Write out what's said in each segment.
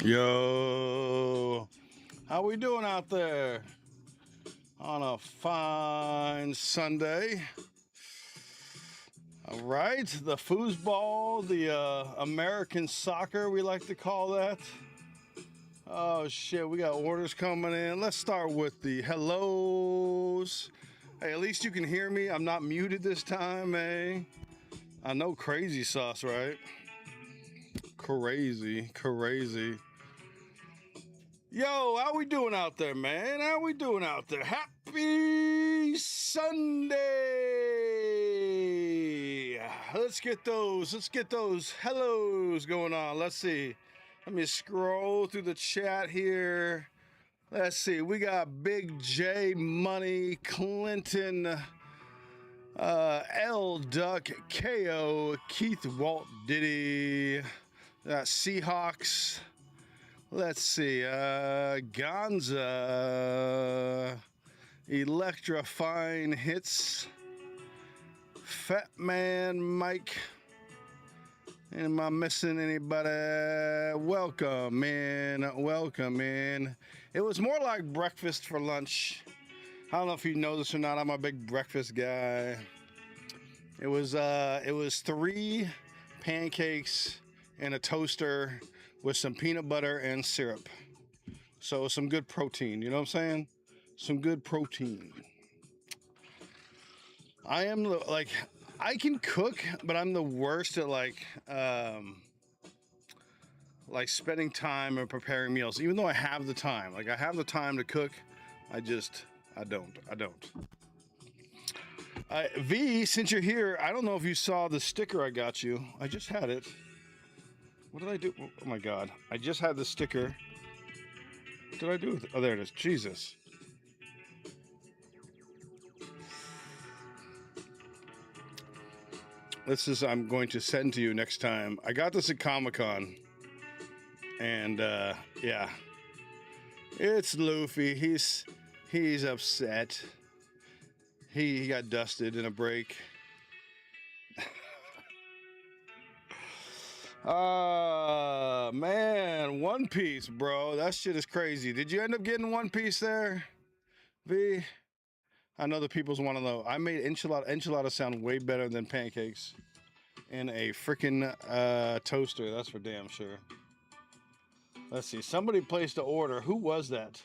Yo, how we doing out there on a fine Sunday? All right, the foosball, the American soccer, we like to call that. Oh shit, we got orders coming in. Let's start with the hellos. Hey, at least you can hear me. I'm not muted this time, eh? I know crazy sauce, right? Crazy. Yo, how we doing out there, man? How we doing out there? Happy Sunday! Let's get those hellos going on. Let's see. Let me scroll through the chat here. Let's see. We got Big J Money, Clinton, L Duck, KO, Keith Walt Diddy, Seahawks. Let's see, Gonza, Electrifying Hits, Fat Man Mike. Am I missing anybody? Welcome in. It was more like breakfast for lunch. I don't know if you know this or not. I'm a big breakfast guy. It was 3 pancakes and a toaster with some peanut butter and syrup. So some good protein, you know what I'm saying? Some good protein. I am like, I can cook, but I'm the worst at like spending time and preparing meals, even though I have the time. Like I have the time to cook, I don't. V, since you're here, I don't know if you saw the sticker I got you. I just had it. What did I do? Oh my God. I just had the sticker. What did I do with it? Oh, there it is. Jesus. I'm going to send to you next time. I got this at Comic-Con. And, yeah. It's Luffy. He's upset. He got dusted in a break. Man, One Piece, bro. That shit is crazy. Did you end up getting One Piece there, V? I know the people's want to know. I made enchilada sound way better than pancakes in a freaking toaster. That's for damn sure. Let's see. Somebody placed an order. Who was that?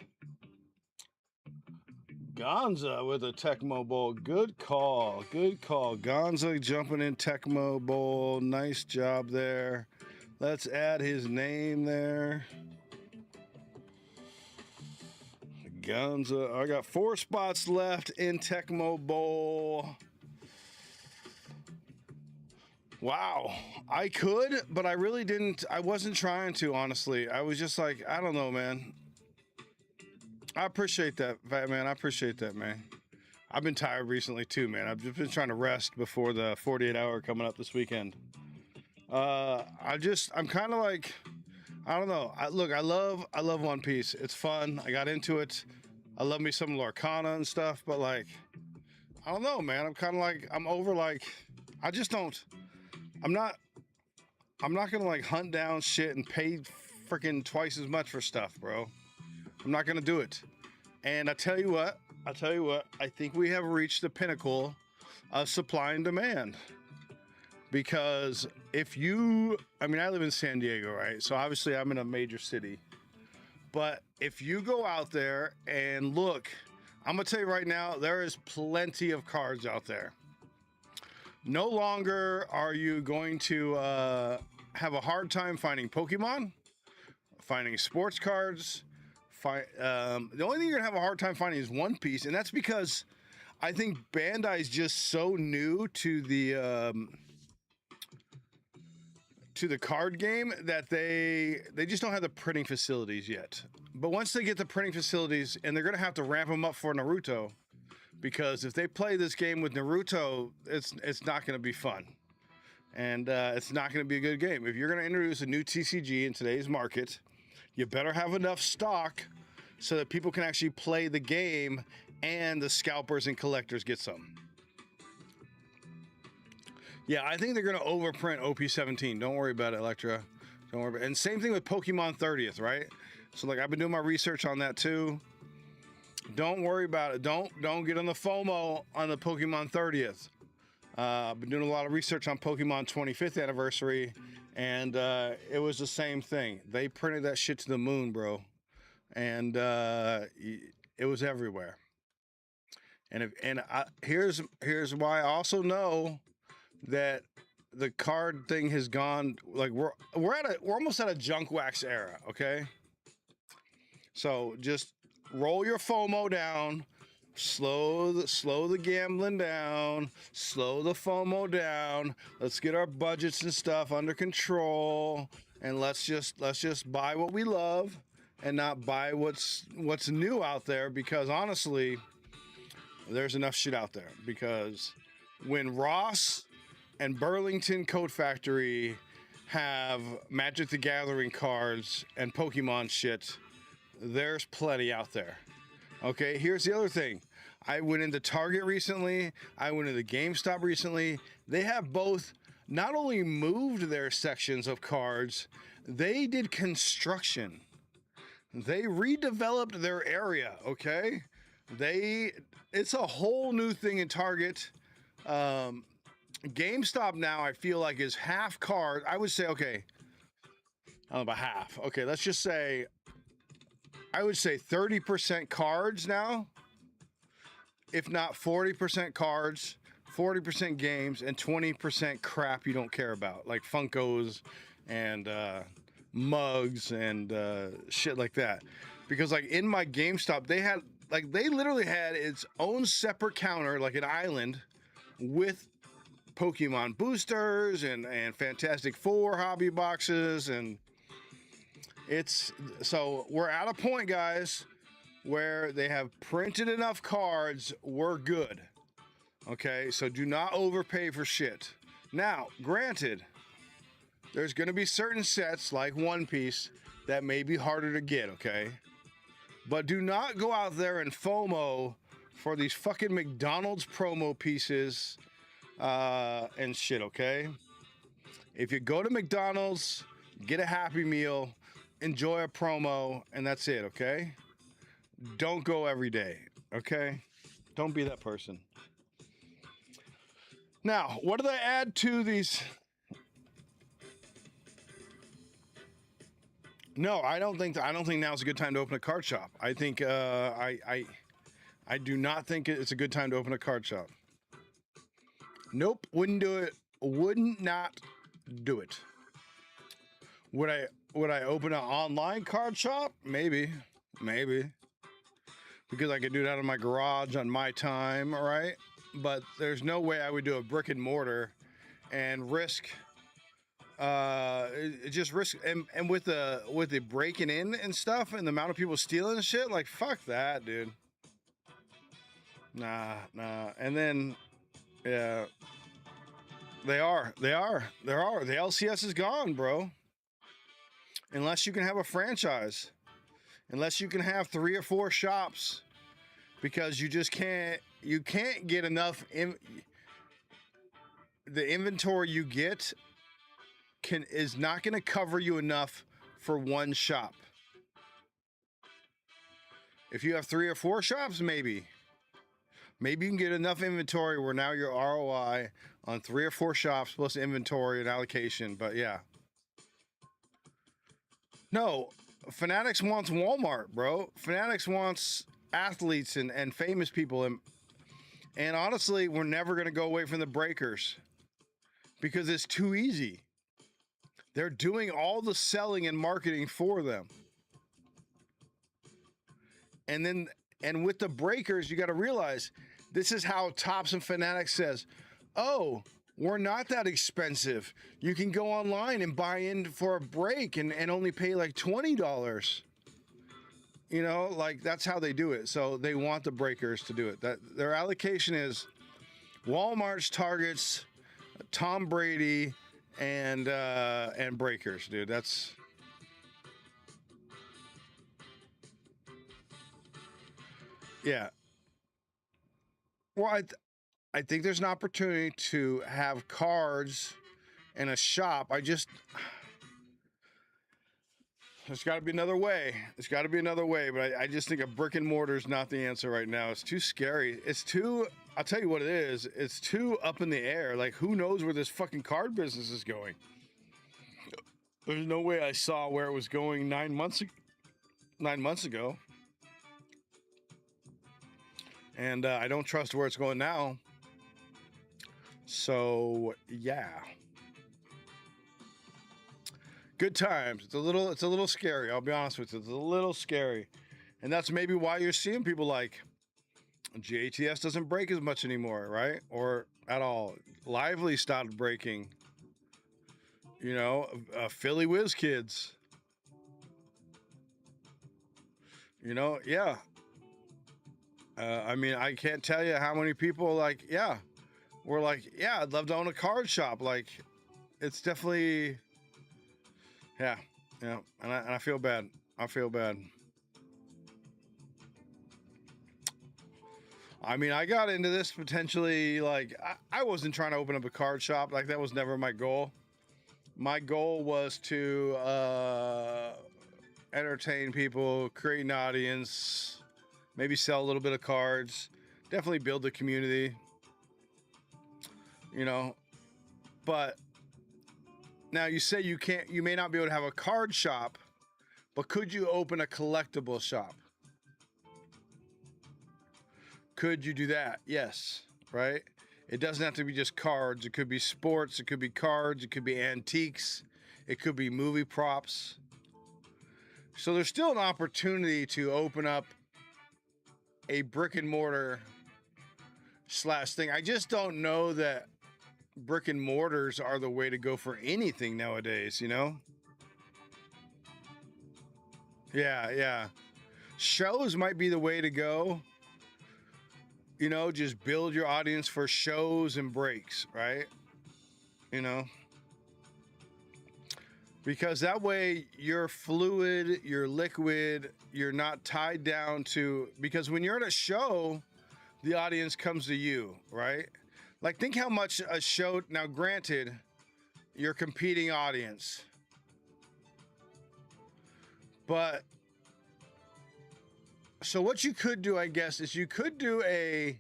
Gonza with a Tecmo Bowl. Good call. Gonza jumping in Tecmo Bowl. Nice job there. Let's add his name there. Gonza. I got 4 spots left in Tecmo Bowl. Wow. I could, but I really didn't. I wasn't trying to, honestly. I was just like, I don't know, man. I appreciate that, Fat Man. I appreciate that, man. I've been tired recently too, man. I've just been trying to rest before the 48-hour coming up this weekend. I'm kind of like, I don't know. I love One Piece. It's fun. I got into it. I love me some Lorcana and stuff, but like, I don't know, man. I'm kind of like, I'm over like, I just don't. I'm not gonna like hunt down shit and pay freaking twice as much for stuff, bro. I'm not gonna do it. And I tell you what, I think we have reached the pinnacle of supply and demand. Because I live in San Diego, right? So obviously I'm in a major city. But if you go out there and look, I'm gonna tell you right now, there is plenty of cards out there. No longer are you going to have a hard time finding Pokemon, finding sports cards. The only thing you're gonna have a hard time finding is One Piece, and that's because I think Bandai is just so new to the card game that they just don't have the printing facilities yet. But once they get the printing facilities, and they're gonna have to ramp them up for Naruto, because if they play this game with Naruto, it's not gonna be fun, and it's not gonna be a good game. If you're gonna introduce a new TCG in today's market, you better have enough stock so that people can actually play the game and the scalpers and collectors get some. Yeah, I think they're going to overprint OP17. Don't worry about it, Electra. Don't worry about it. And same thing with Pokemon 30th, right? So like I've been doing my research on that too. Don't worry about it. Don't get on the FOMO on the Pokemon 30th. I've been doing a lot of research on Pokemon 25th anniversary, and it was the same thing. They printed that shit to the moon, bro, and it was everywhere. Here's why I also know that the card thing has gone, like we're almost at a junk wax era, okay? So just roll your FOMO down, slow the gambling down, slow the FOMO down. Let's get our budgets and stuff under control, and let's just buy what we love and not buy what's new out there, because honestly, there's enough shit out there. Because when Ross and Burlington Coat Factory have Magic the Gathering cards and Pokemon shit, there's plenty out there. Okay, here's the other thing. I went into Target recently. I went into GameStop recently. They have both not only moved their sections of cards, they did construction. They redeveloped their area, okay? It's a whole new thing in Target. GameStop now, I feel like, is half card. I would say, okay, I don't know about half. Okay, let's just say, I would say 30% cards now, if not 40% cards, 40% games, and 20% crap you don't care about, like Funkos and mugs and shit like that. Because like in my GameStop, they literally had its own separate counter, like an island, with Pokemon boosters and Fantastic Four hobby boxes. And so we're at a point, guys, where they have printed enough cards. We're good. Okay, so do not overpay for shit. Now, granted, there's going to be certain sets like One Piece that may be harder to get, okay? But do not go out there and FOMO for these fucking McDonald's promo pieces and shit, okay? If you go to McDonald's, get a Happy Meal, enjoy a promo, and that's it, okay? Don't go every day, okay? Don't be that person. Now, what did I add to these? No, I don't think now's a good time to open a card shop. I think I do not think it's a good time to open a card shop. Nope, wouldn't do it. Would not do it. Would I open an online card shop? Maybe. Because I could do that in my garage on my time, all right? But there's no way I would do a brick and mortar and risk just risk, and with the breaking in and stuff and the amount of people stealing shit, like fuck that, dude. Nah. And then yeah, they are the LCS is gone, bro. Unless you can have a franchise, unless you can have 3 or 4 shops, because you can't get enough the inventory you get is not going to cover you enough for one shop. If you have 3 or 4 shops, maybe you can get enough inventory where now your ROI on 3 or 4 shops plus inventory and allocation. But yeah, no, Fanatics wants Walmart, bro. Fanatics wants athletes and famous people, and honestly, we're never going to go away from the breakers because it's too easy. They're doing all the selling and marketing for them. And with the breakers, you got to realize this is how Topps and Fanatics says, oh, we're not that expensive. You can go online and buy in for a break and only pay like $20. You know, like that's how they do it. So they want the breakers to do it. That their allocation is Walmart's, Target's, Tom Brady, and breakers, dude. That's yeah. Well, I think there's an opportunity to have cards in a shop. There's got to be another way. There's got to be another way. But I just think a brick and mortar is not the answer right now. It's too scary. It's too. I'll tell you what it is. It's too up in the air. Like, who knows where this fucking card business is going? There's no way I saw where it was going 9 months ago. 9 months ago. And I don't trust where it's going now. So yeah. Good times. It's a little scary. I'll be honest with you. It's a little scary. And that's maybe why you're seeing people like GATS doesn't break as much anymore, right? Or at all. Lively stopped breaking. You know, Philly Whiz Kids. You know, yeah. I mean, I can't tell you how many people like, yeah, were like, yeah, I'd love to own a card shop. Like, it's definitely, yeah, yeah. And I feel bad. I feel bad. I mean, I got into this potentially, like, I wasn't trying to open up a card shop. Like, that was never my goal. My goal was to entertain people, create an audience, maybe sell a little bit of cards, definitely build the community, you know. But now you say you may not be able to have a card shop, but could you open a collectible shop? Could you do that? Yes, right? It doesn't have to be just cards. It could be sports, it could be cards, it could be antiques, it could be movie props. So there's still an opportunity to open up a brick and mortar / thing. I just don't know that brick and mortars are the way to go for anything nowadays, you know? Yeah, yeah. Shows might be the way to go. You know, just build your audience for shows and breaks, right? You know? Because that way you're fluid, you're liquid, you're not tied down to, because when you're at a show, the audience comes to you, right? Like, think how much a show, now granted, you're competing audience, but so what you could do, I guess, is you could do if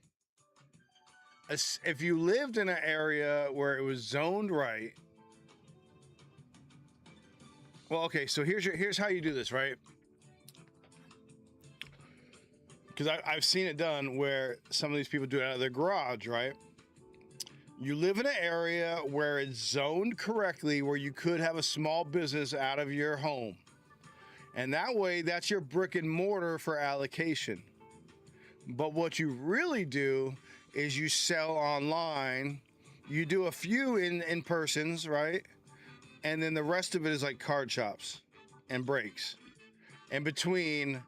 you lived in an area where it was zoned right. Well, okay, so here's how you do this, right? Because I've seen it done where some of these people do it out of their garage, right? You live in an area where it's zoned correctly, where you could have a small business out of your home. And that way, that's your brick and mortar for allocation. But what you really do is you sell online. You do a few in persons, right? And then the rest of it is like card shops and breaks. And between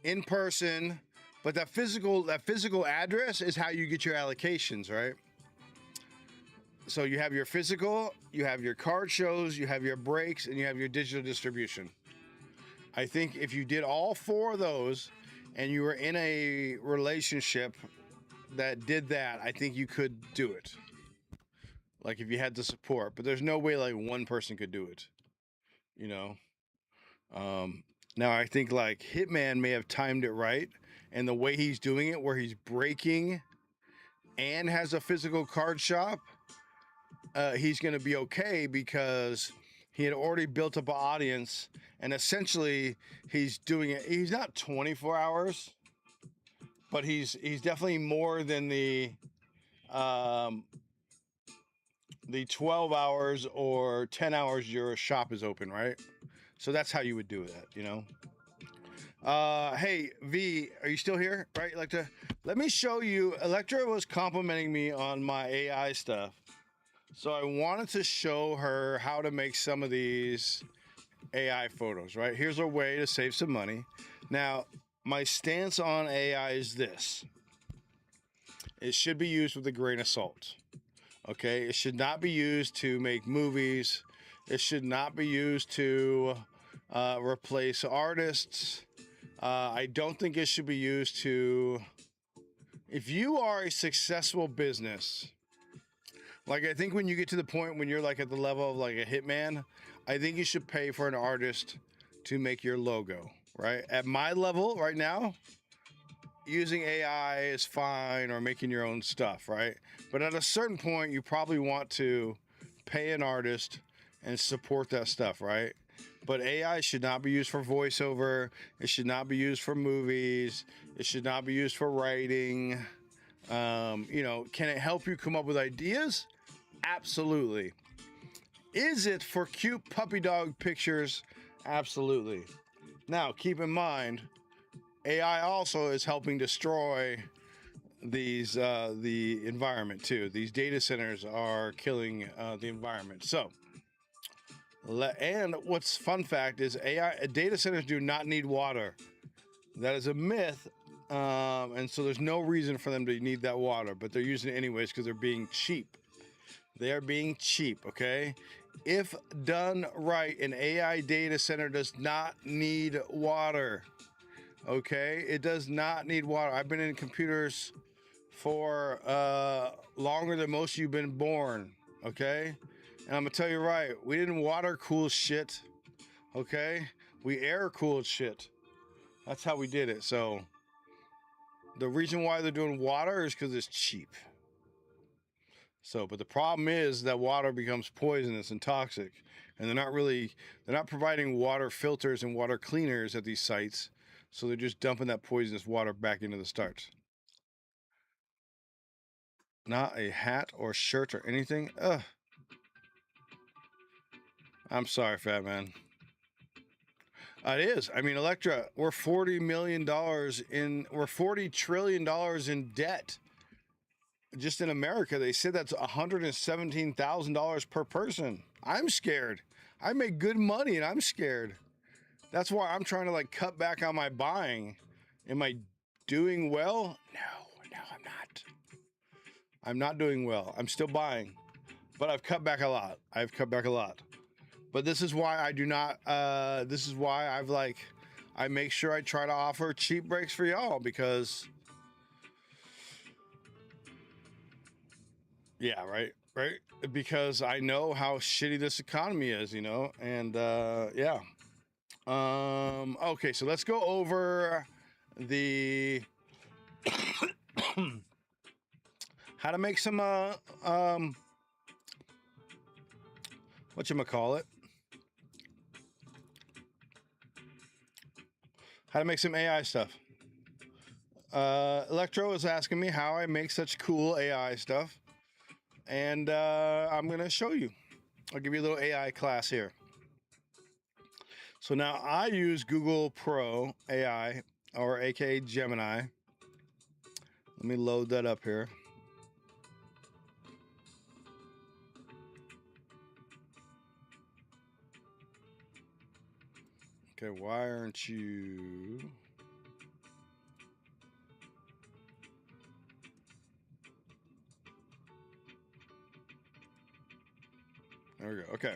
in person, but that physical address is how you get your allocations, right? So you have your physical, you have your card shows, you have your breaks, and you have your digital distribution. I think if you did all 4 of those and you were in a relationship that did that, I think you could do it. Like, if you had the support, but there's no way like one person could do it, you know? Now I think like Hitman may have timed it right, and the way he's doing it, where he's breaking and has a physical card shop, he's going to be okay because he had already built up an audience, and essentially he's doing it. He's not 24 hours, but he's definitely more than the 12 hours or 10 hours your shop is open, right? So that's how you would do that, you know? Hey, V, are you still here? Right? Let me show you. Electra was complimenting me on my AI stuff. So I wanted to show her how to make some of these AI photos, right? Here's a way to save some money. Now, my stance on AI is this. It should be used with a grain of salt. Okay? It should not be used to make movies. It should not be used to replace artists. I don't think it should be used to... If you are a successful business, like, I think when you get to the point when you're like at the level of like a hitman, I think you should pay for an artist to make your logo, right? At my level right now, using AI is fine, or making your own stuff, right? But at a certain point, you probably want to pay an artist and support that stuff, right? But AI should not be used for voiceover. It should not be used for movies. It should not be used for writing. Can it help you come up with ideas? Absolutely. Is it for cute puppy dog pictures? Absolutely. Now, keep in mind, AI also is helping destroy the environment too. These data centers are killing the environment. So, and what's fun fact is AI data centers do not need water. That is a myth, and so there's no reason for them to need that water, but they're using it anyways because they're being cheap. They are being cheap, okay? If done right, an AI data center does not need water, okay? It does not need water. I've been in computers for longer than most of you have been born, okay? And I'm gonna tell you right, we didn't water cool shit, okay? We air cooled shit. That's how we did it. So the reason why they're doing water is because it's cheap. So, but the problem is that water becomes poisonous and toxic, and they're not providing water filters and water cleaners at these sites. So they're just dumping that poisonous water back into the starts. Not a hat or shirt or anything. Ugh. I'm sorry, fat man. It is. I mean, Electra, we're $40 trillion in debt. Just in America, they said that's $117,000 per person. I'm scared. I make good money and I'm scared. That's why I'm trying to cut back on my buying. Am I doing well? No, I'm not. I'm not doing well. I'm still buying, but I've cut back a lot. But this is why I do not. This is why I make sure I try to offer cheap breaks for y'all because. Yeah, right. Because I know how shitty this economy is, and yeah. Okay, so let's go over the how to make some whatchamacallit? How to make some AI stuff. Electro is asking me how I make such cool AI stuff, and I'm gonna show you. I'll give you a little AI class here. So now I use Google Pro AI, or aka Gemini. Let me load that up here. Okay, why aren't you? There we go. Okay.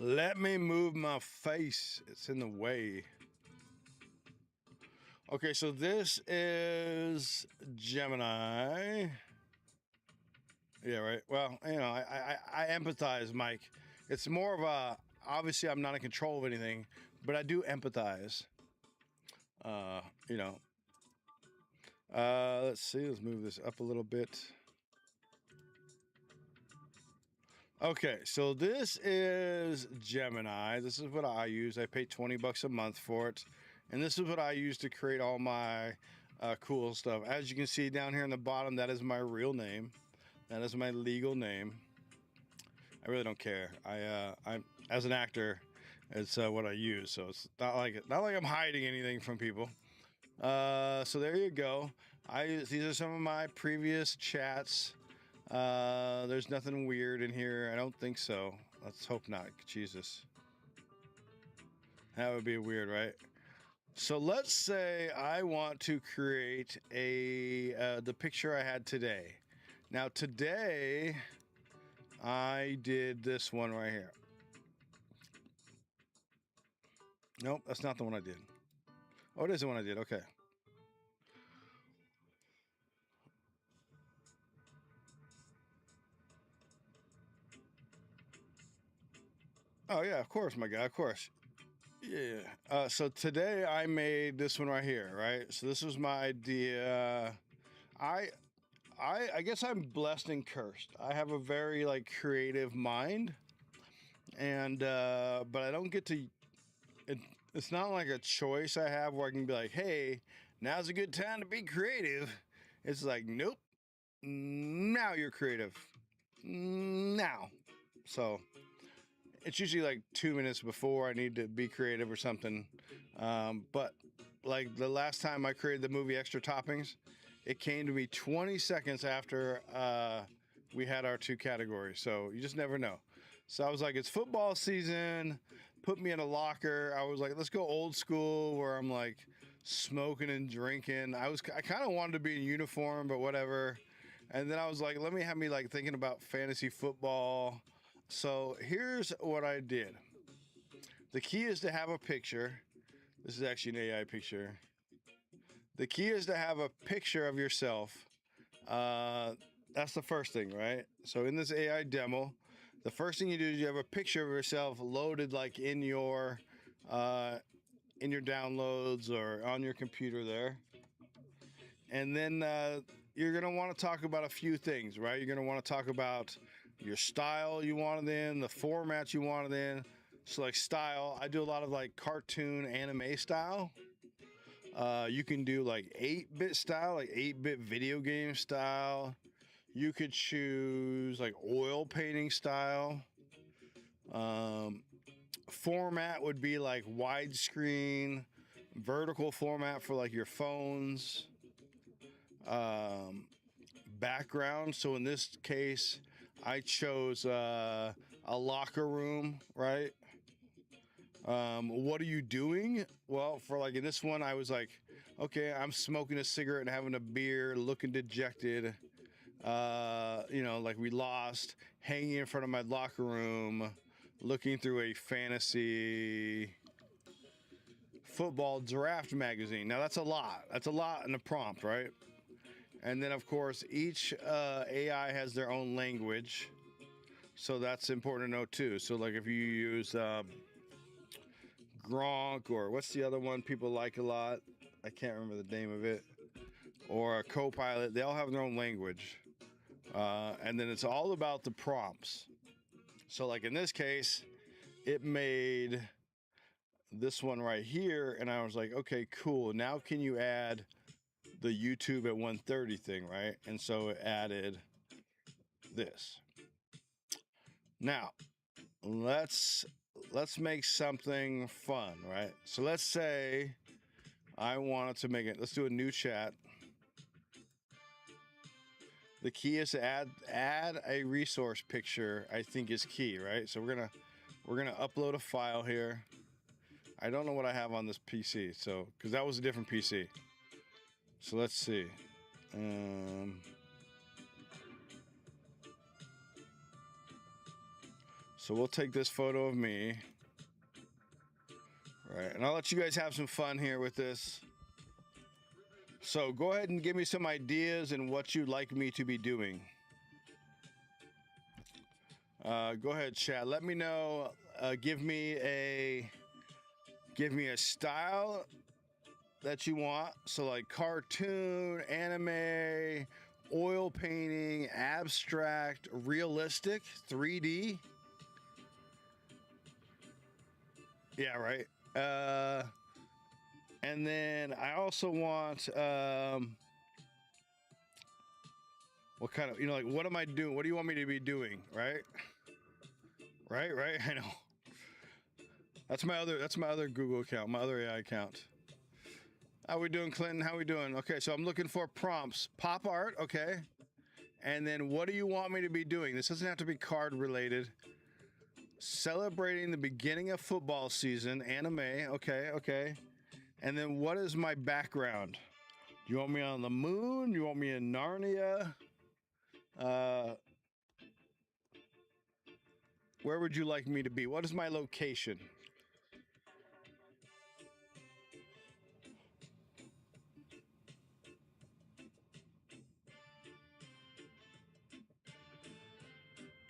Let me move my face. It's in the way. Okay, so this is Gemini. Yeah, right. Well, I empathize, Mike. It's more of a, obviously I'm not in control of anything, but I do empathize. Uh, you know. Let's see. Let's move this up a little bit. Okay, so this is Gemini. This is what I use. I pay $20 a month for it. And this is what I use to create all my cool stuff. As you can see down here in the bottom, that is my real name. That is my legal name. I really don't care. I'm as an actor, it's what I use. So it's not like I'm hiding anything from people. So there you go. These are some of my previous chats. There's nothing weird in here. I don't think so. Let's hope not. Jesus. That would be weird, right? So let's say I want to create the picture I had today. Now today I did this one right here. Nope, that's not the one I did. Oh, it is the one I did. Okay. Oh yeah, of course, my guy, of course. Yeah. So today I made this one right here, right? So this was my idea. I I guess I'm blessed and cursed. I have a very like creative mind, and but I don't get to. It, it's not like a choice I have where I can be like, hey, now's a good time to be creative. It's like, nope, now you're creative. Now. So it's usually like 2 minutes before I need to be creative or something. But like the last time I created the movie Extra Toppings, it came to me 20 seconds after we had our two categories. So you just never know. So I was like, it's football season. Put me in a locker. I was like, let's go old school where I'm like smoking and drinking. I kind of wanted to be in uniform, but whatever. And then I was like, let me have me like thinking about fantasy football. So here's what I did. The key is to have a picture. This is actually an AI picture. The key is to have a picture of yourself. That's the first thing, right? So in this AI demo, the first thing you do is you have a picture of yourself loaded like in your downloads or on your computer there. And then you're going to want to talk about a few things, right? You're going to want to talk about your style you want it in, the format you want it in. So like style, I do a lot of like cartoon anime style. You can do like 8-bit style, like 8-bit video game style. You could choose like oil painting style. Format would be like widescreen, vertical format for like your phones. Background. So in this case, I chose a locker room, right? What are you doing? Well, for like in this one, I was like, okay, I'm smoking a cigarette and having a beer, looking dejected. Like we lost, hanging in front of my locker room, looking through a fantasy football draft magazine. Now that's a lot. That's a lot in a prompt, right? And then, of course, each AI has their own language. So that's important to know, too. So, like, if you use Gronk or what's the other one people like a lot? I can't remember the name of it. Or a Copilot, they all have their own language. And then it's all about the prompts. So, like, in this case, it made this one right here. And I was like, okay, cool. Now, can you add the YouTube at 1:30 thing, right? And so it added this. Now, let's make something fun, right? So let's say I wanted to make it. Let's do a new chat. The key is to add a resource picture. I think is key, right? So we're gonna upload a file here. I don't know what I have on this PC, so because that was a different PC. So let's see. So we'll take this photo of me. Right, and I'll let you guys have some fun here with this. So go ahead and give me some ideas and what you'd like me to be doing. Go ahead, chat. Let me know. Give me a style that you want. So like cartoon, anime, oil painting, abstract, realistic, 3D. Yeah, right. And then I also want what kind of, like what am I doing? What do you want me to be doing? Right? Right. I know. That's my other Google account, my other AI account. How we doing, Clinton? How we doing? Okay, so I'm looking for prompts. Pop art, okay. And then what do you want me to be doing? This doesn't have to be card related. Celebrating the beginning of football season, anime, okay. And then what is my background? You want me on the moon? You want me in Narnia? Where would you like me to be? What is my location?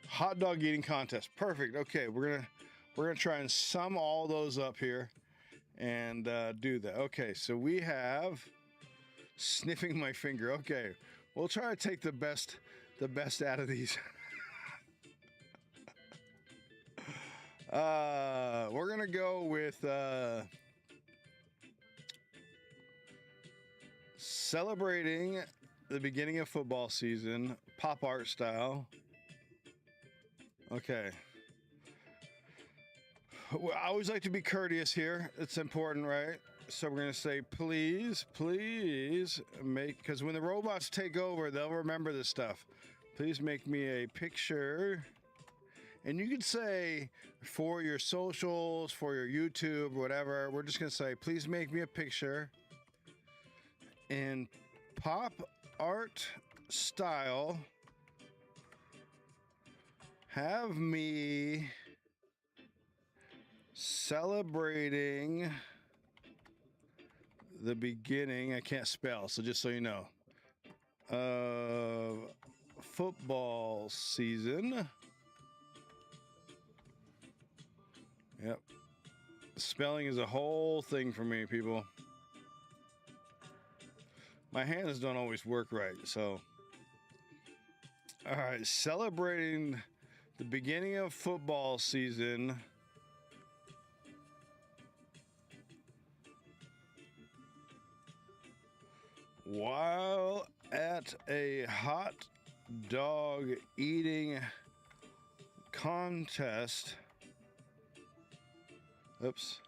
Hot dog eating contest. Perfect. Okay, we're We're going to try and sum all those up here and do that. Okay, so we have sniffing my finger. Okay, we'll try to take the best out of these. We're going to go with celebrating the beginning of football season, pop art style. Okay. Well, I always like to be courteous here. It's important, right? So we're going to say, please make, because when the robots take over, they'll remember this stuff. Please make me a picture. And you can say for your socials, for your YouTube, whatever, we're just going to say, please make me a picture in pop art style. Have me celebrating the beginning, I can't spell, so just so you know, football season. Yep. Spelling is a whole thing for me, people. My hands don't always work right, so. All right, celebrating the beginning of football season. While at a hot dog eating contest. Oops.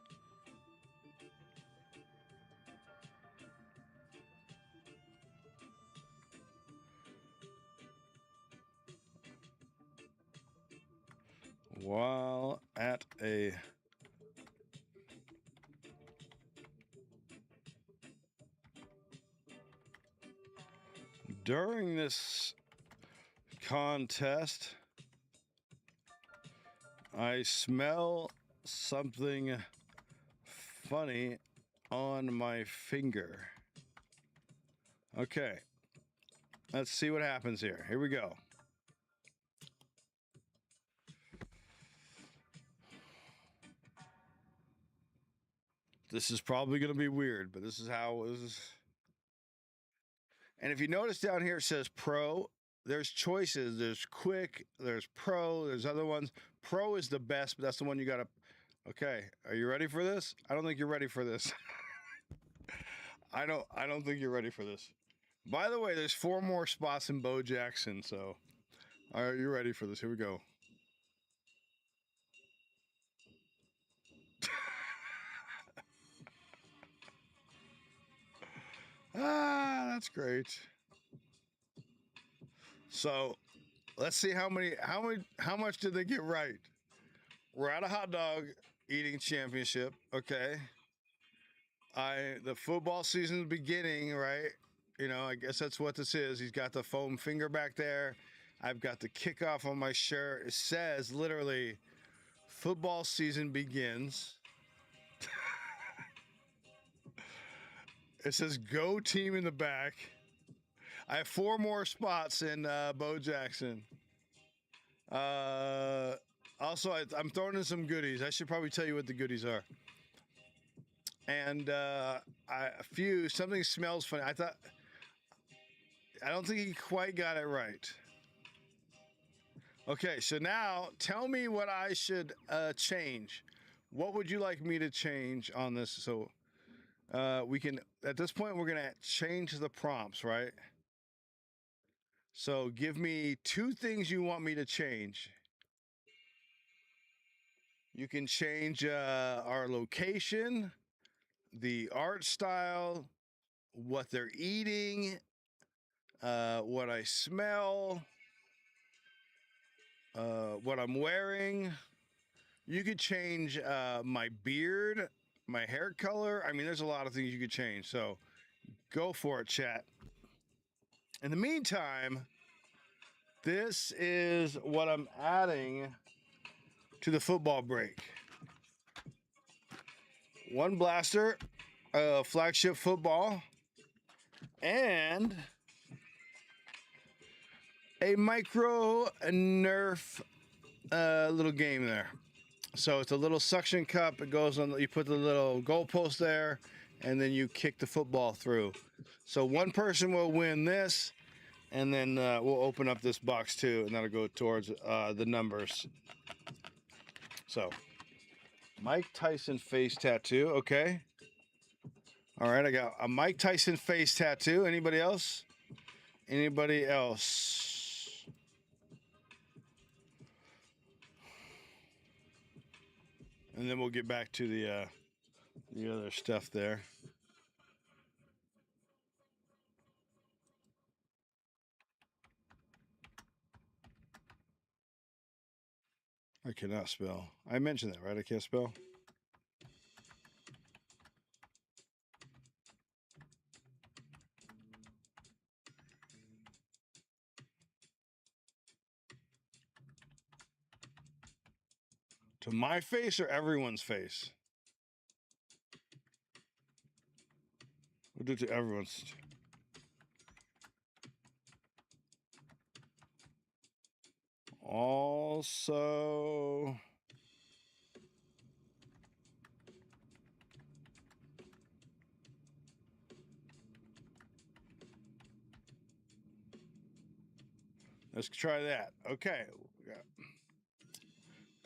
While at a during this contest, I smell something funny on my finger. Okay, let's see what happens here. Here we go. This is probably going to be weird, but this is how it was. And if you notice down here, it says pro. There's choices. There's quick. There's pro. There's other ones. Pro is the best, but that's the one you got to. Okay, are you ready for this? I don't think you're ready for this. I don't think you're ready for this. By the way, there's 4 more spots in Bo Jackson, so are you ready for this? Here we go. That's great. So let's see how much did they get right? We're at a hot dog eating championship. Okay. The football season's beginning, right? You know, I guess that's what this is. He's got the foam finger back there. I've got the kickoff on my shirt. It says literally, football season begins. It says go team in the back. I have 4 more spots in Bo Jackson. Also, I'm throwing in some goodies. I should probably tell you what the goodies are. And something smells funny. I don't think he quite got it right. Okay, so now tell me what I should change. What would you like me to change on this? So we can, at this point, we're going to change the prompts, right? So give me 2 things you want me to change. You can change our location, the art style, what they're eating, what I smell, what I'm wearing. You could change my beard, my hair color. I mean, there's a lot of things you could change. So go for it, chat. In the meantime, this is what I'm adding to the football break. 1 blaster, flagship football, and a micro Nerf little game there. So it's a little suction cup. It goes on. You put the little goalpost there, and then you kick the football through. So one person will win this, and then we'll open up this box too, and that'll go towards the numbers. So Mike Tyson face tattoo. Okay. All right, I got a Mike Tyson face tattoo. Anybody else? Anybody else? And then we'll get back to the other stuff there. I cannot spell. I mentioned that, right? I can't spell. To my face or everyone's face? We'll do it to everyone's. Also, let's try that. Okay.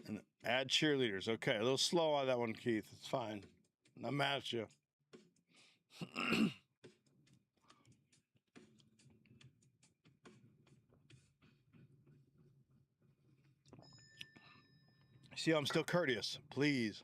And add cheerleaders. Okay, a little slow on that one, Keith. It's fine. I'm mad at you. See, I'm still courteous. Please.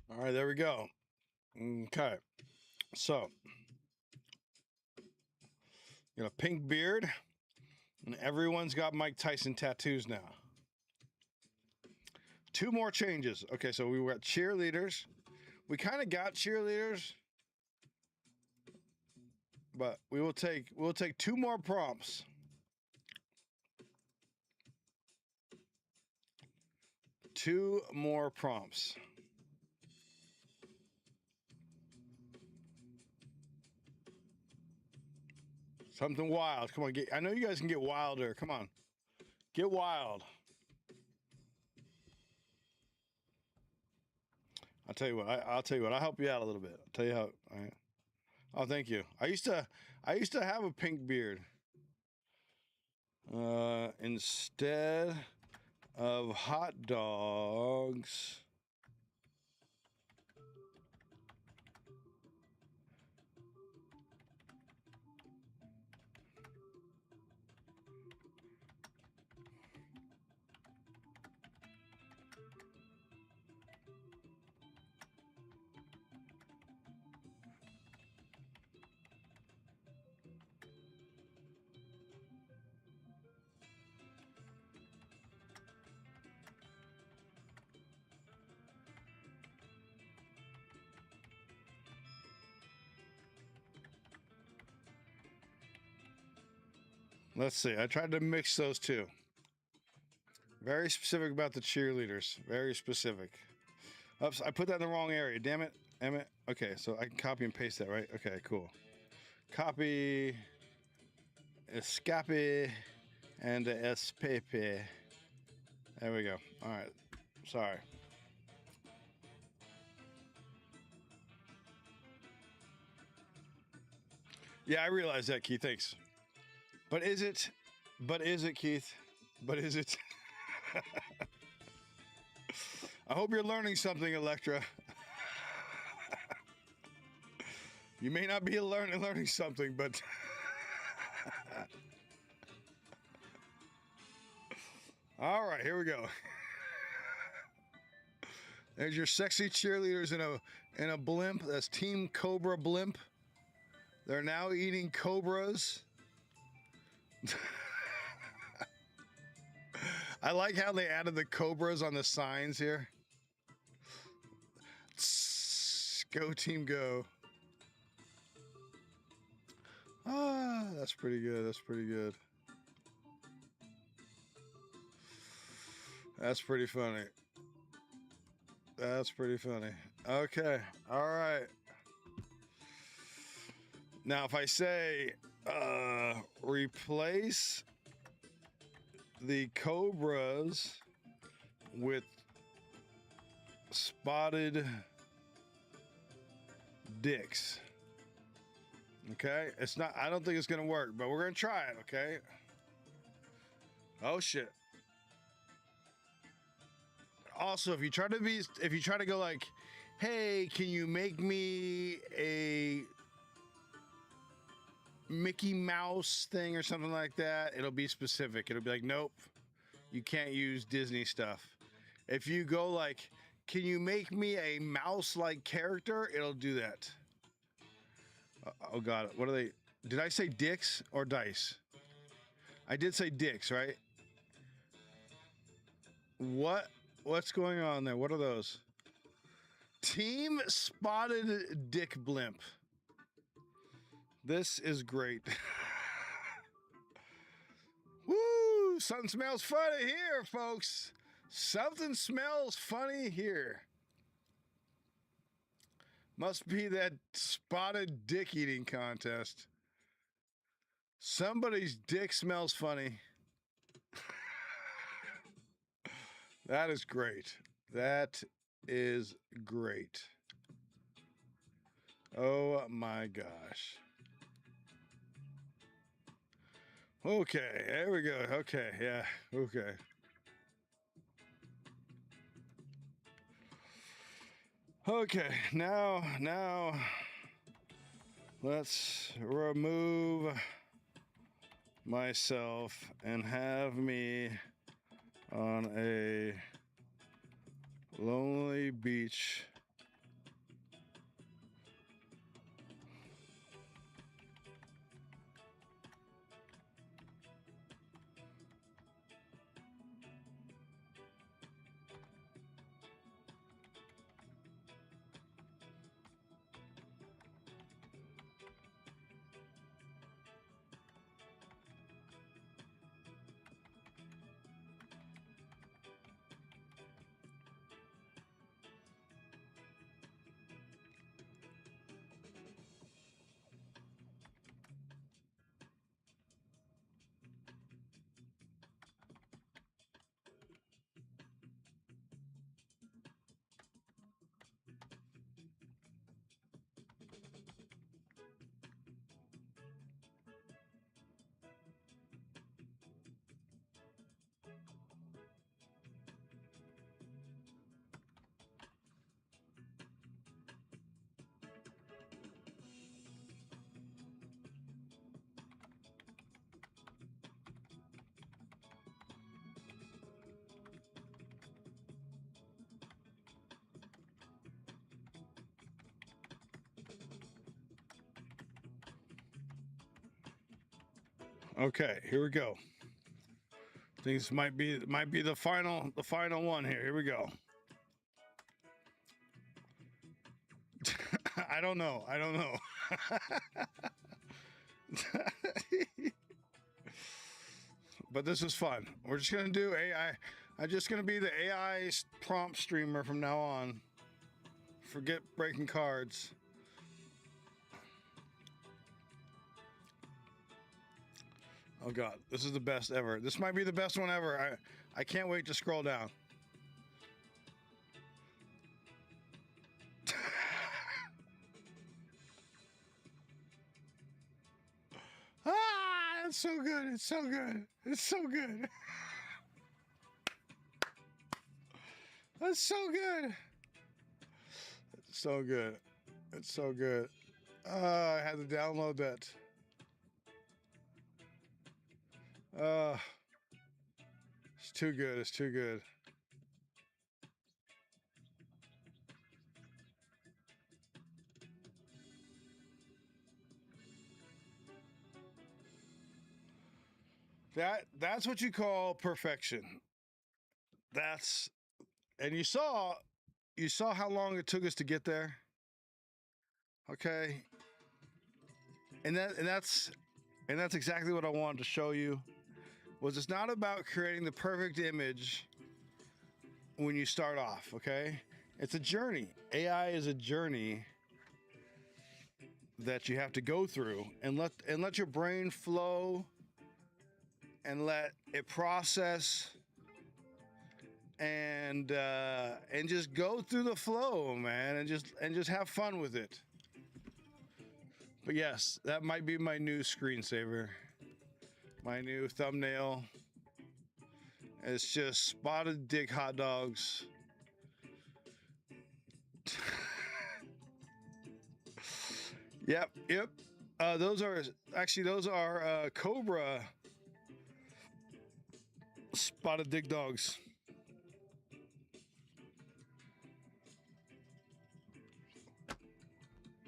All right, there we go. Okay. So, got a pink beard, and everyone's got Mike Tyson tattoos now. 2 more changes. Okay, so we were at cheerleaders. We kind of got cheerleaders, but we'll take 2 more prompts. 2 more prompts. Something wild. Come on, I know you guys can get wilder. Come on. Get wild. I'll tell you what. I'll tell you what. I'll help you out a little bit. I'll tell you how. All right. Oh, thank you. I used to have a pink beard. Instead of hot dogs, let's see. I tried to mix those 2. Very specific about the cheerleaders. Very specific. Oops, I put that in the wrong area. Damn it. Damn it. Okay, so I can copy and paste that, right? Okay, cool. Copy, escape, and escape. There we go. All right. Sorry. Yeah, I realize that, Keith. Thanks. But is it? But is it, Keith? But is it? I hope you're learning something, Electra. You may not be learning something, but all right, here we go. There's your sexy cheerleaders in a blimp. That's Team Cobra Blimp. They're now eating cobras. I like how they added the cobras on the signs here. Go team go. Ah, that's pretty good. That's pretty good. That's pretty funny. That's pretty funny. Okay. All right. Now, if I say replace the cobras with spotted dicks. Okay? It's not, I don't think it's gonna work, but we're gonna try it, okay? Oh shit. Also, if you try to go like, hey, can you make me a Mickey Mouse thing or something like that, it'll be specific. It'll be like, nope, you can't use Disney stuff. If you go like, can you make me a mouse-like character, it'll do that. Oh god, what are they? Did I say dicks or dice? I did say dicks, right? What's going on there? What are those? Team Spotted Dick Blimp. This is great. Woo! Something smells funny here, folks. Something smells funny here. Must be that spotted dick eating contest. Somebody's dick smells funny. That is great. That is great. Oh my gosh. Okay, there we go. Okay, yeah, okay. Okay, now, let's remove myself and have me on a lonely beach. Okay, here we go. Things might be the final one here. Here we go. I don't know. But this is fun. We're just gonna do AI. I'm just gonna be the AI prompt streamer from now on. Forget breaking cards. Oh god, this is the best ever. This might be the best one ever. I can't wait to scroll down. Ah, it's so good. It's so good. It's so good. That's so good. It's so good. It's so good. I had to download that. It's too good. It's too good. That's what you call perfection. That's and you saw how long it took us to get there. Okay. That's exactly what I wanted to show you. Was it's not about creating the perfect image when you start off, okay? It's a journey. AI is a journey that you have to go through and let your brain flow and let it process and just go through the flow, man, and just have fun with it. But yes, that might be my new screensaver, my new thumbnail. It's just spotted dick hot dogs. Yep. Those are Cobra spotted dick dogs.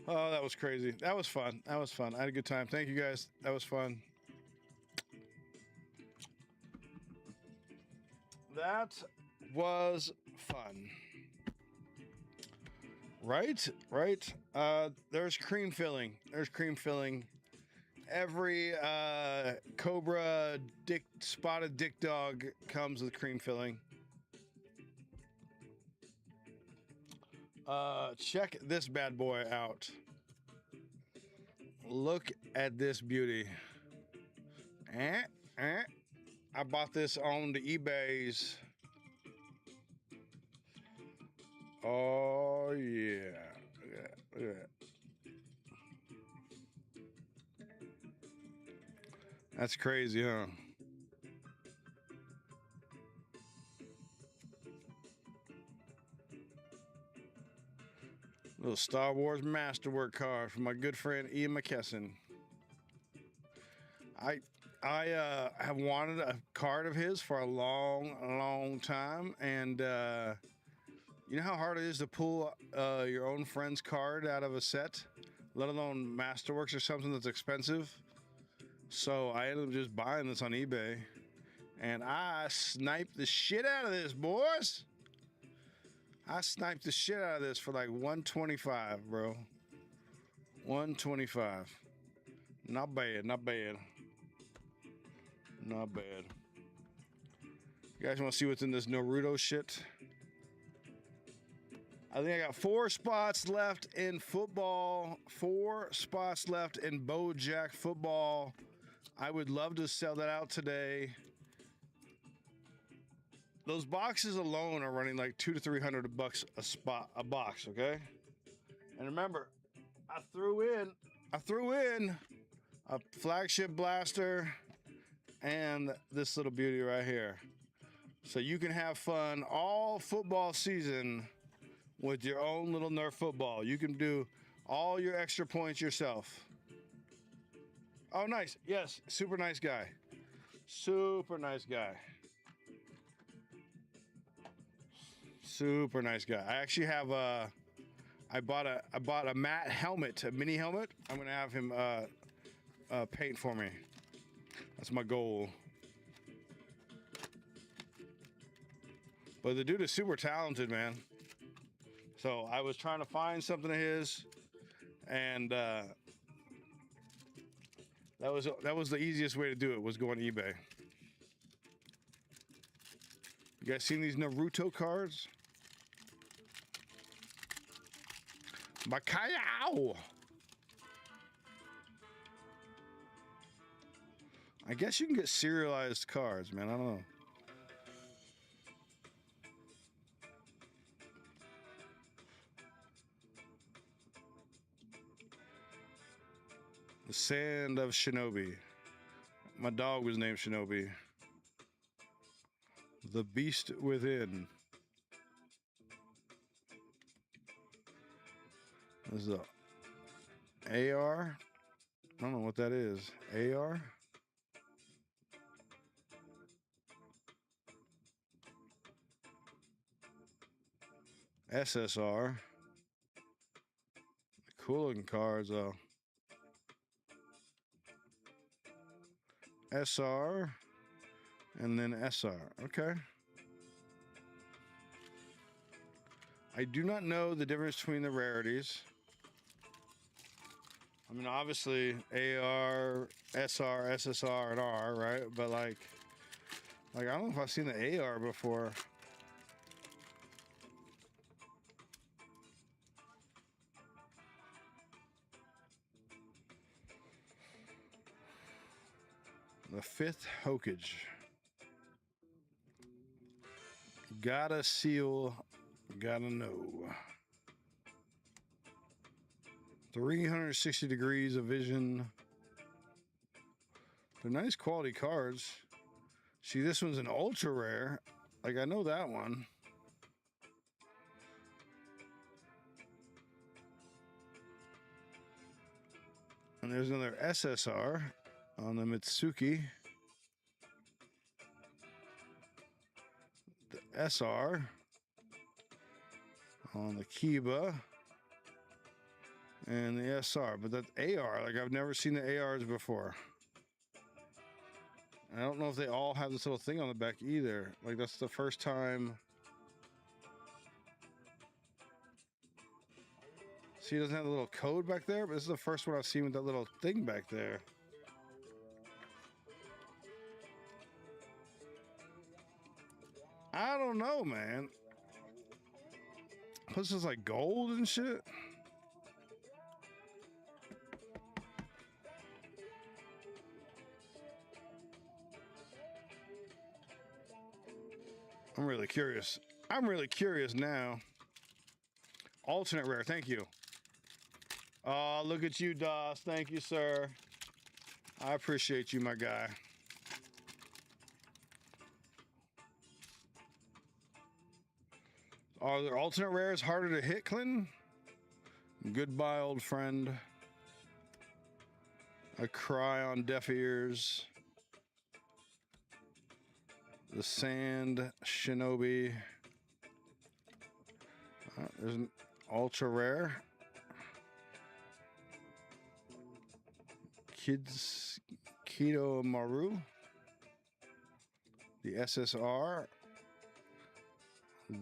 Oh, that was crazy. That was fun. I had a good time. Thank you guys. That was fun. That was fun. Right. There's cream filling. Every Cobra spotted dick dog comes with cream filling. Check this bad boy out. Look at this beauty. I bought this on the eBays. Oh yeah. Look at that. That's crazy, huh? Little Star Wars Masterwork card from my good friend Ian McKesson. I have wanted a card of his for a long time, and you know how hard it is to pull your own friend's card out of a set, let alone Masterworks or something that's expensive. So I ended up just buying this on eBay, and I sniped the shit out of this, boys. I sniped the shit out of this for like $125, bro. $125. Not bad. You guys want to see what's in this Naruto shit? I think I got 4 spots left in football, 4 spots left in BoJack football. I would love to sell that out today. Those boxes alone are running like $200 to $300 a box, okay? And remember, I threw in a flagship blaster and this little beauty right here. So you can have fun all football season with your own little Nerf football. You can do all your extra points yourself. Oh, nice. Yes, super nice guy. Super nice guy. I actually have I bought a matte helmet, a mini helmet. I'm gonna have him paint for me. That's my goal. But the dude is super talented, man. So I was trying to find something of his, and that was the easiest way to do it, was going to eBay. You guys seen these Naruto cards? Macau! I guess you can get serialized cards, man. I don't know. The Sand of Shinobi. My dog was named Shinobi. The Beast Within. This is a AR. I don't know what that is. AR? SSR. Cool looking cards though. SR and then SR. Okay. I do not know the difference between the rarities. I mean, obviously AR, SR, SSR, and R, right? But like I don't know if I've seen the AR before. The fifth Hokage. Gotta seal, gotta know. 360 degrees of vision. They're nice quality cards. See, this one's an ultra rare. Like, I know that one. And there's another SSR on the Mitsuki. The SR on the Kiba. And the SR. But that AR, like, I've never seen the ARs before. I don't know if they all have this little thing on the back either. Like, that's the first time. See, it doesn't have the little code back there, but this is the first one I've seen with that little thing back there. I don't know, man. Plus, it's like gold and shit. I'm really curious. I'm really curious now. Alternate rare, thank you. Oh, look at you, Doss. Thank you, sir. I appreciate you, my guy. Are there alternate rares harder to hit, Clinton? Goodbye, old friend. I cry on deaf ears. The Sand Shinobi. There's an ultra rare. Kids Keto Maru. The SSR.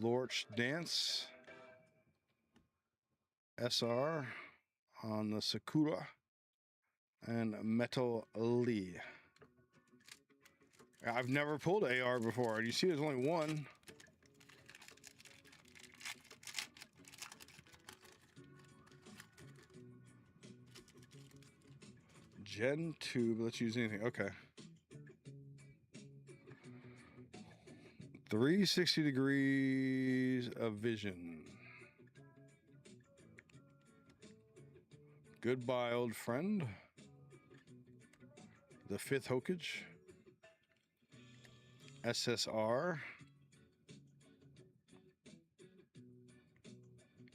Lorch Dance. SR on the Sakura. And Metal Lee. I've never pulled AR before. You see, there's only one. Gen 2, let's use anything. Okay. 360 degrees of vision. Goodbye, old friend. The fifth Hokage. SSR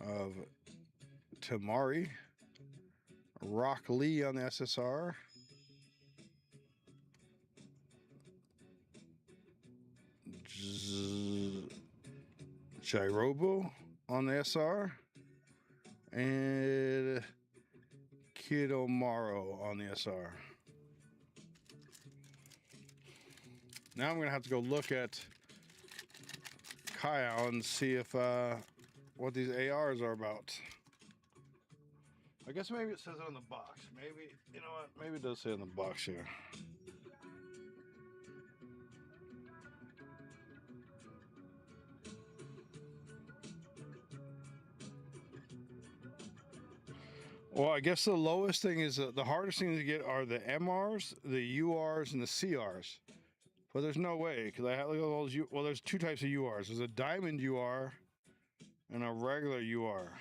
of Tamari. Rock Lee on the SSR. Gyrobo on the SR. And Kidomaro on the SR. Now I'm going to have to go look at Kyle and see if what these ARs are about. I guess maybe it says it on the box. Maybe, you know what? Maybe it does say it on the box here. Well, I guess the lowest thing is the hardest thing to get are the MRs, the URs, and the CRs. But there's no way, because I have look at all those. Well, there's two types of URs. There's a diamond UR and a regular UR.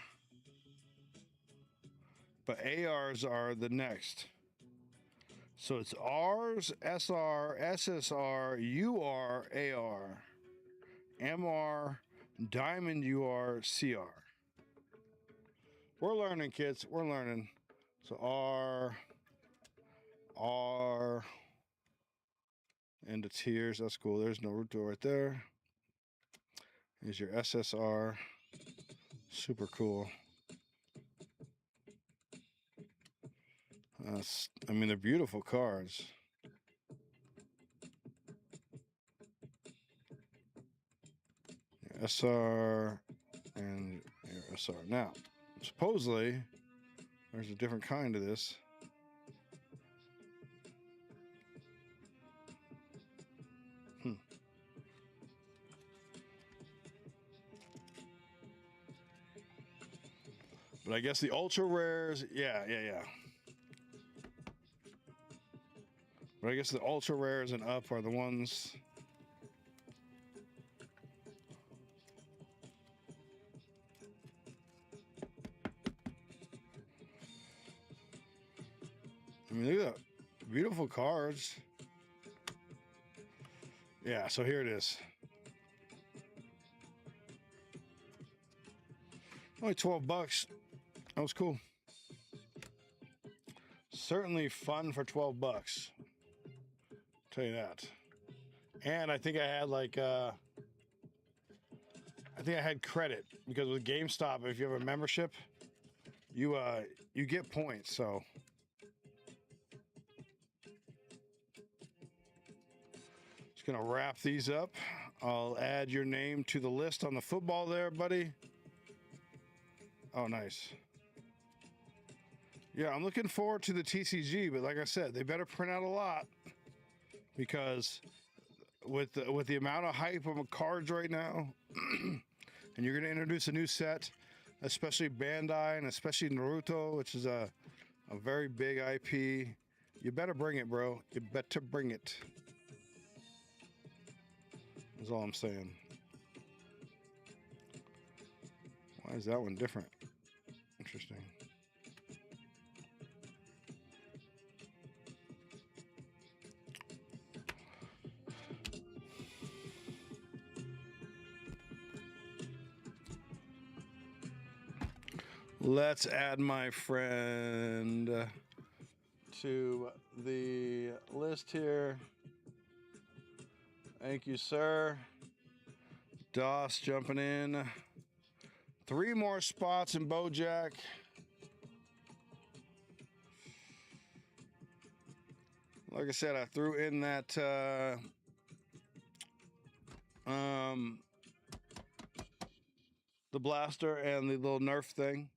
But ARs are the next. So it's Rs, SR, SSR, UR, AR, MR, diamond UR, CR. We're learning, kids. We're learning. So R, and the tiers. That's cool. There's Naruto right there. Here's your SSR. Super cool. I mean, they're beautiful cards. Your SR and your SR. Now, supposedly, there's a different kind of this. But I guess the ultra rares, yeah. But I guess the ultra rares and up are the ones. I mean, look at that. Beautiful cards. Yeah, so here it is. Only $12. That was cool. Certainly fun for $12. Tell you that. And I think I had like I think I had credit because with GameStop, if you have a membership, you get points. So just gonna wrap these up. I'll add your name to the list on the football there, buddy. Oh, nice. Yeah, I'm looking forward to the TCG, but like I said, they better print out a lot because with the amount of hype of cards right now, and you're going to introduce a new set, especially Bandai and especially Naruto, which is a very big IP. You better bring it, bro. You better bring it. That's all I'm saying. Why is that one different? Interesting. Let's add my friend to the list here. Thank you, sir. Doss jumping in. 3 more spots in Bojack. Like I said, I threw in that the blaster and the little Nerf thing.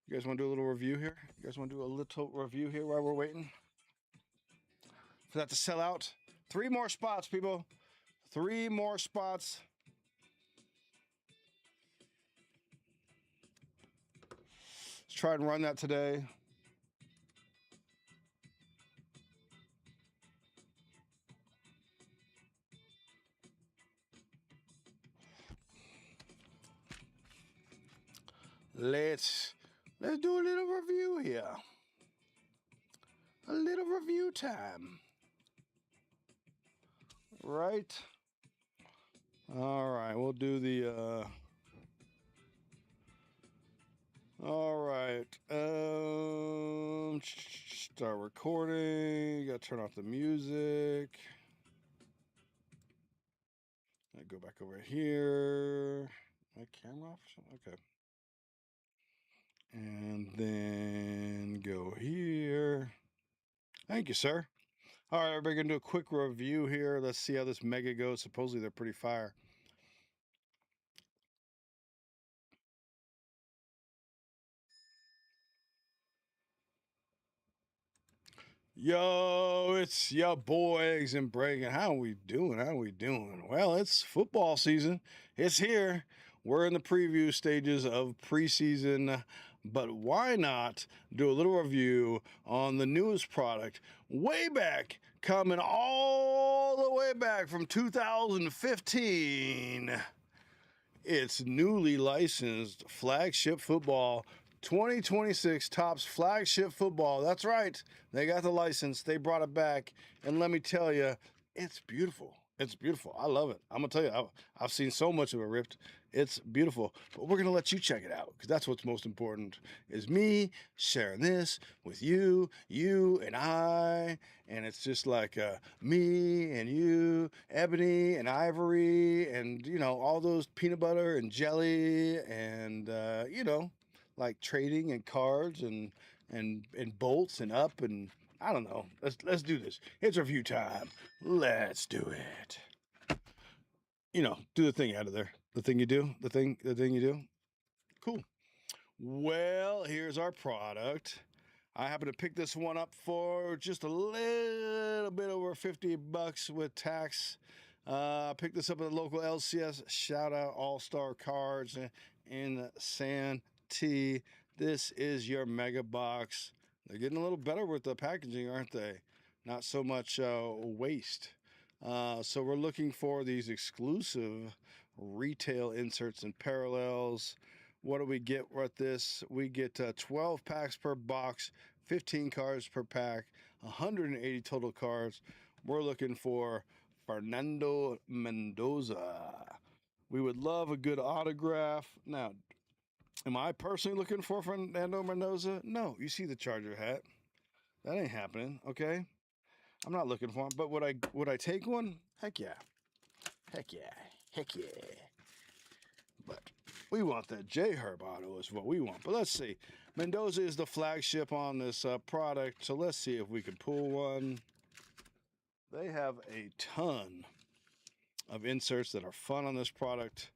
You guys want to do a little review here? You guys want to do a little review here while we're waiting for that to sell out? 3 more spots, people. 3 more spots. Let's try and run that today. Let's do a little review here. A little review time. Right. All right, we'll do the all right. Start recording. You gotta turn off the music. I go back over here. My camera off or something? Okay. And then go here. Thank you, sir. All right, everybody, gonna do a quick review here. Let's see how this mega goes. Supposedly they're pretty fire. Yo, it's your boy Eggs and Breakin. How are we doing? How are we doing? Well, it's football season. It's here. We're in the preview stages of preseason, but why not do a little review on the newest product way back, coming all the way back from 2015. It's newly licensed flagship football 2026 Topps flagship football. That's right. They got the license. They brought it back. And let me tell you, it's beautiful. It's beautiful. I love it. I'm going to tell you, I've seen so much of it ripped. It's beautiful. But we're going to let you check it out because that's what's most important is me sharing this with you and I. And it's just like me and you, Ebony and Ivory and, all those peanut butter and jelly and, like trading and cards and bolts and up and I don't know. Let's do this. It's review time. Let's do it. Do the thing out of there. The thing you do. The thing you do. Cool. Well, here's our product. I happen to pick this one up for just a little bit over $50 with tax. Picked this up at the local LCS. Shout out All Star Cards in San T. This is your mega box. They're getting a little better with the packaging, aren't they? Not so much waste. So we're looking for these exclusive retail inserts and parallels. What do we get with this? We get 12 packs per box, 15 cards per pack, 180 total cards. We're looking for Fernando Mendoza. We would love a good autograph. Now, am I personally looking for Fernando Mendoza? No. You see the Charger hat. That ain't happening, okay? I'm not looking for him, but would I take one? Heck yeah. Heck yeah. Heck yeah. But we want that J Herb auto is what we want. But let's see. Mendoza is the flagship on this product, so let's see if we can pull one. They have a ton of inserts that are fun on this product.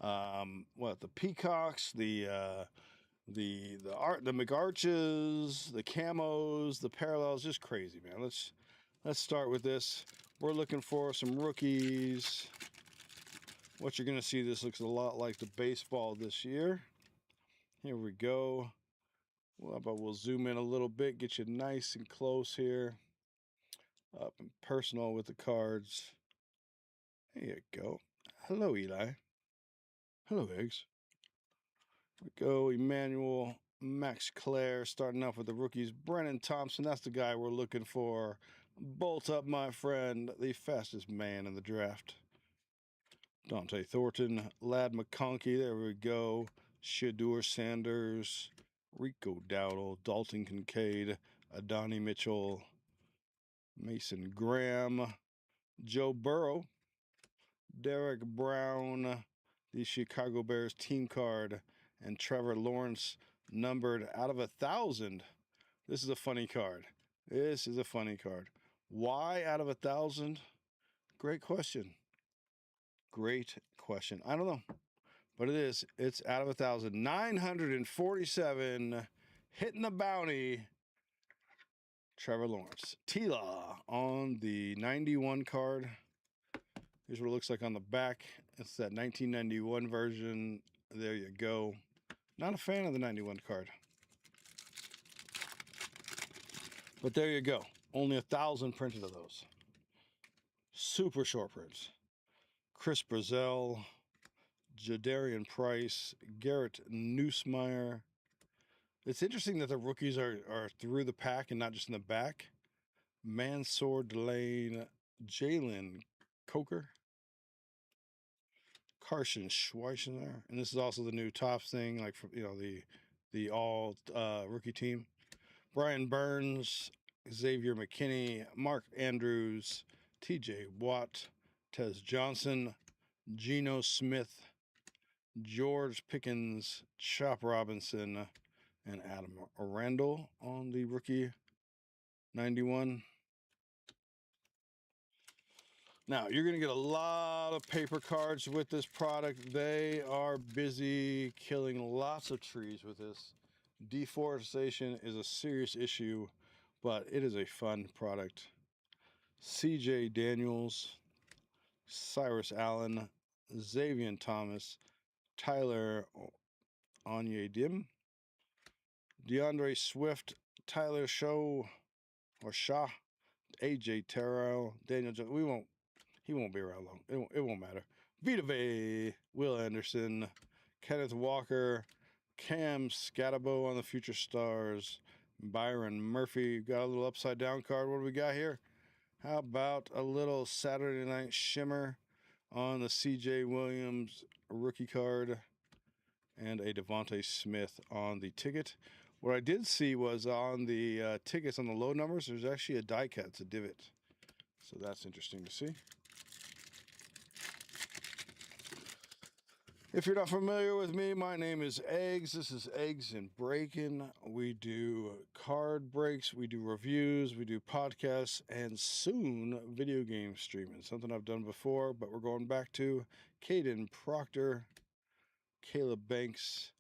The peacocks, the art, the McArches, the camos, the parallels, just crazy, man. Let's start with this. We're looking for some rookies. What you're gonna see, this looks a lot like the baseball this year. Here we go. Well, but we'll zoom in a little bit, get you nice and close here, up and personal with the cards. There you go. Hello, Eli. Hello, Eggs. We go, Emmanuel, Max Clare, starting off with the rookies. Brennan Thompson, that's the guy we're looking for. Bolt up, my friend, the fastest man in the draft. Dante Thornton, Lad McConkey, there we go. Shadur Sanders, Rico Dowdle, Dalton Kincaid, Adonai Mitchell, Mason Graham, Joe Burrow, Derek Brown, the Chicago Bears team card, and Trevor Lawrence, numbered out of 1,000. This is a funny card. This is a funny card. Why out of 1,000? Great question. Great question. I don't know, but it is. It's out of 1,000. 947 hitting the bounty. Trevor Lawrence. Tila on the 91 card. Here's what it looks like on the back. It's that 1991 version. There you go. Not a fan of the 91 card. But there you go. Only 1,000 printed of those. Super short prints. Chris Brazell, Jadarian Price, Garrett Nussmeier. It's interesting that the rookies are through the pack and not just in the back. Mansour Delane, Jalen Coker, Carson Schweizer, and this is also the new Topps thing, like for, the all rookie team. Brian Burns, Xavier McKinney, Mark Andrews, T.J. Watt, Tez Johnson, Geno Smith, George Pickens, Chop Robinson, and Adam Randall on the rookie 91. Now, you're going to get a lot of paper cards with this product. They are busy killing lots of trees with this. Deforestation is a serious issue, but it is a fun product. CJ Daniels, Cyrus Allen, Xavier Thomas, Tyler Onyedim, DeAndre Swift, Tyler Shaw, AJ Terrell, Daniel Jones. He won't be around long. It won't matter. Vita Vea, Will Anderson, Kenneth Walker, Cam Scatabo on the Future Stars, Byron Murphy. Got a little upside down card. What do we got here? How about a little Saturday Night Shimmer on the CJ Williams rookie card and a Devontae Smith on the ticket. What I did see was on the tickets on the low numbers, there's actually a die cut. It's a divot. So that's interesting to see. If you're not familiar with me, my name is Eggs. This is Eggs and Breakin. We do card breaks, we do reviews, we do podcasts, and soon video game streaming. Something I've done before, but we're going back to Caden Proctor, Caleb Banks,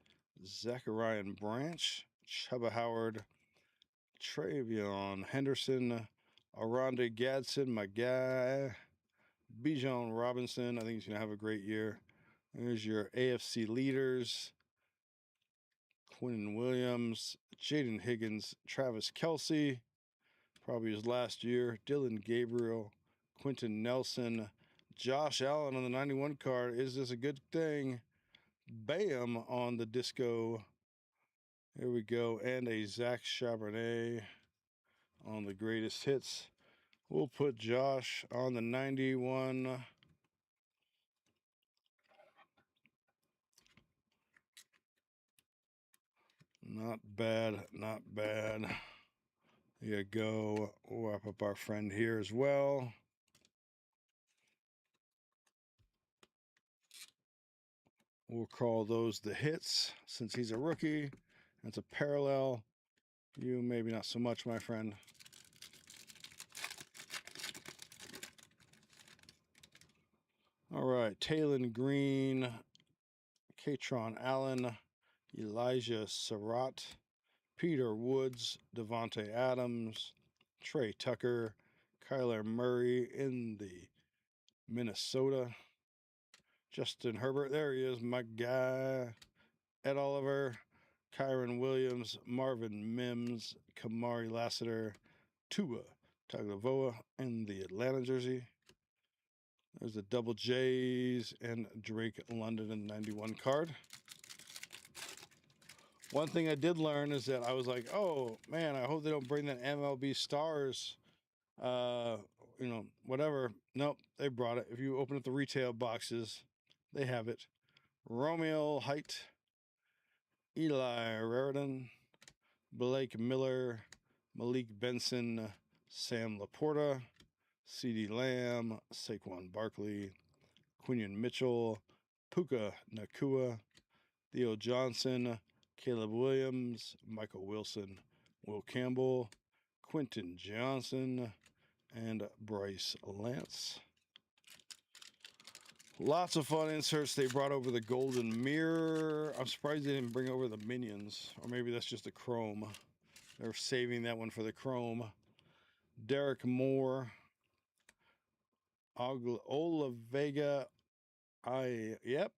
Zachariah Branch, Chuba Howard, Travion Henderson, Aronde Gadsden, my guy, Bijan Robinson. I think he's going to have a great year. There's your AFC leaders. Quinton Williams, Jaden Higgins, Travis Kelce, probably his last year, Dylan Gabriel, Quentin Nelson, Josh Allen on the 91 card. Is this a good thing? Bam on the disco. Here we go. And a Zach Charbonnet on the greatest hits. We'll put Josh on the 91. Not bad, not bad. Here you go. We'll wrap up our friend here as well. We'll call those the hits since he's a rookie. That's a parallel. You maybe not so much, my friend. All right, Taylon Green, Katron Allen, Elijah Surratt, Peter Woods, Devontae Adams, Trey Tucker, Kyler Murray in the Minnesota, Justin Herbert, there he is, my guy, Ed Oliver, Kyron Williams, Marvin Mims, Kamari Lassiter, Tua Tagovailoa in the Atlanta jersey. There's the double J's and Drake London in the 91 card. One thing I did learn is that I was like, oh man, I hope they don't bring that MLB Stars, whatever. Nope, they brought it. If you open up the retail boxes, they have it. Romeo Height, Eli Raridan, Blake Miller, Malik Benson, Sam Laporta, CeeDee Lamb, Saquon Barkley, Quinion Mitchell, Puka Nakua, Theo Johnson, Caleb Williams, Michael Wilson, Will Campbell, Quentin Johnson, and Bryce Lance. Lots of fun inserts. They brought over the Golden Mirror. I'm surprised they didn't bring over the Minions, or maybe that's just the Chrome. They're saving that one for the Chrome. Derek Moore, Ola Vega, yep.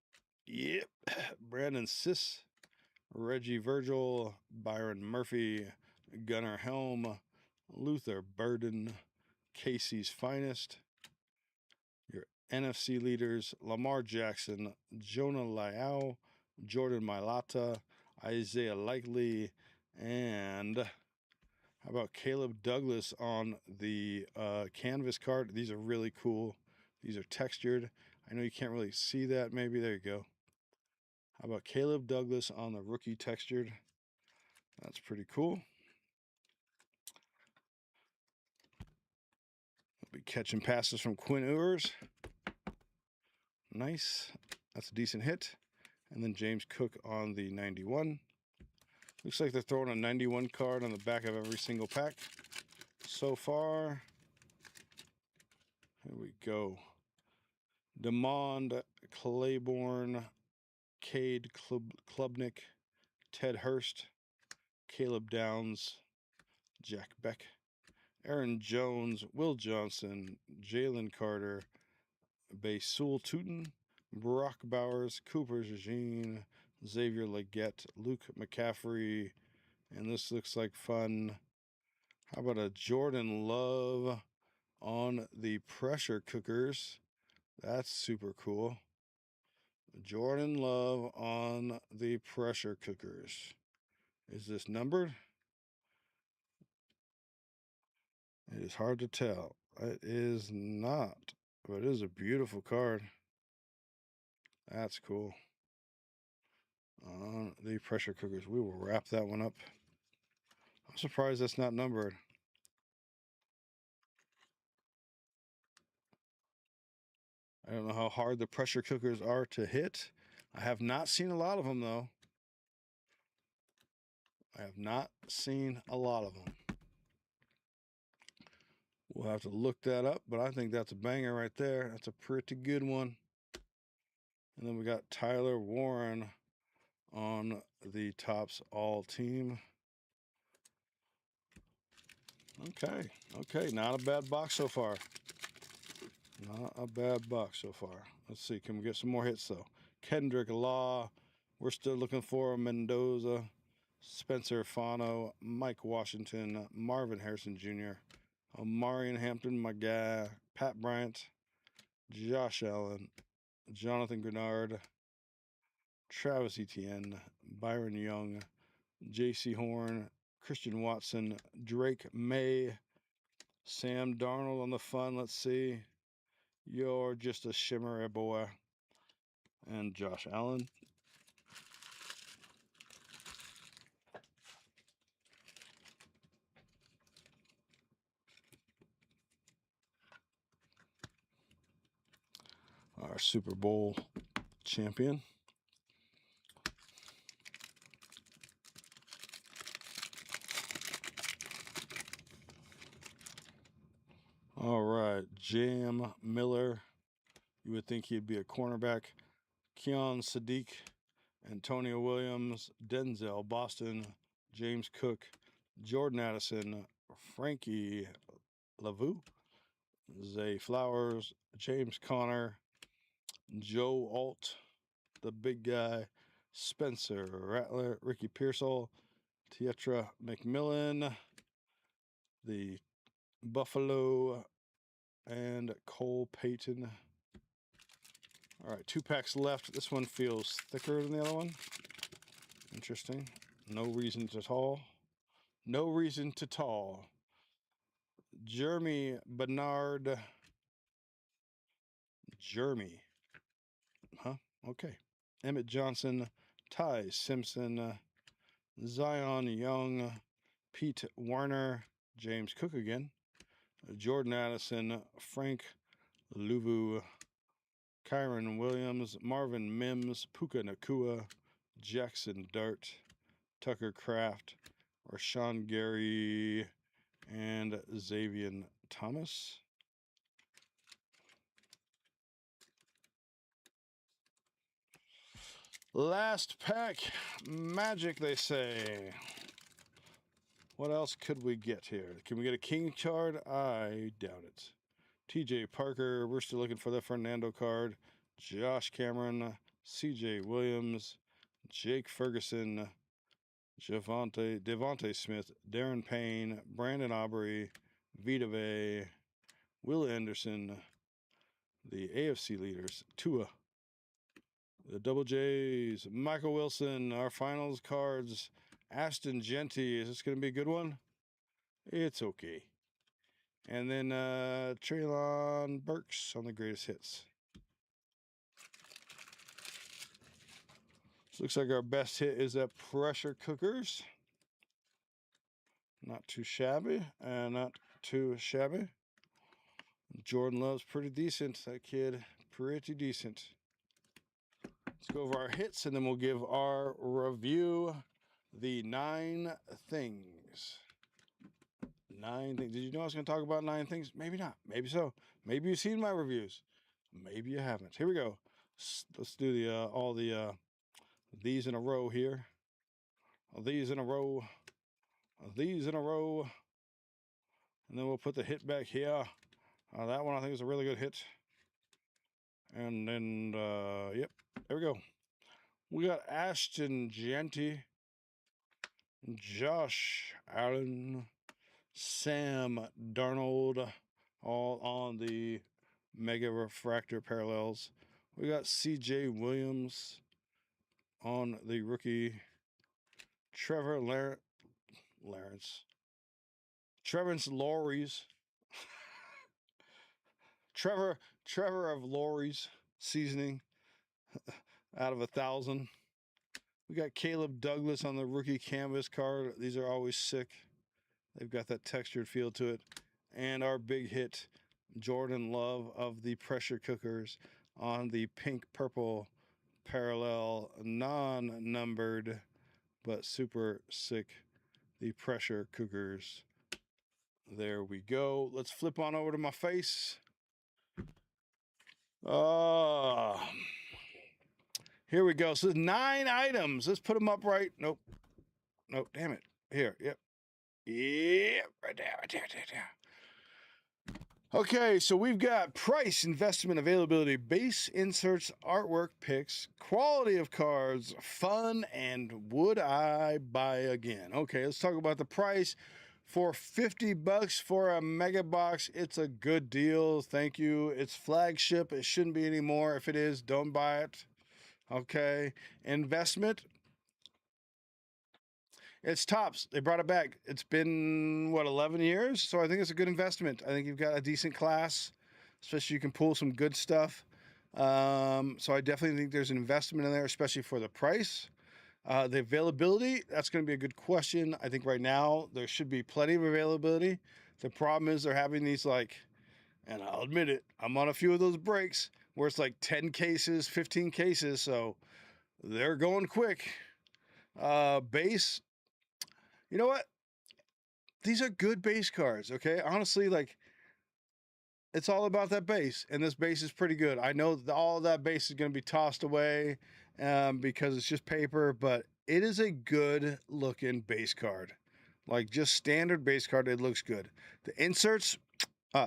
Brandon Siss, Reggie Virgil, Byron Murphy, Gunnar Helm, Luther Burden, Casey's Finest. Your NFC leaders, Lamar Jackson, Jonah Liao, Jordan Mailata, Isaiah Likely, and how about Caleb Douglas on the canvas card? These are really cool. These are textured. I know you can't really see that. Maybe there you go. How about Caleb Douglas on the rookie textured? That's pretty cool. We'll be catching passes from Quinn Ewers. Nice. That's a decent hit. And then James Cook on the 91. Looks like they're throwing a 91 card on the back of every single pack so far. Here we go. Demond Claiborne, Cade Klubnik, Ted Hurst, Caleb Downs, Jack Beck, Aaron Jones, Will Johnson, Jalen Carter, Basul Tootin, Brock Bowers, Cooper Jean, Xavier Leggett, Luke McCaffrey, and this looks like fun. How about a Jordan Love on the pressure cookers? That's super cool. Jordan Love on the pressure cookers. Is this numbered? It is hard to tell. It is not, but it is a beautiful card. That's cool. On the pressure cookers, we will wrap that one up. I'm surprised that's not numbered. I don't know how hard the pressure cookers are to hit. I have not seen a lot of them, though. I have not seen a lot of them. We'll have to look that up, but I think that's a banger right there. That's a pretty good one. And then we got Tyler Warren on the Topps All Team. Okay, not a bad box so far. Not a bad box so far. Let's see, can we get some more hits though? Kendrick Law, we're still looking for Mendoza. Spencer Fano, Mike Washington, Marvin Harrison Jr., Omarion Hampton, my guy, Pat Bryant, Josh Allen, Jonathan Grenard, Travis Etienne, Byron Young, J.C. Horn, Christian Watson, Drake May, Sam Darnold on the fun. Let's see. You're just a shimmer, boy. And Josh Allen. Our Super Bowl champion. All right, Jam Miller. You would think he'd be a cornerback. Keon Sadiq, Antonio Williams, Denzel Boston, James Cook, Jordan Addison, Frankie Lavu, Zay Flowers, James Conner, Joe Alt, the big guy, Spencer Rattler, Ricky Pearsall, Tietra McMillan, the Buffalo, and Cole Payton. All right, 2 packs left. This one feels thicker than the other one. Interesting. No reason to tall. No reason to tall. Jeremy Bernard. Jeremy. Huh? Okay. Emmett Johnson. Ty Simpson. Zion Young. Pete Warner. James Cook again. Jordan Addison. Frank Luvu. Kyron Williams. Marvin Mims. Puka Nakua. Jackson Dart. Tucker Kraft. Rashawn Gary. And Xavier Thomas. Last pack. Magic, they say. What else could we get here? Can we get a king card? I doubt it. TJ Parker. We're still looking for the Fernando card. Josh Cameron. CJ Williams. Jake Ferguson. Devontae Smith. Darren Payne. Brandon Aubrey. Vita Vey. Will Anderson. The AFC leaders. Tua. The Double J's, Michael Wilson, our finals cards, Ashton Genty. Is this going to be a good one? It's okay. And then Treylon Burks on the greatest hits. So looks like our best hit is that Pressure Cookers. Not too shabby, and not too shabby. Jordan Love's pretty decent, that kid. Pretty decent. Let's go over our hits, and then we'll give our review. The 9 things. 9 things. Did you know I was going to talk about 9 things? Maybe not. Maybe so. Maybe you've seen my reviews. Maybe you haven't. Here we go. Let's do the all the these in a row here. These in a row. These in a row. And then we'll put the hit back here. That one I think is a really good hit. And then, yep, there we go. We got Ashton Genty, Josh Allen, Sam Darnold, all on the Mega Refractor parallels. We got CJ Williams on the rookie. Trevor Lawrence. Trevor's Lawry's. Trevor of Lawry's seasoning out of 1,000. We got Caleb Douglas on the rookie canvas card. These are always sick. They've got that textured feel to it. And our big hit, Jordan Love of the Pressure Cookers on the pink-purple parallel, non-numbered, but super sick, the Pressure Cookers. There we go. Let's flip on over to my face. Here we go. So 9 items. Let's put them up right. Nope. Damn it. Here. Yep. Right there. Okay, so we've got price, investment, availability, base inserts, artwork, picks, quality of cards, fun, and would I buy again? Okay, let's talk about the price. For $50 for a mega box, it's a good deal. Thank you. It's flagship. It shouldn't be anymore. If it is, don't buy it. Okay. Investment, it's tops. They brought it back. It's been what, 11 years? So I think it's a good investment. I think you've got a decent class, especially you can pull some good stuff. So I definitely think there's an investment in there, especially for the price. The availability, that's going to be a good question. I think right now there should be plenty of availability. The problem is they're having these like, and I'll admit it, I'm on a few of those breaks where it's like 10 cases, 15 cases. So they're going quick. Base, you know what? These are good base cards, okay? Honestly, like, it's all about that base, and this base is pretty good. I know that all of that base is going to be tossed away because it's just paper, but it is a good looking base card. Like, just standard base card, it looks good. The inserts,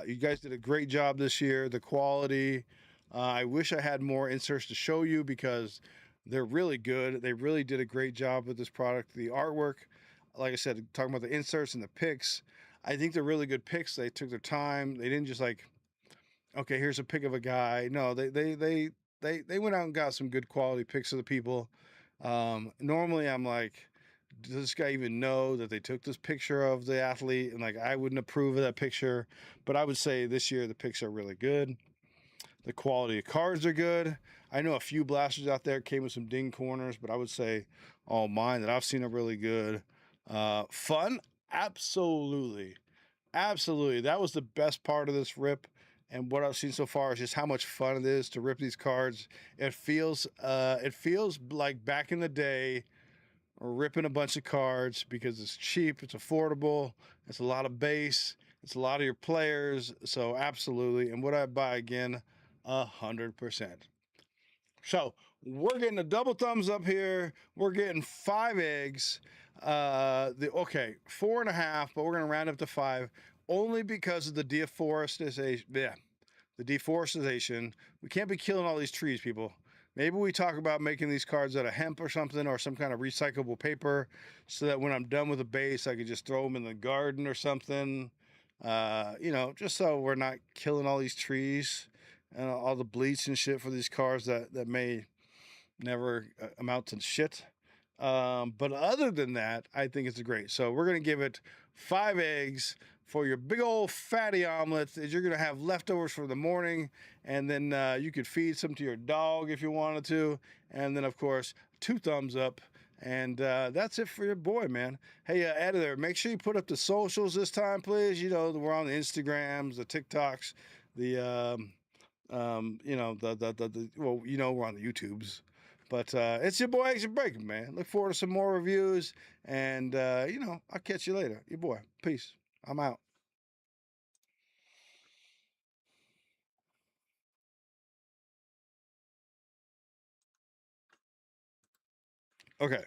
you guys did a great job this year. The quality, I wish I had more inserts to show you because they're really good. They really did a great job with this product. The artwork, like I said, talking about the inserts and the picks, I think they're really good picks. They took their time. They didn't just like, okay, here's a pick of a guy. No, they went out and got some good quality picks of the people. Normally, I'm like, does this guy even know that they took this picture of the athlete? And like, I wouldn't approve of that picture, but I would say this year the picks are really good. The quality of cards are good. I know a few blasters out there came with some ding corners, but I would say all mine that I've seen are really good. Fun, absolutely, absolutely. That was the best part of this rip. And what I've seen so far is just how much fun it is to rip these cards. It feels like back in the day, ripping a bunch of cards because it's cheap, it's affordable, it's a lot of base, it's a lot of your players. So absolutely. And would I buy again? 100%. So we're getting a double thumbs up here. We're getting 5 eggs. Okay, 4.5, but we're gonna round up to 5 only because of the deforestation. Yeah, the deforestation. We can't be killing all these trees, people. Maybe we talk about making these cards out of hemp or something, or some kind of recyclable paper, so that when I'm done with the base, I could just throw them in the garden or something. Just so we're not killing all these trees and all the bleach and shit for these cars that may never amount to shit. But other than that, I think it's great. So we're gonna give it 5 eggs for your big old fatty omelets that you're gonna have leftovers for the morning, and then you could feed some to your dog if you wanted to, and then of course 2 thumbs up. And that's it for your boy, man. Hey, editor, make sure you put up the socials this time, please. We're on the Instagrams, the TikToks, the we're on the YouTubes. But it's your boy Extra Breakin, man. Look forward to some more reviews. And, I'll catch you later. Your boy. Peace. I'm out. Okay.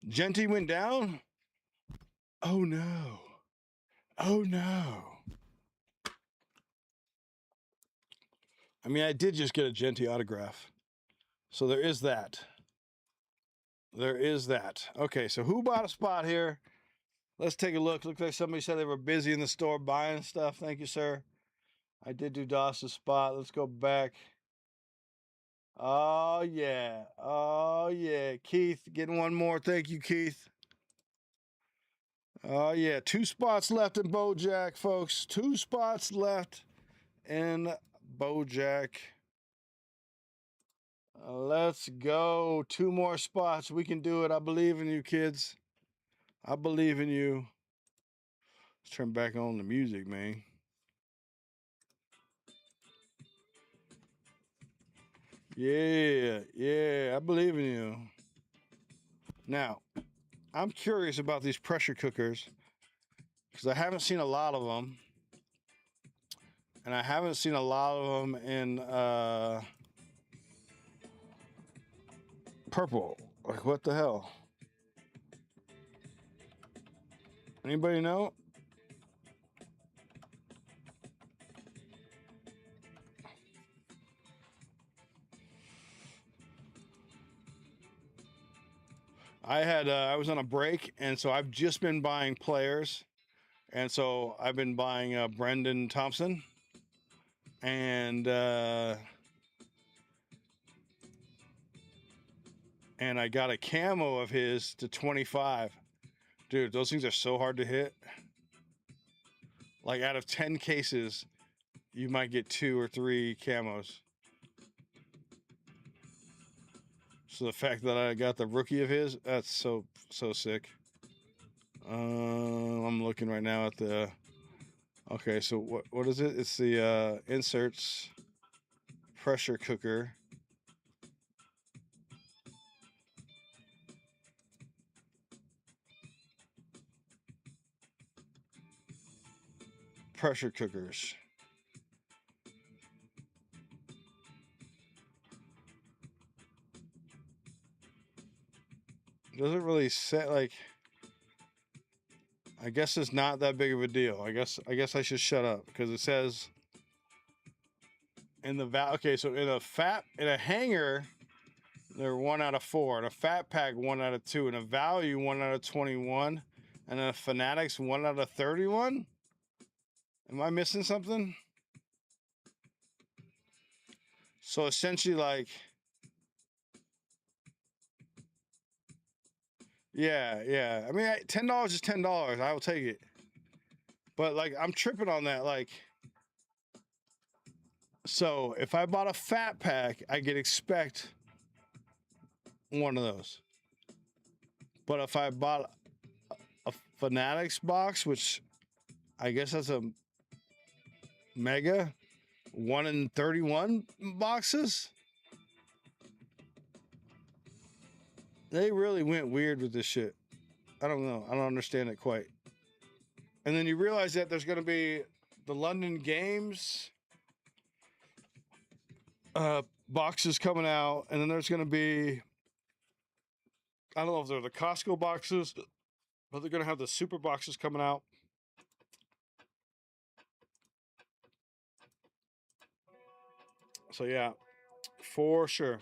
Genty went down. Oh, no. Oh, no. I mean, I did just get a Genty autograph. So there is that. There is that. Okay, so who bought a spot here? Let's take a look. Looks like somebody said they were busy in the store buying stuff. Thank you, sir. I did do DOS's spot. Let's go back. Oh, yeah. Oh, yeah. Keith, getting one more. Thank you, Keith. Oh, yeah. 2 spots left in Bojack, folks. 2 spots left in Bojack. Let's go. 2 more spots. We can do it. I believe in you, kids. I believe in you. Let's turn back on the music, man. Yeah, yeah. I believe in you. Now, I'm curious about these pressure cookers because I haven't seen a lot of them. And I haven't seen a lot of them in purple. Like, what the hell? Anybody know? I was on a break, and so I've just been buying players, and so I've been buying Brendan Thompson, and and I got a camo of his to 25. Dude, those things are so hard to hit. Like out of 10 cases, you might get 2 or 3 camos. So the fact that I got the rookie of his, that's so sick. I'm looking right now at the. Okay, so what is it? It's the inserts pressure cooker. Pressure cookers. Doesn't really say like. I guess it's not that big of a deal. I guess I should shut up because it says in the okay, so in a hanger, they're 1 out of 4. In a fat pack, 1 out of 2. In a value, 1 out of 21. And in a fanatics, 1 out of 31. Am I missing something? So essentially, like, yeah. I mean, $10 is $10. I will take it. But like, I'm tripping on that. Like, so if I bought a fat pack, I could expect one of those. But if I bought a Fanatics box, which I guess that's a mega 1 in 31 boxes, they really went weird with this shit. I don't know. I don't understand it quite. And then you realize that there's going to be the London Games boxes coming out, and then there's going to be, I don't know if they're the Costco boxes, but they're going to have the super boxes coming out. So yeah, for sure.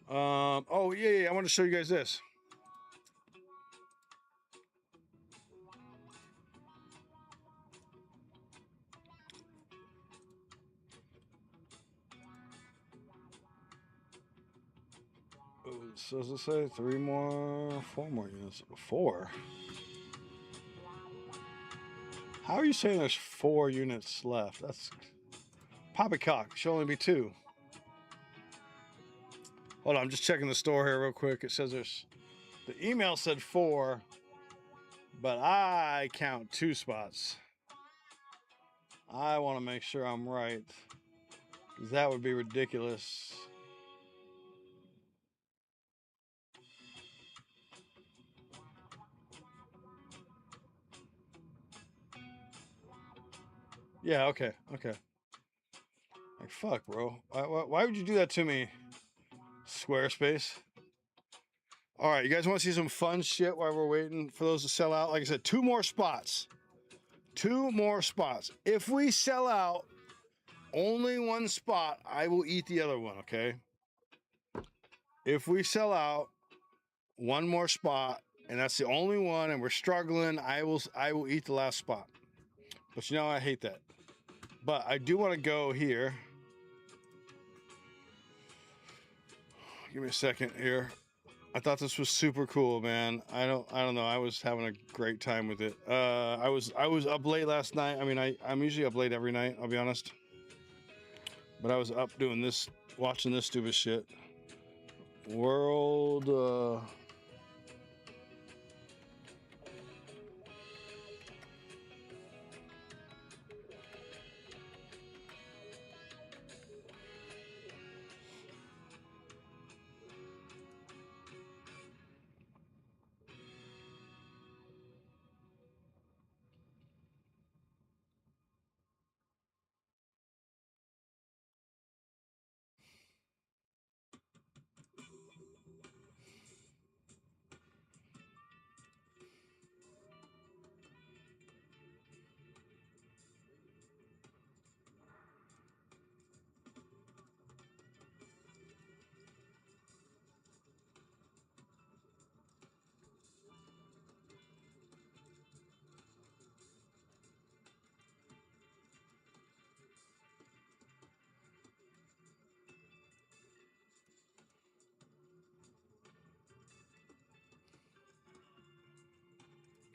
Oh yeah, I want to show you guys this. So does it say 3 more, 4 more units? 4. How are you saying there's 4 units left? That's poppycock. Should only be 2. Hold on, I'm just checking the store here real quick. It says there's the email said 4, but I count 2 spots. I want to make sure I'm right, because that would be ridiculous. Yeah, okay. Like, fuck, bro. Why would you do that to me, Squarespace? All right, you guys want to see some fun shit while we're waiting for those to sell out? Like I said, 2 more spots. 2 more spots. If we sell out only 1 spot, I will eat the other one, okay? If we sell out 1 more spot, and that's the only one, and we're struggling, I will eat the last spot. But you know, I hate that. But I do want to go here. Give me a second here. I thought this was super cool, man. I don't know. I was having a great time with it. I was up late last night. I mean, I'm usually up late every night, I'll be honest. But I was up doing this, watching this stupid shit. World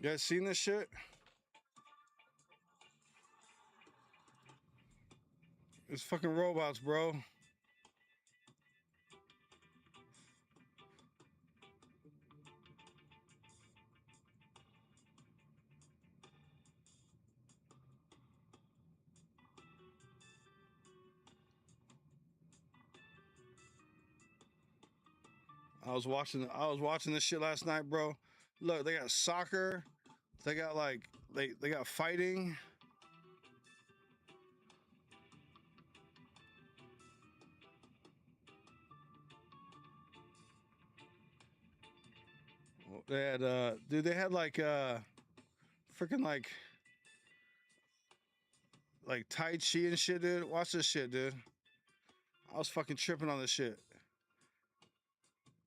You guys seen this shit? It's fucking robots, bro. I was watching this shit last night, bro. Look, they got soccer. They got like they got fighting. They had dude, they had freaking like Tai Chi and shit, dude. Watch this shit, dude. I was fucking tripping on this shit.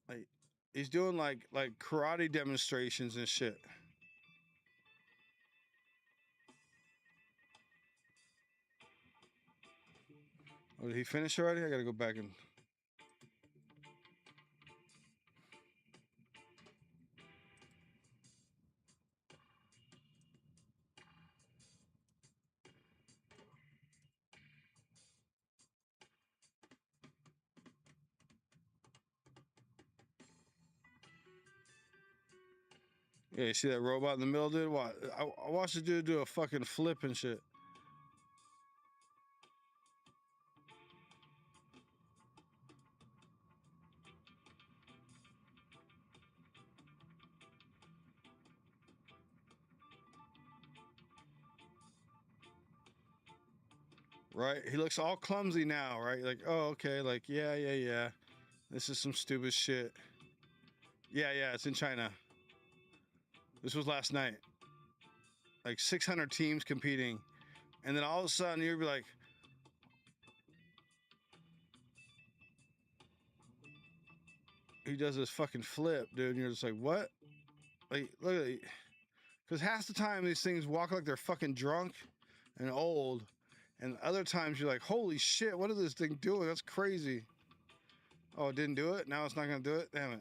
Like he's doing like karate demonstrations and shit. Oh, did he finish already? I gotta go back and yeah, you see that robot in the middle, dude? What? I watched the dude do a fucking flip and shit. Right? He looks all clumsy now, right? Like, oh, okay, like, yeah, yeah, yeah. This is some stupid shit. Yeah, yeah, it's in China. This was last night. Like 600 teams competing. And then all of a sudden you'd be like, he does this fucking flip, dude. And you're just like, what? Like, look at it. Because half the time these things walk like they're fucking drunk and old. And other times you're like, holy shit, what is this thing doing? That's crazy. Oh, it didn't do it? Now it's not going to do it? Damn it.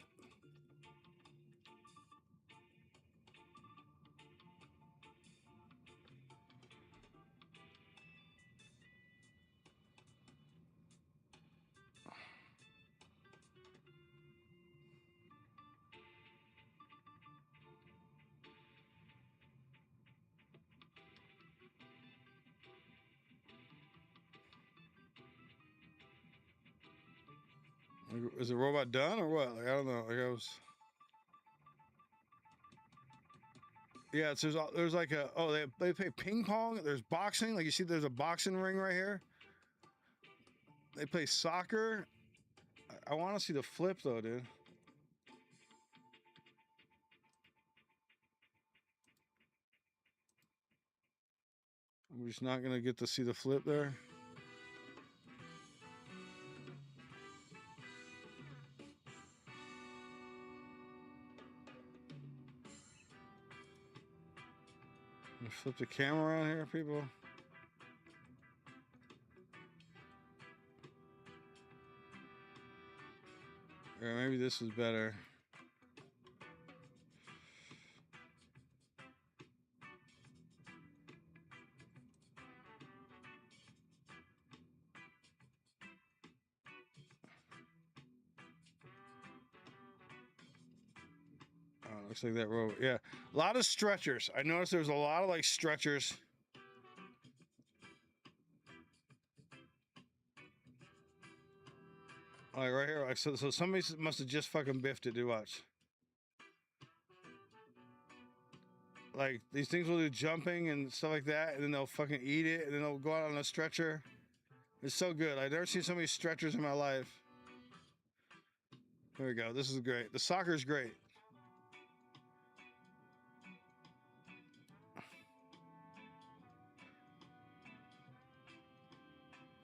Is the robot done or what? Like, I don't know. Like, I was. Yeah, it's, there's like a, oh, they play ping pong. There's boxing. Like, you see, there's a boxing ring right here. They play soccer. I want to see the flip, though, dude. We're just not going to get to see the flip there. Flip the camera around here, people. Or maybe this is better. Oh, looks like that robot. Yeah, a lot of stretchers. I noticed there's a lot of like stretchers. Like right here. Like, so somebody must have just fucking biffed it. Do watch. Like these things will do jumping and stuff like that, and then they'll fucking eat it, and then they'll go out on a stretcher. It's so good. I've never seen so many stretchers in my life. Here we go. This is great. The soccer is great.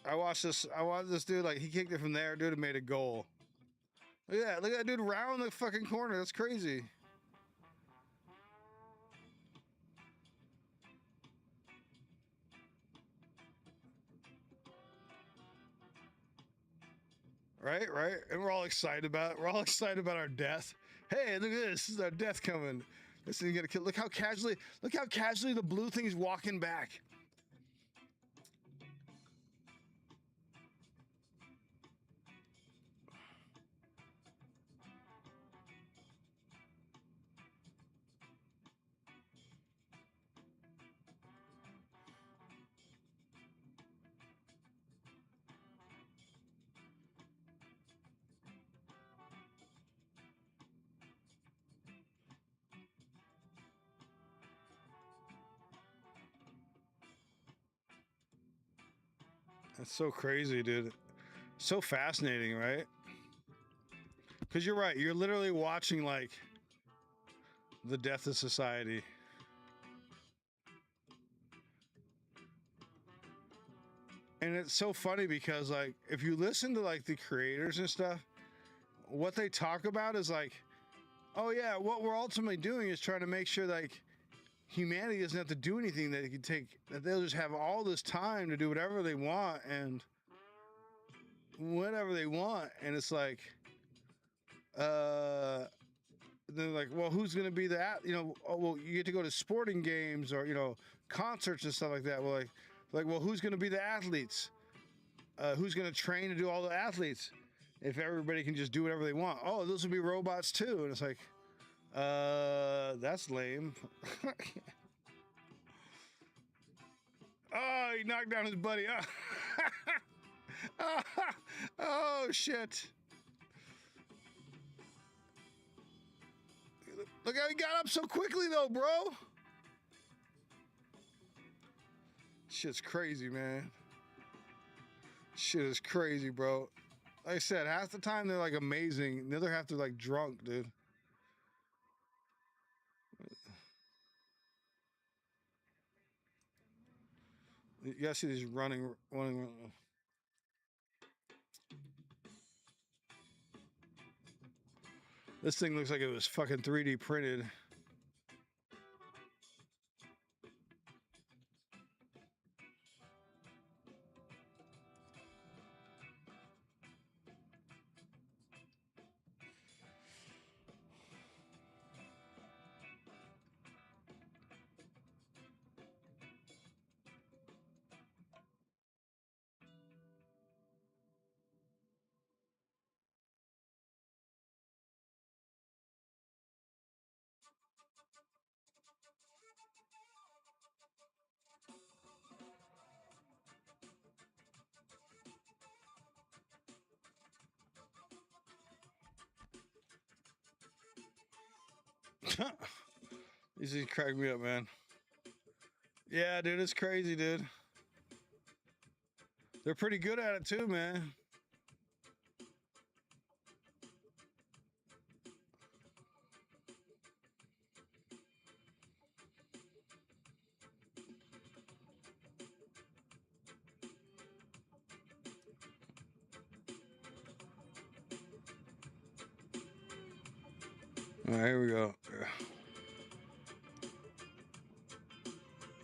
I watched this. I watched this dude. Like he kicked it from there. Dude made a goal. Look at that. Look at that dude round the fucking corner. That's crazy. Right, right. And we're all excited about it. We're all excited about our death. Hey, look at this. This is our death coming. This thing's gonna kill. Look how casually the blue thing's walking back. That's so crazy, dude. So fascinating, right? Because you're right. You're literally watching like the death of society. And it's so funny because like if you listen to like the creators and stuff, what they talk about is like, oh yeah, what we're ultimately doing is trying to make sure like humanity doesn't have to do anything, that they can take, that they'll just have all this time to do whatever they want and whatever they want. And it's like, they're like, well, who's going to be oh, well, you get to go to sporting games or, concerts and stuff like that. Well, well, who's going to be the athletes? Who's going to train to do all the athletes? If everybody can just do whatever they want. Oh, those would be robots too. And it's like, that's lame. Oh, he knocked down his buddy. Oh, oh shit. Look how he got up so quickly though, bro. Shit's crazy, man. Shit is crazy, bro. Like I said, half the time they're like amazing. The other half they're like drunk, dude. You gotta see these running. This thing looks like it was fucking 3D printed. These things crack me up, man. Yeah, dude, it's crazy, dude. They're pretty good at it too, man. All right, here we go.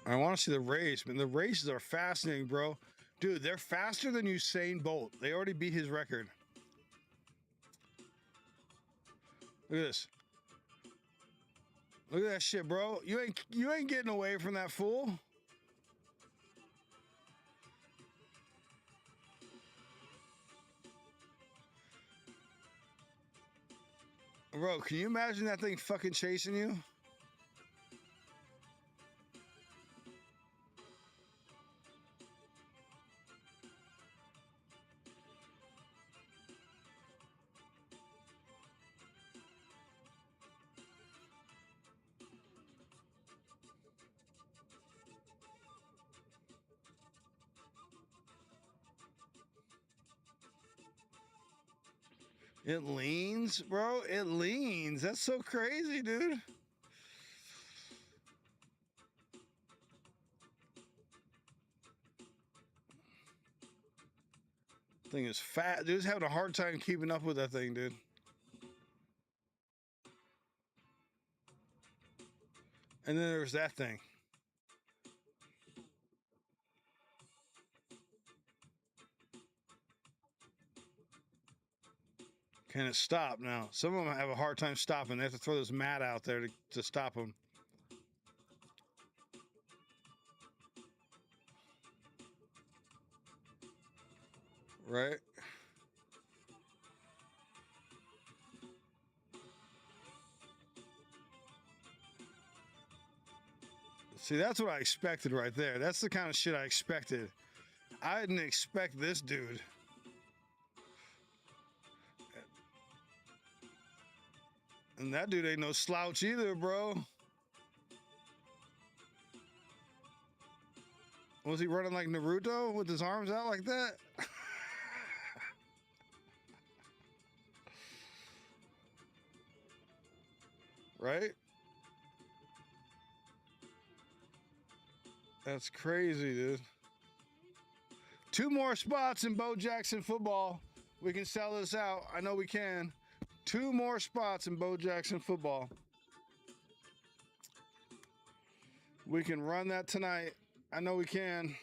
I want to see the race, man. The races are fascinating, bro. Dude, they're faster than Usain Bolt. They already beat his record. Look at this. Look at that shit, bro. You ain't getting away from that fool. Bro, can you imagine that thing fucking chasing you? It leans, bro. It leans. That's so crazy, dude. Thing is fat. Dude's having a hard time keeping up with that thing, dude. And then there's that thing. Can it stop now? Some of them have a hard time stopping. They have to throw this mat out there to stop them. Right? See, that's what I expected right there. That's the kind of shit I expected. I didn't expect this dude. And that dude ain't no slouch either, bro. Was he running like Naruto with his arms out like that? Right? That's crazy, dude. 2 more spots in Bo Jackson football. We can sell this out. I know we can. 2 more spots in Bo Jackson football. We can run that tonight. I know we can.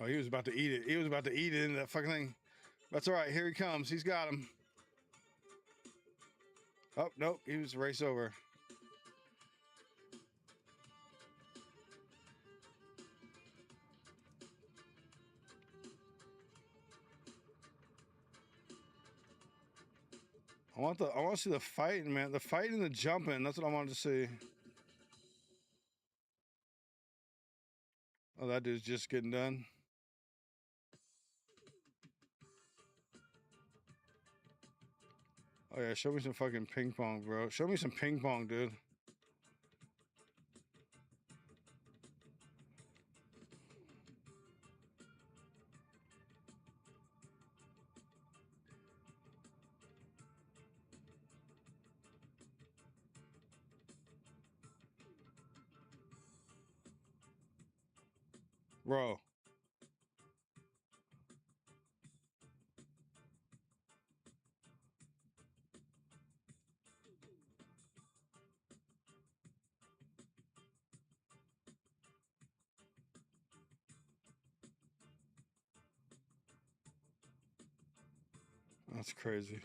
Oh, he was about to eat it. He was about to eat it into that fucking thing. That's all right. Here he comes. He's got him. Oh, nope. He was race over. I want to see the fighting, man. The fighting and the jumping. That's what I wanted to see. Oh, that dude's just getting done. Oh yeah, show me some fucking ping pong, bro. Show me some ping pong, dude. Bro. That's crazy.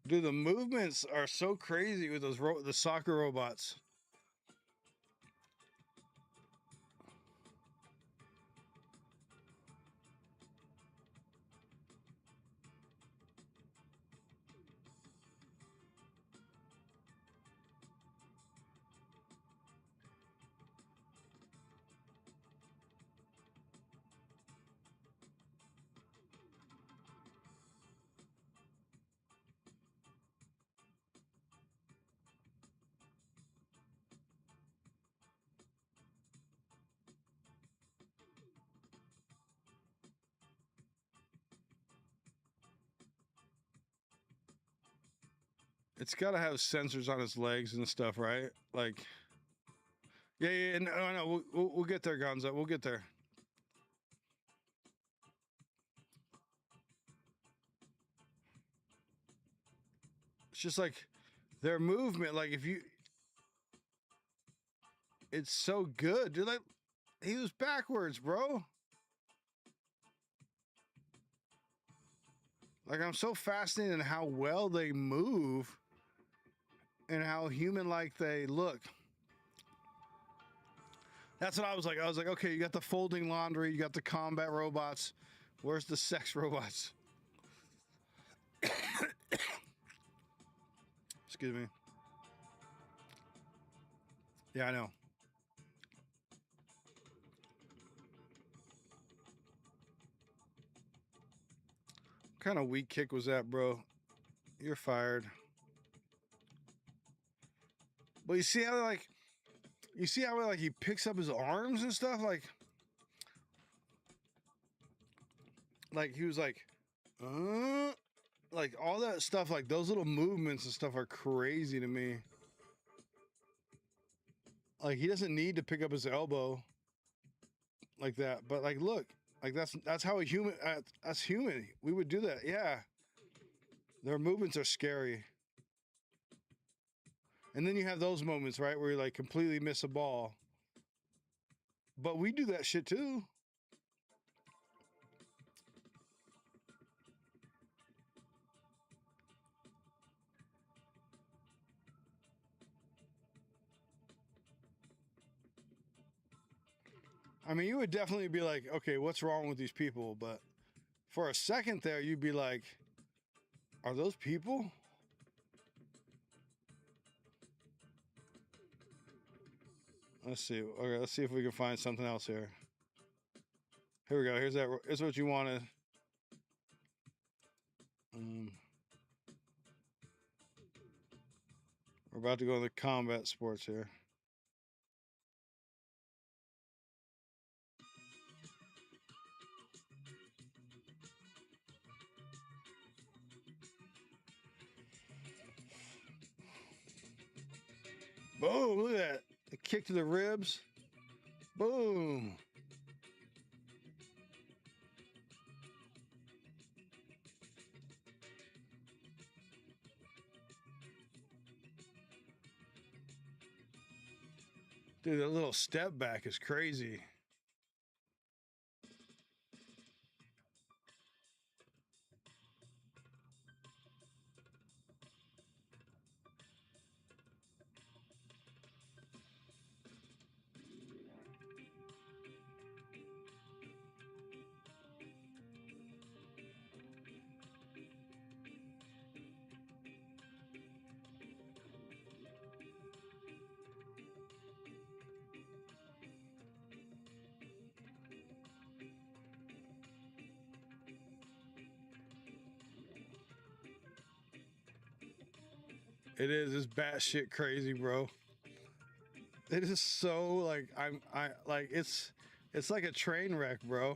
Dude, the movements are so crazy with those the soccer robots. It's got to have sensors on its legs and stuff, right? Like, yeah. No. We'll get there, Gonzo. We'll get there. It's just like their movement. Like if you, it's so good, dude. Like he was backwards, bro. Like I'm so fascinated in how well they move and how human-like they look. That's what I was like. I was like, okay, you got the folding laundry, you got the combat robots. Where's the sex robots? Excuse me. Yeah, I know. What kind of weak kick was that, bro? You're fired. But you see how like he picks up his arms and stuff, like he was like like all that stuff, like those little movements and stuff are crazy to me. Like he doesn't need to pick up his elbow like that, but like look, like that's how a human that's human. We would do that. Yeah. Their movements are scary. And then you have those moments, right, where you like completely miss a ball. But we do that shit too. I mean, you would definitely be like, okay, what's wrong with these people? But for a second there, you'd be like, are those people? Let's see. Okay, let's see if we can find something else here. Here we go. Here's that. Here's what you wanted. Um, we're about to go into combat sports here. Boom! Look at that. A kick to the ribs. Boom. Dude, that little step back is crazy. It is. It's batshit crazy, bro. It is so like I like it's like a train wreck, bro.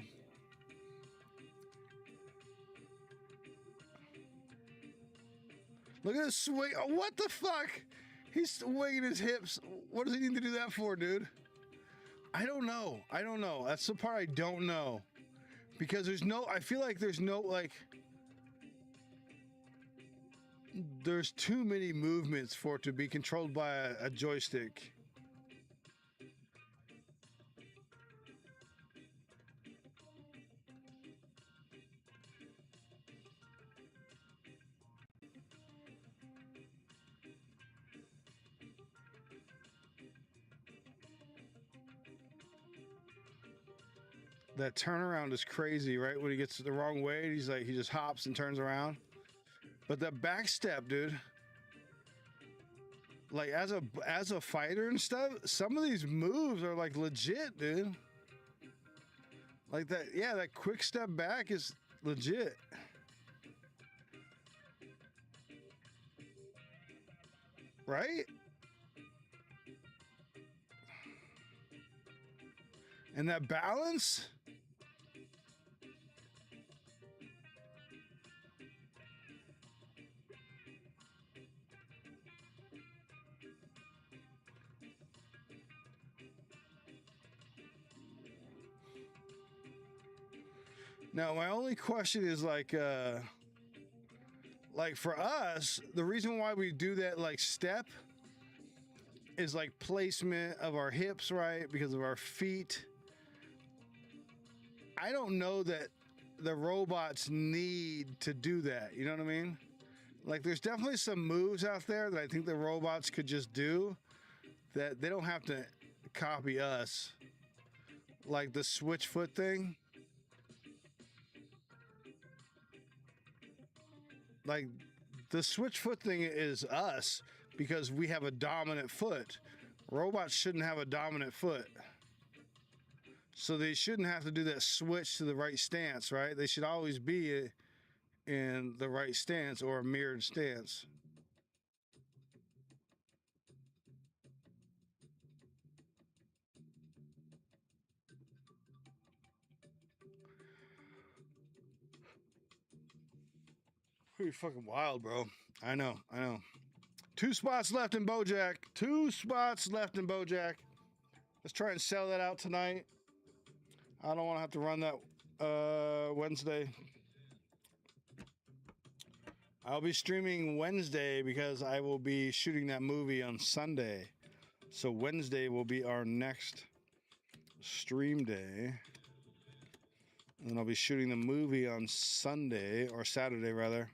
Look at this swing. Oh, what the fuck? He's swinging his hips. What does he need to do that for, dude? I don't know. I don't know. That's the part I don't know. Because there's no, I feel like there's no, like, there's too many movements for it to be controlled by a joystick. That turnaround is crazy, right? When he gets the wrong way, he's like, he just hops and turns around. But that back step, dude, like as a fighter and stuff, some of these moves are like legit, dude. Like that, yeah, that quick step back is legit. Right? And that balance. Now, my only question is like for us, the reason why we do that like step is like placement of our hips, right? Because of our feet. I don't know that the robots need to do that. You know what I mean? Like, there's definitely some moves out there that I think the robots could just do that they don't have to copy us. Like the switch foot thing. Like, the switch foot thing is us because we have a dominant foot. Robots shouldn't have a dominant foot. So they shouldn't have to do that switch to the right stance, right? They should always be in the right stance or a mirrored stance. Pretty fucking wild, bro. I know. 2 spots left in Bojack. 2 spots left in Bojack. Let's try and sell that out tonight. I don't want to have to run that Wednesday. I'll be streaming Wednesday because I will be shooting that movie on Sunday. So Wednesday will be our next stream day. And I'll be shooting the movie on Sunday, or Saturday rather.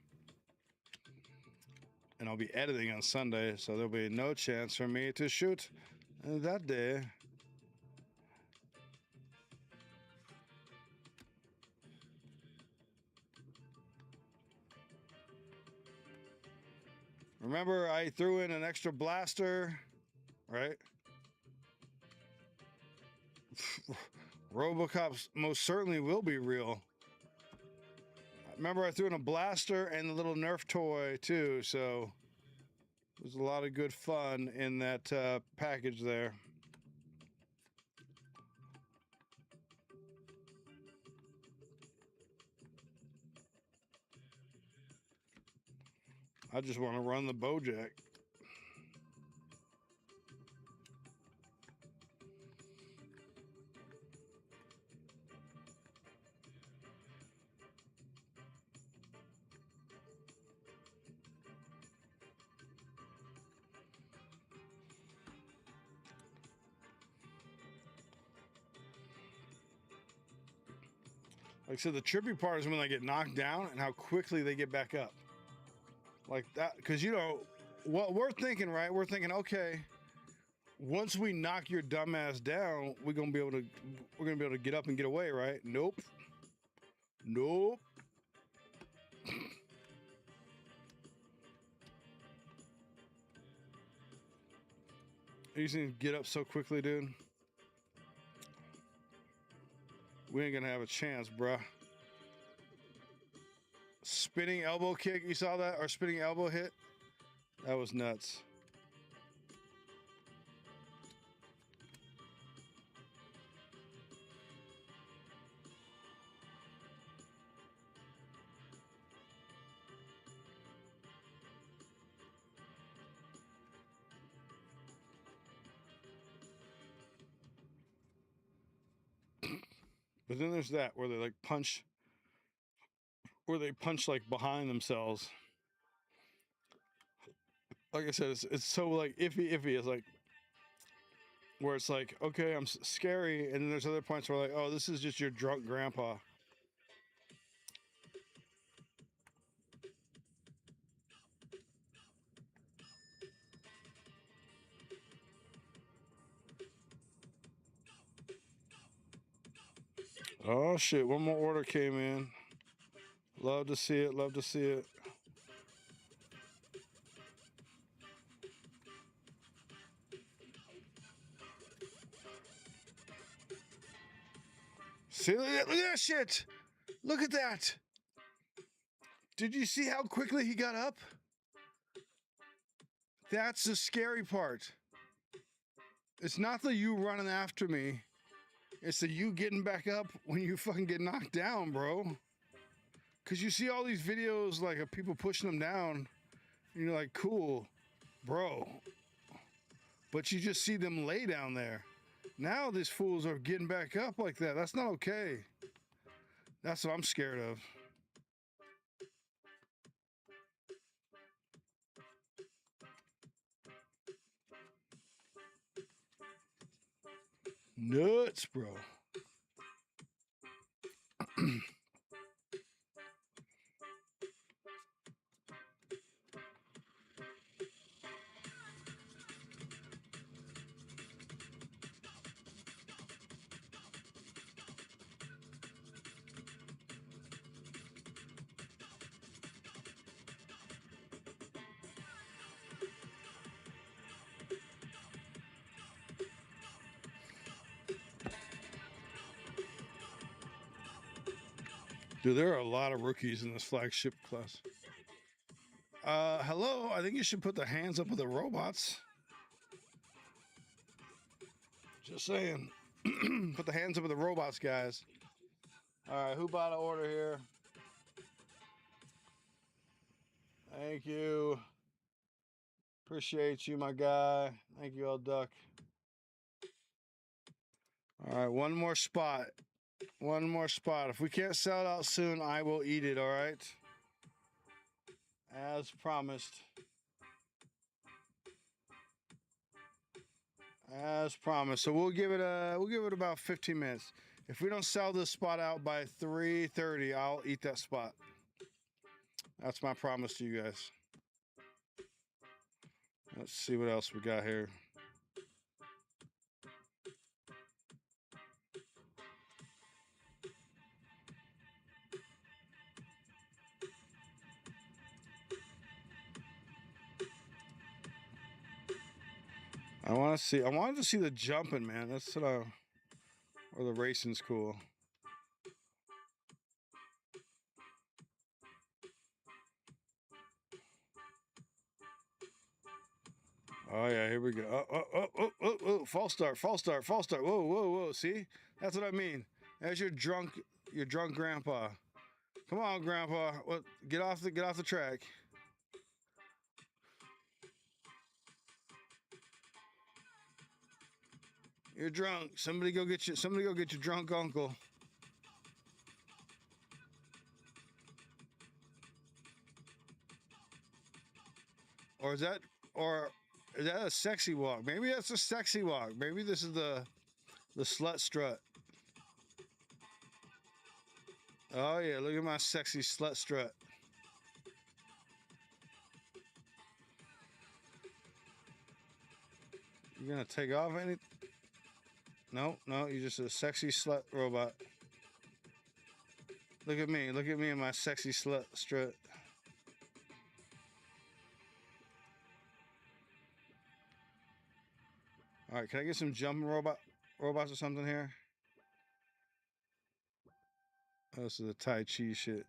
And I'll be editing on Sunday, so there'll be no chance for me to shoot that day. Remember, I threw in an extra blaster, right? Robocops most certainly will be real. Remember, I threw in a blaster and a little Nerf toy too, so there's a lot of good fun in that package there. I just want to run the Bojack. Like I said, the trippy part is when they get knocked down and how quickly they get back up. Like that, because you know what we're thinking, right? We're thinking, okay, once we knock your dumbass down, we're gonna be able to get up and get away, right? Nope. You see him get up so quickly, dude. We ain't gonna have a chance, bruh. Spinning elbow kick, you saw that? Or spinning elbow hit? That was nuts. But then there's that where they like punch, like behind themselves. Like I said, it's so like iffy. It's like where it's like, okay, I'm scary, and then there's other points where like, oh, this is just your drunk grandpa. Oh shit! One more order came in. Love to see it. Love to see it. See, look at that shit. Look at that. Did you see how quickly he got up? That's the scary part. It's not the you running after me. It's the you getting back up when you fucking get knocked down, bro. Because you see all these videos like of people pushing them down. And you're like, cool, bro. But you just see them lay down there. Now these fools are getting back up like that. That's not okay. That's what I'm scared of. Nuts, bro. Dude, there are a lot of rookies in this flagship class. Hello, I think you should put the hands up with the robots. Just saying. Put the hands up with the robots, guys. All right, who bought an order here? Thank you. Appreciate you, my guy. Thank you, old duck. All right, one more spot. One more spot. If we can't sell it out soon, I will eat it, all right? As promised. As promised. So we'll give it about 15 minutes. If we don't sell this spot out by 3:30, I'll eat that spot. That's my promise to you guys. Let's see what else we got here. I wanted to see the jumping, man. That's what or the racing's cool. Oh yeah, here we go. Oh, false start. Whoa, whoa, whoa. See? That's what I mean. There's your drunk grandpa. Come on, grandpa. What, get off the track. You're drunk. Somebody go get your drunk uncle. Or is that a sexy walk? Maybe that's a sexy walk. Maybe this is the slut strut. Oh yeah, look at my sexy slut strut. You gonna take off any? No, you're just a sexy slut robot. Look at me and my sexy slut strut. All right, can I get some jumping robots or something here? Oh, this is a Tai Chi shit.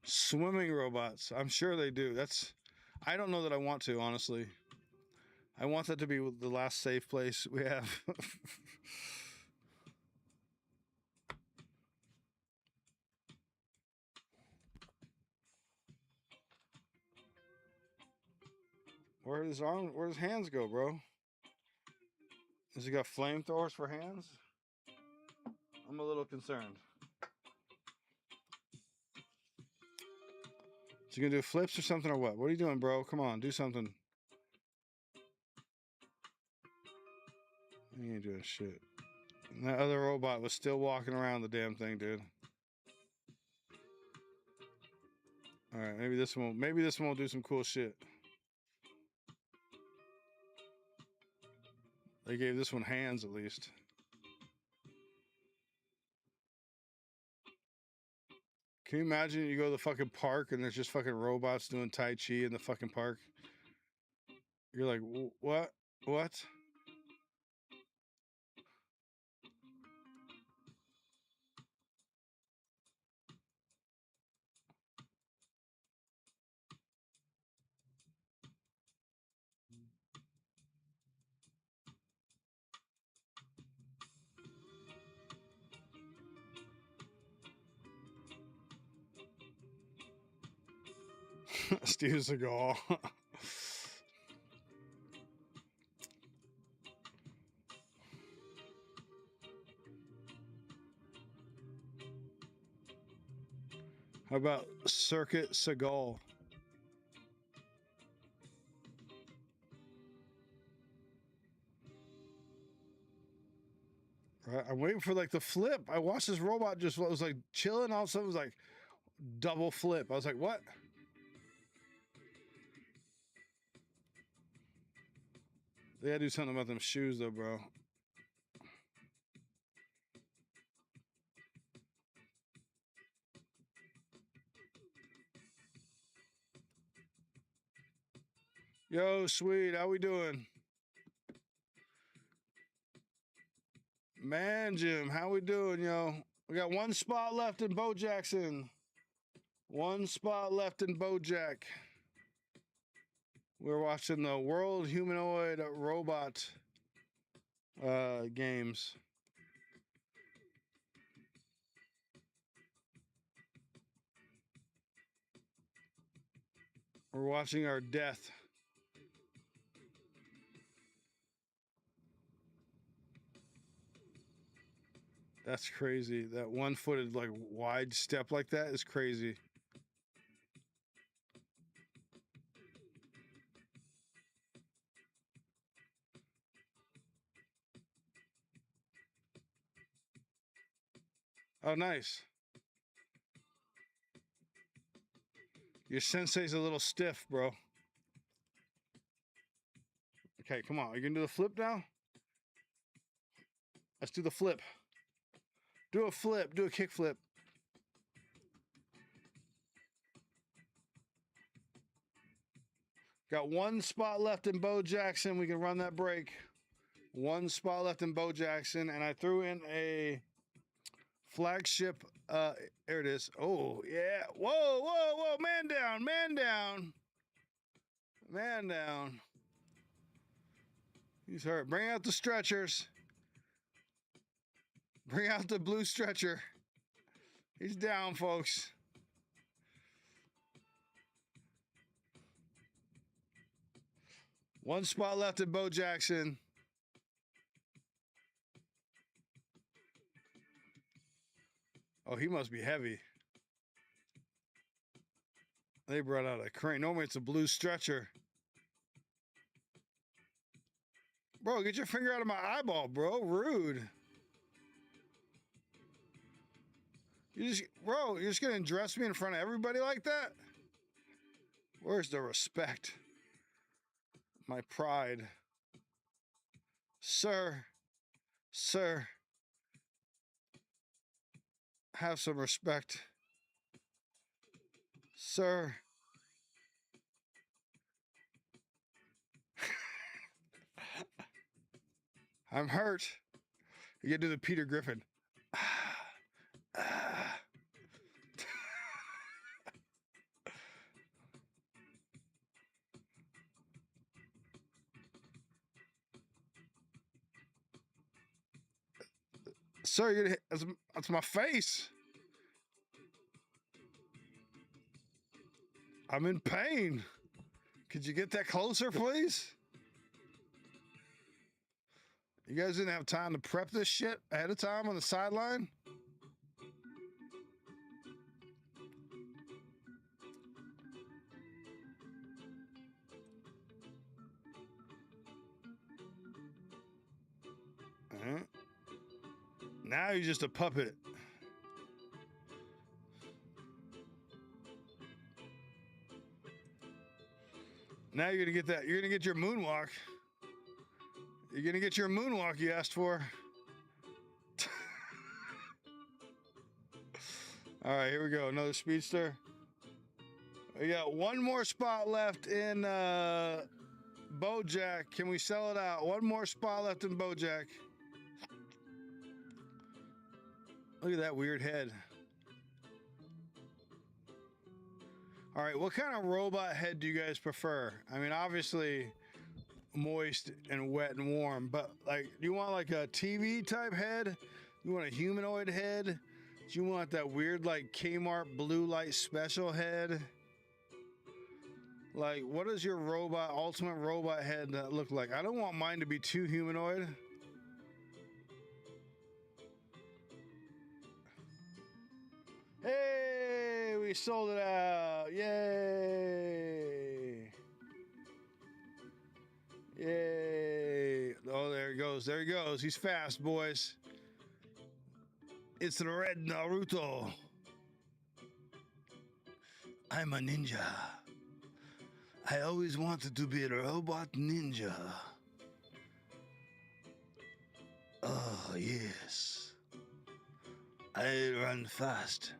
Swimming robots. I'm sure they do. I don't know that I want to, honestly. I want that to be the last safe place we have. Where does hands go, bro? Has he got flamethrowers for hands? I'm a little concerned. Is he gonna do flips or something or what? What are you doing, bro? Come on, do something. He ain't doing shit. And that other robot was still walking around the damn thing, dude. All right, maybe this one will do some cool shit. They gave this one hands at least. Can you imagine you go to the fucking park and there's just fucking robots doing Tai Chi in the fucking park? You're like, what? What? Steve Seagal. How about Circuit Seagal? Right, I'm waiting for like the flip. I watched this robot just was like chilling. All of a sudden, it was like double flip. I was like, what? They gotta do something about them shoes, though, bro. Yo, sweet, how we doing? Man, Jim, how we doing, yo? We got one spot left in Bo Jackson. One spot left in BoJack. We're watching the World Humanoid Robot games. We're watching our death. That's crazy. That one-footed, like, wide step like that is crazy. Oh, nice. Your sensei's a little stiff, bro. Okay, come on. Are you gonna do the flip now? Let's do the flip. Do a flip. Do a kick flip. Got one spot left in Bo Jackson. We can run that break. One spot left in Bo Jackson, and I threw in a flagship. There it is. Oh yeah. Whoa, whoa, whoa! Man down, man down, man down. He's hurt. Bring out the stretchers. Bring out the blue stretcher. He's down, folks. One spot left in Bo Jackson. Oh, he must be heavy. They brought out a crane. Normally it's a blue stretcher. Bro, get your finger out of my eyeball, bro. Rude. Bro, you're just gonna dress me in front of everybody like that? Where's the respect? My pride. Sir, have some respect. Sir. I'm hurt. You gotta do the Peter Griffin. Sir, you're gonna hit, that's my face. I'm in pain. Could you get that closer, please? You guys didn't have time to prep this shit ahead of time on the sideline? Now you're just a puppet. Now you're gonna get that. You're gonna get your moonwalk. You're gonna get your moonwalk you asked for. All right, here we go. Another speedster. We got one more spot left in BoJack. Can we sell it out? One more spot left in BoJack. Look at that weird head. All right, what kind of robot head do you guys prefer? I mean, obviously moist and wet and warm, but like, do you want like a TV type head? You want a humanoid head? Do you want that weird like Kmart blue light special head? Like, what does your ultimate robot head look like? I don't want mine to be too humanoid. Hey, we sold it out. Yay. Yay. Oh, there he goes. There he goes. He's fast, boys. It's the red Naruto. I'm a ninja. I always wanted to be a robot ninja. Oh, yes. I run fast.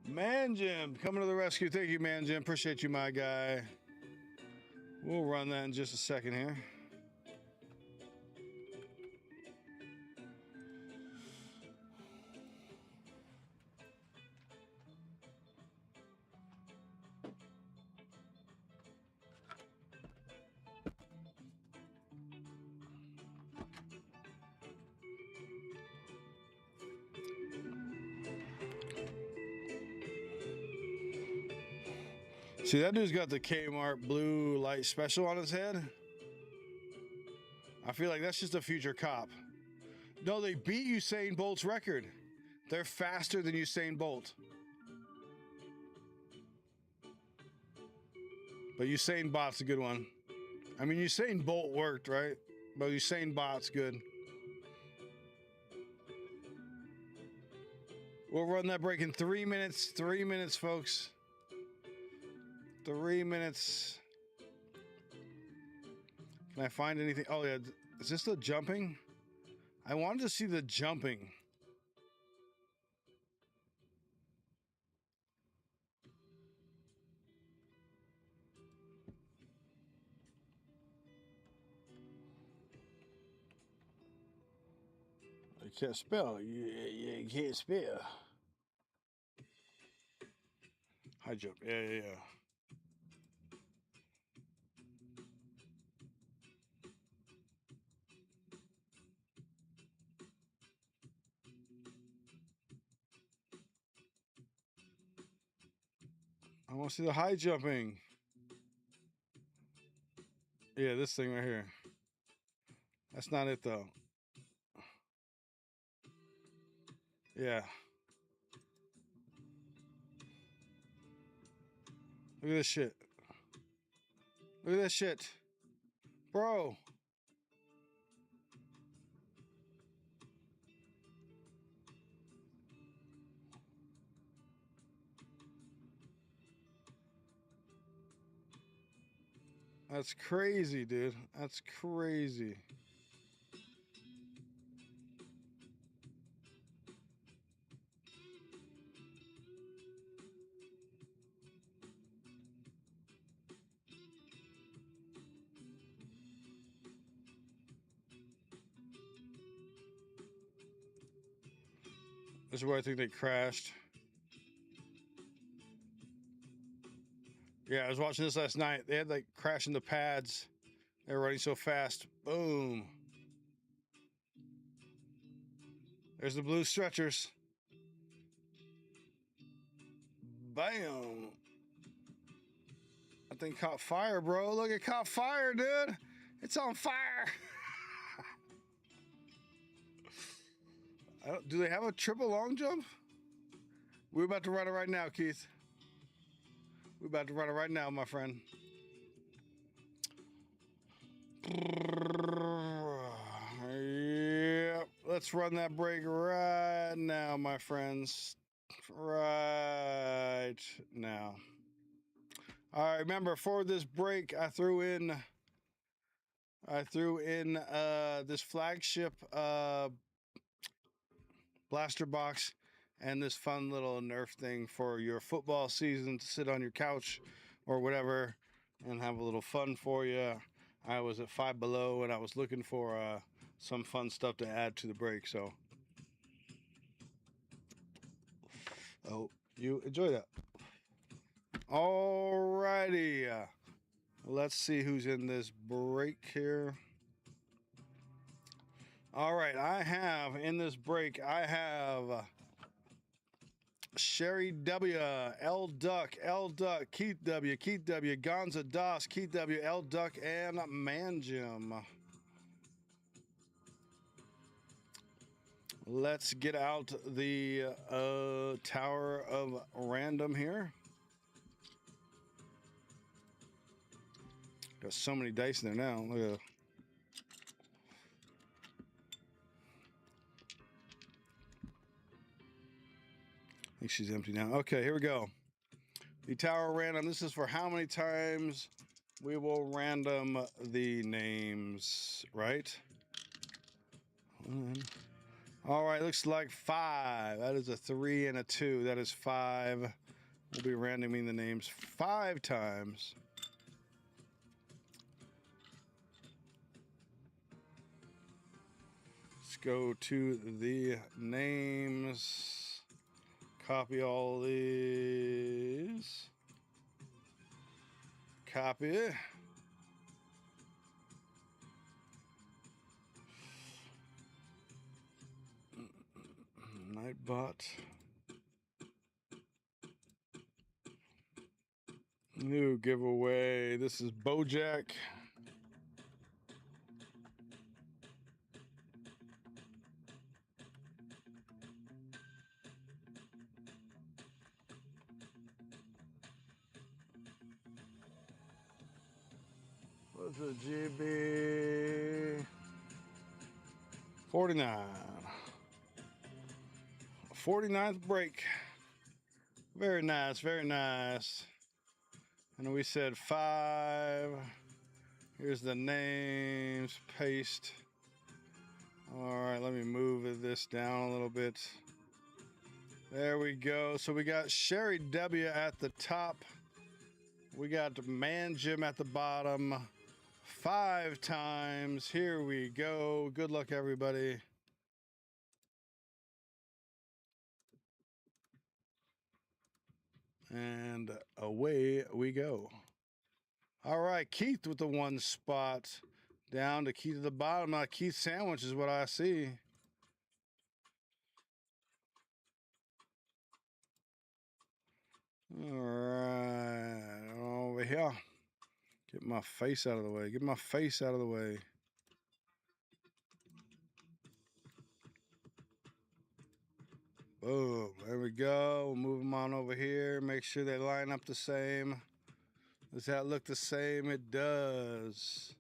Man Jim, coming to the rescue. Thank you, Man Jim. Appreciate you, my guy. We'll run that in just a second here. See, that dude's got the Kmart blue light special on his head. I feel like that's just a future cop. No, they beat Usain Bolt's record. They're faster than Usain Bolt. But Usain Bot's a good one. I mean, Usain Bolt worked, right? But Usain Bot's good. We'll run that break in 3 minutes. 3 minutes, folks. 3 minutes. Can I find anything? Oh, yeah. Is this the jumping? I wanted to see the jumping. I can't spell. You can't spell. High jump. Yeah. I want to see the high jumping. Yeah, this thing right here. That's not it, though. Yeah. Look at this shit. Look at this shit. Bro. That's crazy, dude. That's crazy. This is where I think they crashed. Yeah, I was watching this last night. They had like crashing the pads. They were running so fast. Boom. There's the blue stretchers. Bam. That thing caught fire, bro. Look, it caught fire, dude. It's on fire. Do they have a triple long jump? We're about to run it right now, Keith. We're about to run it right now, my friend. Yep. Let's run that break right now, my friends. Right now. All right, remember for this break, I threw in this flagship blaster box and this fun little Nerf thing for your football season to sit on your couch or whatever and have a little fun for you. I was at Five Below and I was looking for some fun stuff to add to the break. So, oh, you enjoy that. All righty. Let's see who's in this break here. All right, I have in this break, I have Sherry W, L Duck, Keith W, Gonza Das, Keith W, L Duck, and Manjim. Let's get out the Tower of Random here. Got so many dice in there now. Look at that. I think she's empty now. Okay, here we go. The Tower Random. This is for how many times we will random the names, right? All right, looks like 5. That is a 3 and a 2. That is 5. We'll be randoming the names 5 times. Let's go to the names. Copy all these. Copy. Nightbot. New giveaway. This is Bojack. What's a GB? 49. 49th break. Very nice, very nice. And we said 5. Here's the names. Paste. All right, let me move this down a little bit. There we go. So we got Sherry W at the top. We got Man Jim at the bottom. 5 times. Here we go. Good luck, everybody. And away we go. All right, Keith with the 1 spot. Down to Keith at the bottom. Now Keith sandwich is what I see. All right, over here. Get my face out of the way. Get my face out of the way. Boom. There we go. We'll move them on over here. Make sure they line up the same. Does that look the same? It does.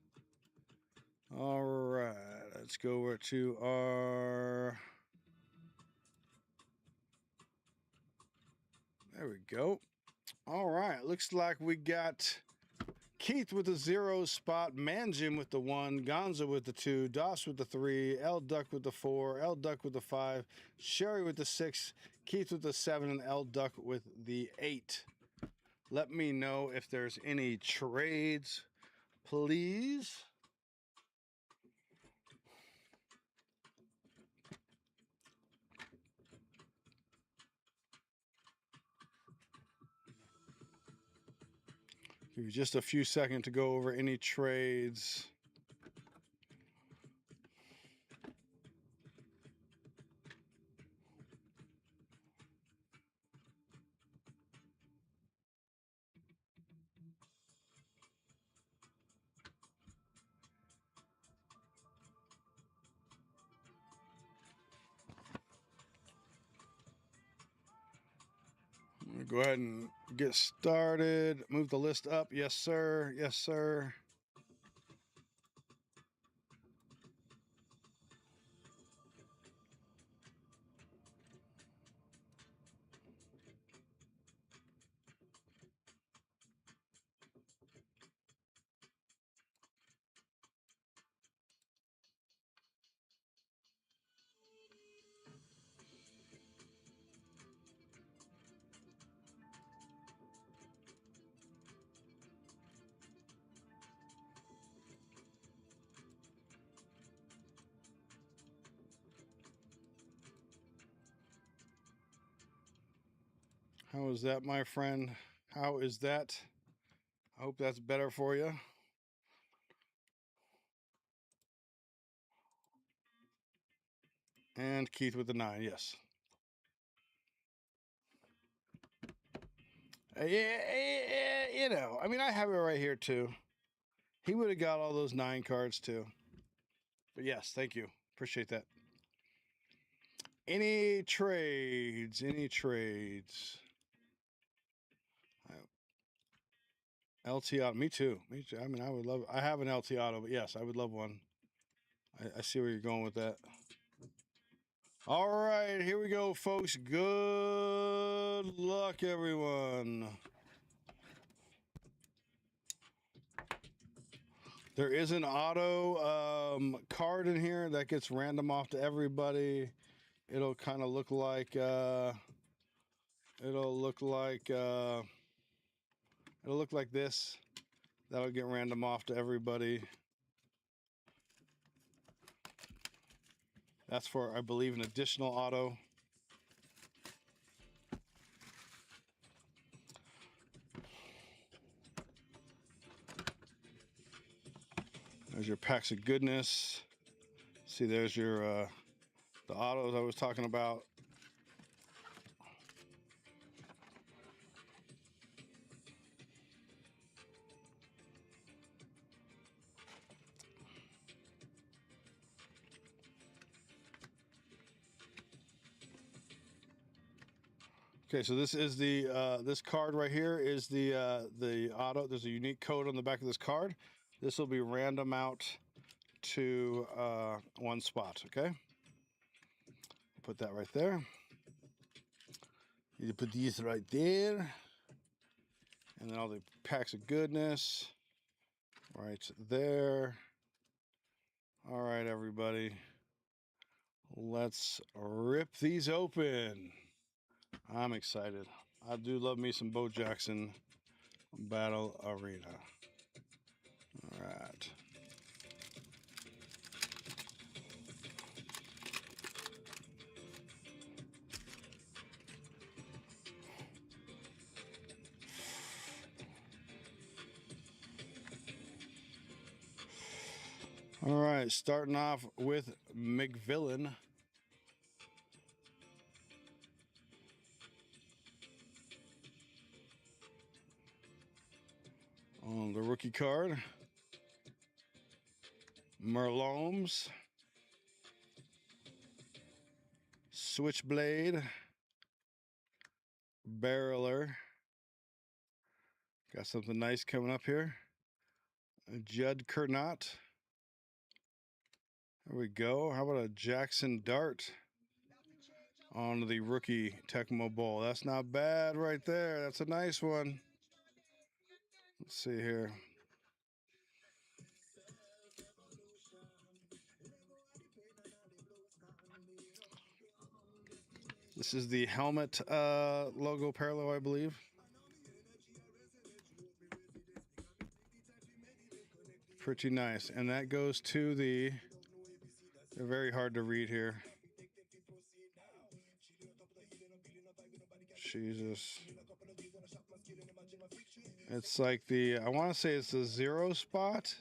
All right. Let's go over to our... There we go. All right. Looks like we got Keith with the 0 spot, Manjim with the 1, Gonza with the 2, Doss with the 3, L Duck with the 4, L Duck with the 5, Sherry with the 6, Keith with the 7, and L Duck with the 8. Let me know if there's any trades, please. Give you just a few seconds to go over any trades. Go ahead and get started. Move the list up. Yes, sir. Yes, sir. How is that, my friend? How is that? I hope that's better for you. And Keith with the 9, yes. Yeah, you know, I mean, I have it right here too. He would have got all those 9 cards too. But yes, thank you. Appreciate that. Any trades? Any trades? LT auto. Me too. Me too. I mean, I would love. I have an LT auto, but yes, I would love one. I see where you're going with that. All right, here we go, folks. Good luck, everyone. There is an auto card in here that gets random off to everybody. It'll kind of look like it'll look like this. That'll get random off to everybody. That's for, I believe, an additional auto. There's your packs of goodness. See, there's your the autos I was talking about. Okay, so this is the this card right here is the auto. There's a unique code on the back of this card. This will be random out to one spot. Okay, put that right there. You put these right there, and then all the packs of goodness right there. All right, everybody, let's rip these open. I'm excited. I do love me some Bo Jackson Battle Arena. All right. All right, starting off with McVillain. On the rookie card, Merloms, Switchblade, Barreler. Got something nice coming up here. Judd Kernot. There we go. How about a Jackson Dart on the rookie Tecmo Bowl? That's not bad right there. That's a nice one. Let's see here. This is the helmet logo parallel, I believe. Pretty nice. And that goes to the, they're very hard to read here. Jesus. It's like the, I want to say it's the 0 spot.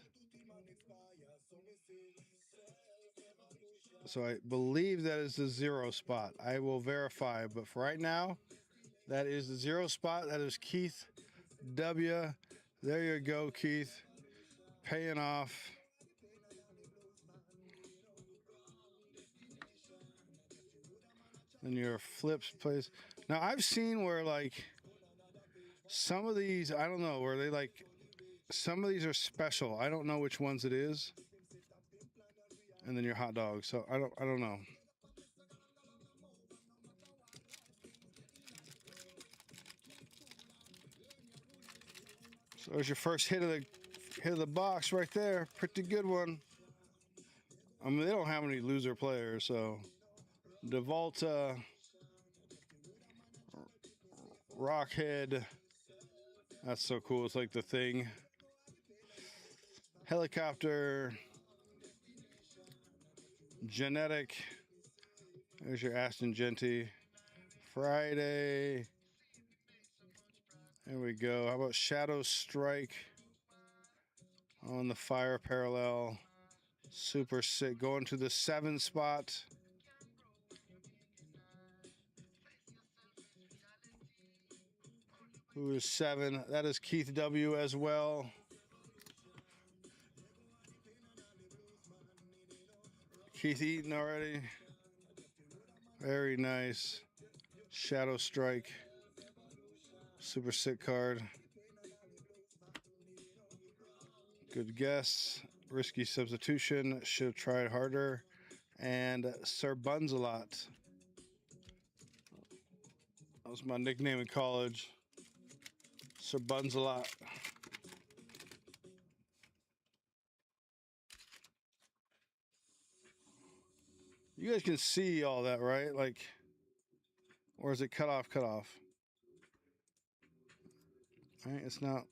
So I believe that is the 0 spot. I will verify, but for right now, that is the 0 spot. That is Keith W. There you go, Keith. Paying off. And your flips place. Now I've seen where like some of these, I don't know, where they like some of these are special. I don't know which ones it is. And then your hot dog. So I don't know. So there's your first hit of the box right there. Pretty good one. I mean, they don't have any loser players, so DeVolta, Rockhead. That's so cool. It's like the thing. Helicopter. Genetic. There's your Aston Genty. Friday. There we go. How about Shadow Strike on the fire parallel? Super sick. Going to the 7 spot. Who is 7? That is Keith W. as well. Keith Eaton already. Very nice. Shadow Strike. Super sick card. Good guess. Risky substitution. Should have tried harder. And Sir Bunsalot. That was my nickname in college. Sir Bunsalot. You guys can see all that, right? Like, or is it cut off, cut off? All right, it's not.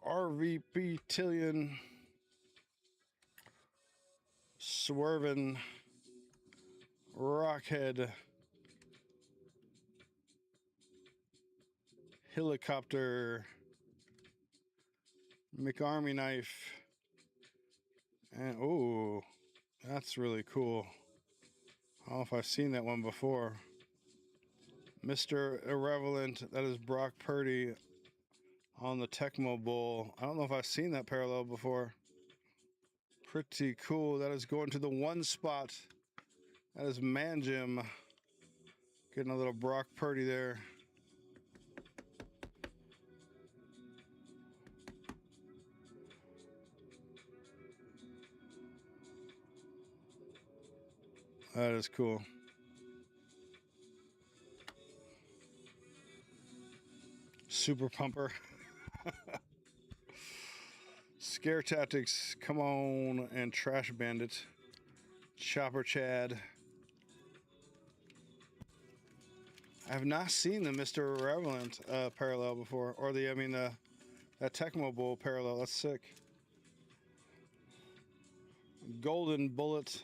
RVP Tillion. Swervin. Rockhead. Helicopter. McArmy Knife. And oh, that's really cool. I don't know if I've seen that one before. Mr. Irrelevant, that is Brock Purdy on the Tecmo Bowl. I don't know if I've seen that parallel before. Pretty cool. That is going to the one spot. That is Man Jim. Getting a little Brock Purdy there. That is cool. Super Pumper. Scare Tactics, come on, and Trash Bandit. Chopper Chad. I have not seen the Mr. Irrelevant parallel before, or that Tecmo Bowl parallel. That's sick. Golden Bullet,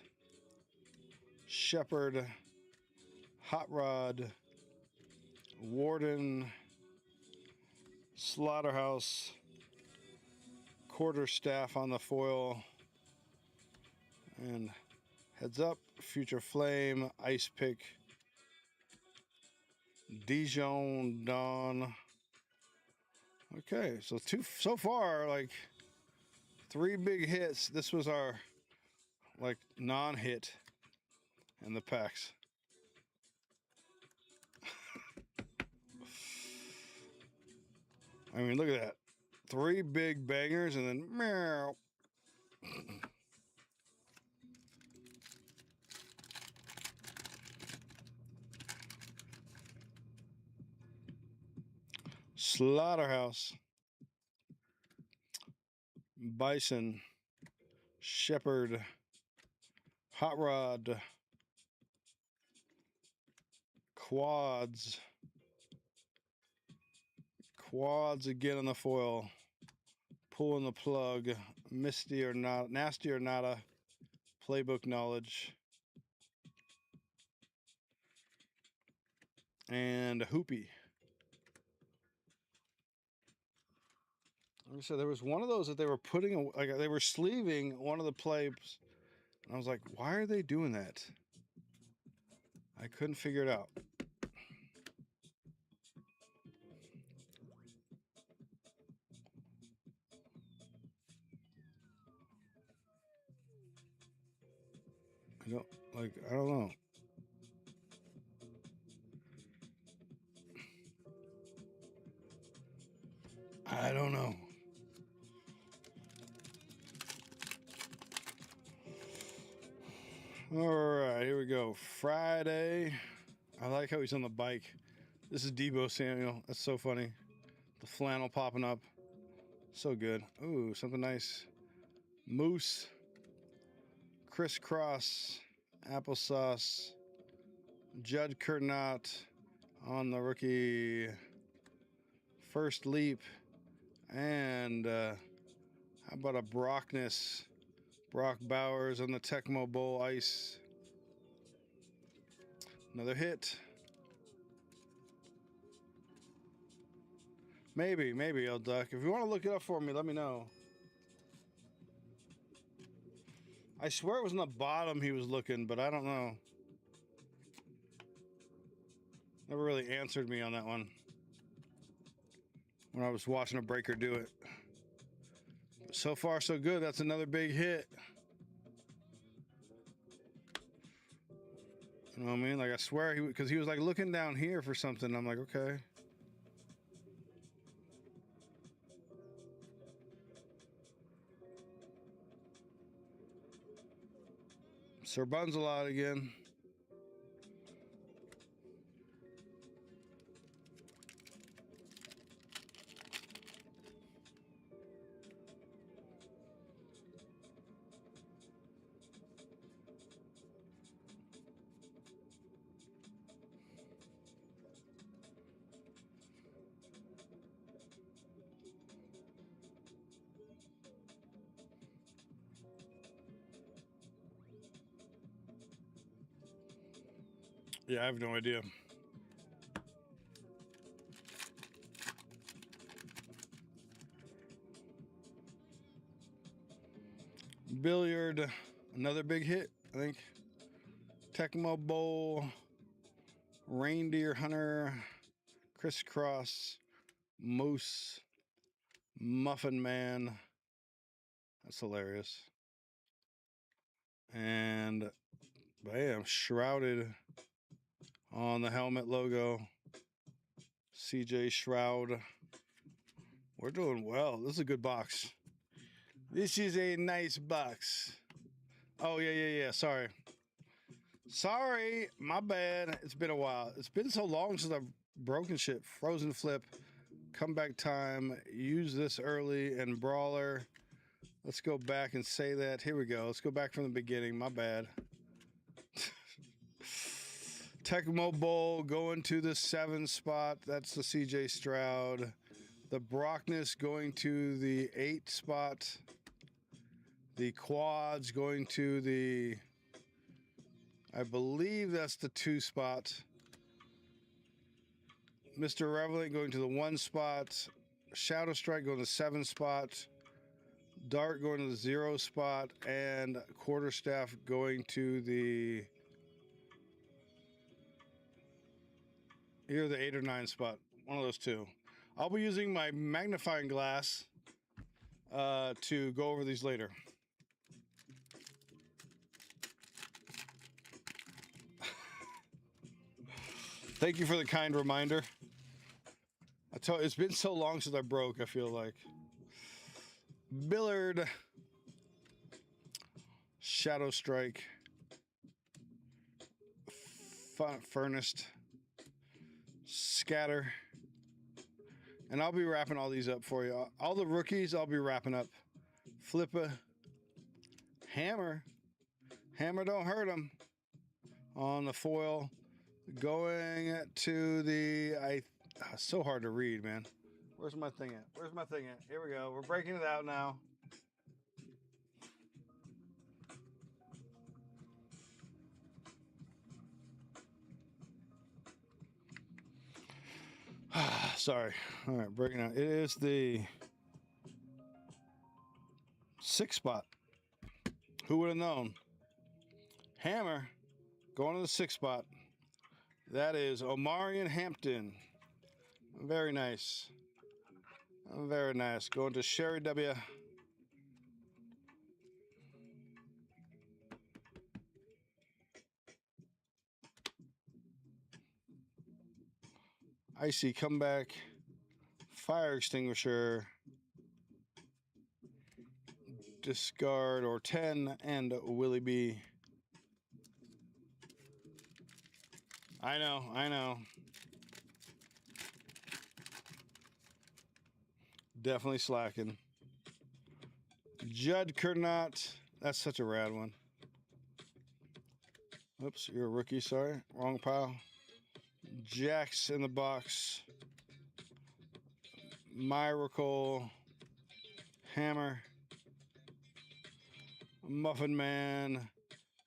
Shepherd, Hot Rod, Warden, Slaughterhouse, Quarterstaff on the foil, and Heads Up, Future Flame, Ice Pick, Dijon Dawn. Okay, so far, like 3 big hits. This was our like non-hit in the packs. I mean, look at that. 3 big bangers and then meow. Slaughterhouse, Bison, Shepherd, Hot Rod, Quads again on the foil, pulling the plug, Misty or not, Nasty or Nada, Playbook Knowledge, and a Hoopy. Like I said, there was one of those that they were putting, like they were sleeving one of the plays, and I was like, why are they doing that? I couldn't figure it out. I don't know. I don't know. All right, here we go. Friday. I like how he's on the bike. This is Debo Samuel. That's so funny. The flannel popping up. So good. Ooh, something nice. Moose. Crisscross. Applesauce. Judd Kernot on the rookie. First Leap. And how about a Brockness? Brock Bowers on the Tecmo Bowl Ice. Another hit. Maybe I'll duck. If you want to look it up for me, let me know. I swear it was in the bottom he was looking, but I don't know. Never really answered me on that one when I was watching a breaker do it. So far, so good. That's another big hit. You know what I mean? Like, I swear, because he was like looking down here for something. I'm like, okay. Sir Bunzelot again. Yeah, I have no idea. Billiard, another big hit, I think. Tecmo Bowl, Reindeer Hunter, Crisscross, Moose, Muffin Man. That's hilarious. And bam, Shrouded on the helmet logo. CJ Shroud. We're doing well. This is a good box. This is a nice box. Oh, yeah. Sorry. Sorry, my bad. It's been a while. It's been so long since I've broken shit. Frozen Flip, Comeback Time, Use This Early, and Brawler. Let's go back and say that. Here we go. Let's go back from the beginning. My bad. Tecmo Bowl going to the 7 spot. That's the CJ Stroud. The Brockness going to the 8 spot. The Quads going to the, I believe that's the 2 spot. Mr. Revelant going to the 1 spot. Shadow Strike going to the 7 spot. Dart going to the 0 spot. And Quarterstaff going to the either the 8 or 9 spot. One of those two. I'll be using my magnifying glass to go over these later. Thank you for the kind reminder. It's been so long since I broke, I feel like. Billard. Shadow Strike. Furnace. Scatter. And I'll be wrapping all these up for you. All the rookies I'll be wrapping up. Flippa. Hammer. Hammer don't hurt him. On the foil. Going to the... so hard to read, man. Where's my thing at? Where's my thing at? Here we go. We're breaking it out now. Sorry. All right, breaking out. It is the 6 spot. Who would have known? Hammer going to the 6 spot. That is Omarion Hampton. Very nice. Very nice. Going to Sherry W. Icy Comeback. Fire Extinguisher. Discard or 10 and Willie B. I know. Definitely slacking. Judd Kernot. That's such a rad one. Oops, you're a rookie, sorry. Wrong pile. Jax in the box. Miracle. Hammer. Muffin Man.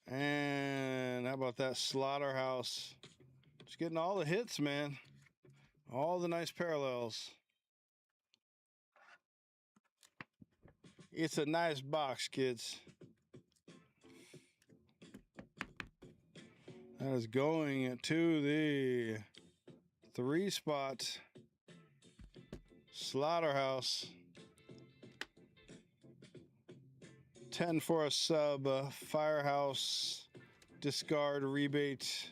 And how about that Slaughterhouse? Just getting all the hits, man. All the nice parallels. It's a nice box, kids. That is going to the 3 spot Slaughterhouse. 10 for a sub, Firehouse, discard, rebate,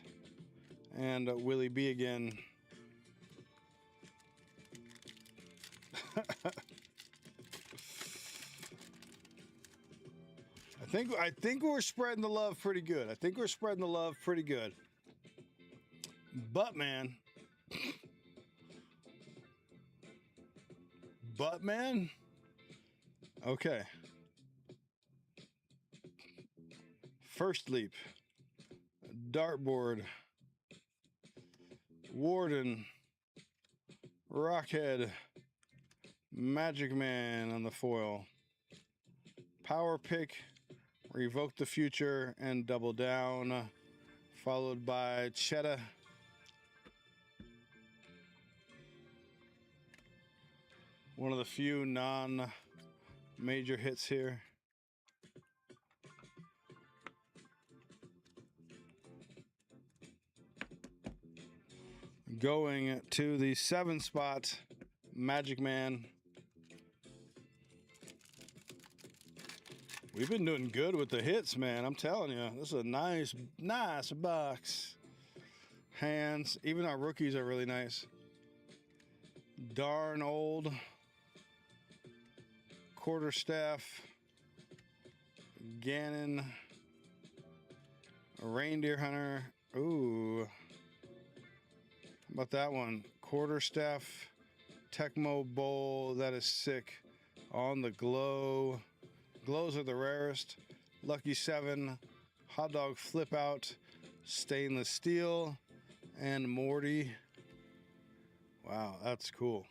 and Willie B again. I think we're spreading the love pretty good. But man. Okay. First Leap. Dartboard. Warden. Rockhead. Magic Man on the foil. Power Pick. Revoke the Future and Double Down, followed by Cheddar. One of the few non-major hits here. Going to the 7-spot Magic Man. We've been doing good with the hits, man. I'm telling you, this is a nice box. Hands, even our rookies are really nice. Darn old. Quarterstaff. Ganon. A reindeer hunter. Ooh. How about that one? Quarterstaff. Tecmo Bowl. That is sick. On the glow. Glows are the rarest. Lucky 7. Hot dog flip out. Stainless steel. And Morty. Wow, that's cool.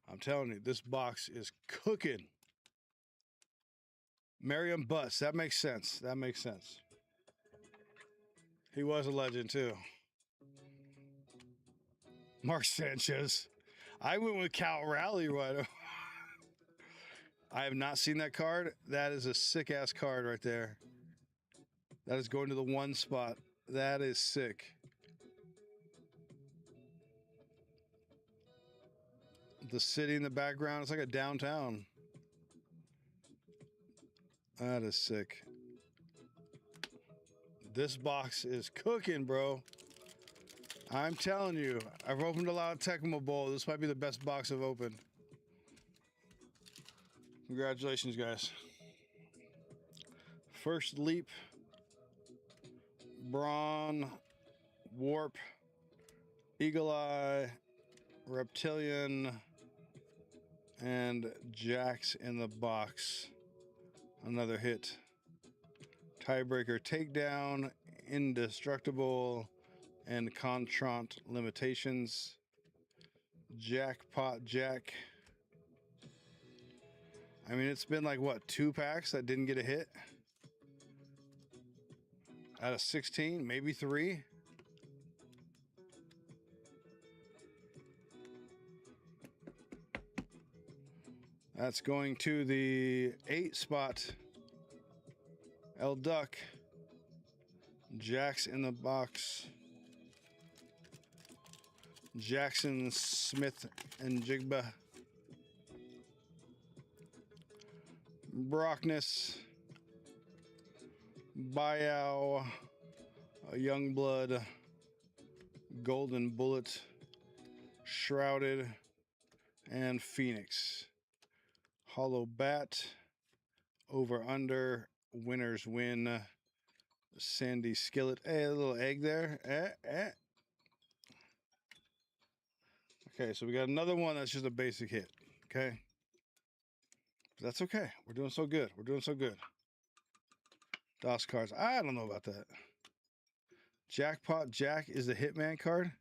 I'm telling you, this box is cooking. Merriam Butts. That makes sense. That makes sense. He was a legend, too. Mark Sanchez. I went with Cal Raleigh right. I have not seen that card. That is a sick-ass card right there. That is going to the 1 spot. That is sick. The city in the background. It's like a downtown. That is sick. This box is cooking, bro. I'm telling you, I've opened a lot of Tecmo Bowl. This might be the best box I've opened. Congratulations, guys. First Leap, Brawn, Warp, Eagle Eye, Reptilian, and Jax in the box. Another hit. Tiebreaker Takedown, Indestructible, and Contrant Limitations. Jackpot Jack. I mean, it's been like, what, 2 packs that didn't get a hit? Out of 16, maybe 3. That's going to the 8-spot. L Duck. Jax in the box. Jackson, Smith, and Jigba. Brockness. Bayou. Youngblood. Golden Bullet. Shrouded. And Phoenix. Hollow Bat. Over under. Winners win. Sandy Skillet. Hey, a little egg there. Okay, so we got another one that's just a basic hit. Okay. That's okay. We're doing so good. We're doing so good. DOS cards. I don't know about that. Jackpot Jack is the Hitman card.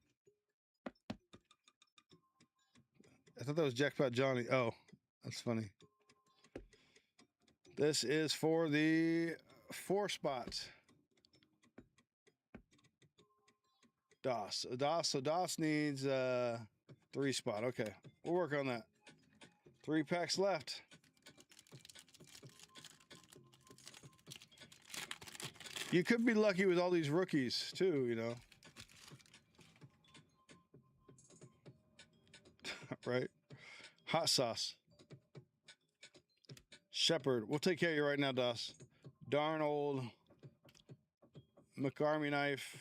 I thought that was Jackpot Johnny. Oh, that's funny. This is for the 4 spots. DOS. So DOS needs 3 spot. Okay, we'll work on that. 3 packs left. You could be lucky with all these rookies too, you know. Right? Hot sauce. Shepherd. We'll take care of you right now, DOS. Darn old. McArmy knife.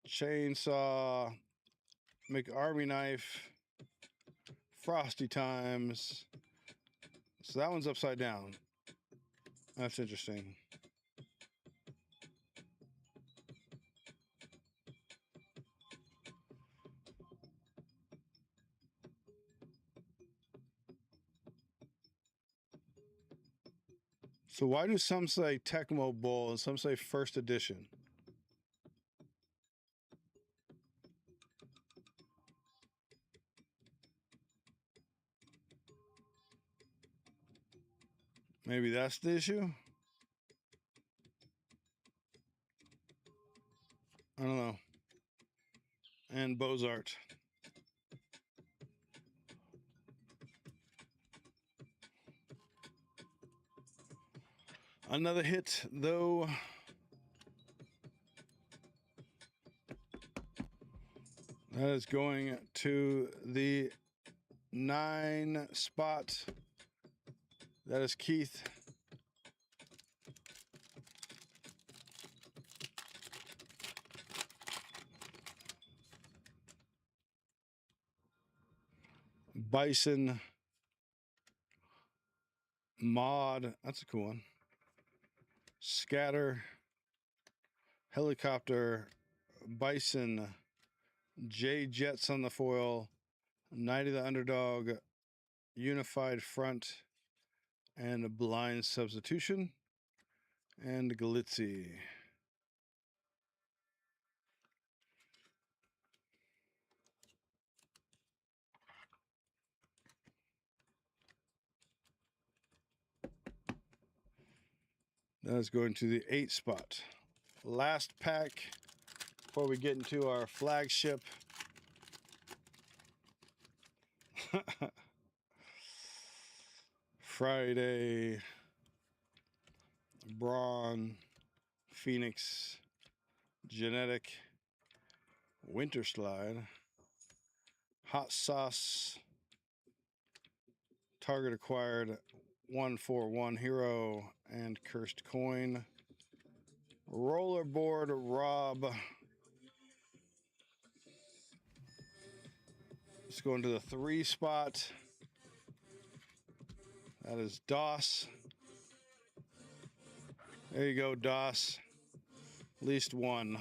Chainsaw. McArmy knife. Frosty Times. So that one's upside down. That's interesting. So why do some say Tecmo Bowl and some say first edition? Maybe that's the issue? I don't know. And Bozart. Another hit, though. That is going to the 9 spot. That is Keith. Bison Mod. That's a cool one. Scatter. Helicopter. Bison. J Jets on the foil. Night of the Underdog. Unified Front. And a Blind Substitution. And Glitzy. That is going to the 8 spot. Last pack before we get into our flagship. Friday. Braun. Phoenix. Genetic. Winter Slide. Hot Sauce. Target acquired. 141 Hero and Cursed Coin. Rollerboard Rob. Let's go into the 3 spot. That is DOS. There you go, DOS. At least one.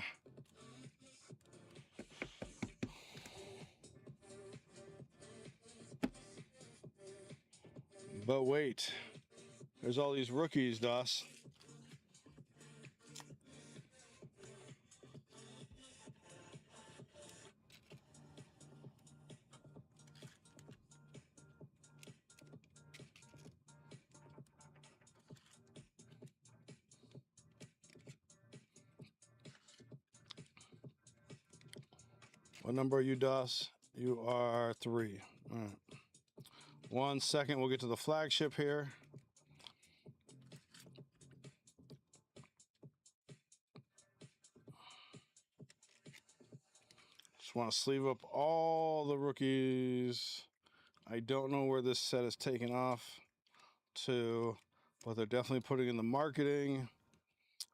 But wait, there's all these rookies, DOS. What number are you, DOS? You are 3. All right. 1 second, we'll get to the flagship here. Just want to sleeve up all the rookies. I don't know where this set is taken off to, but they're definitely putting in the marketing.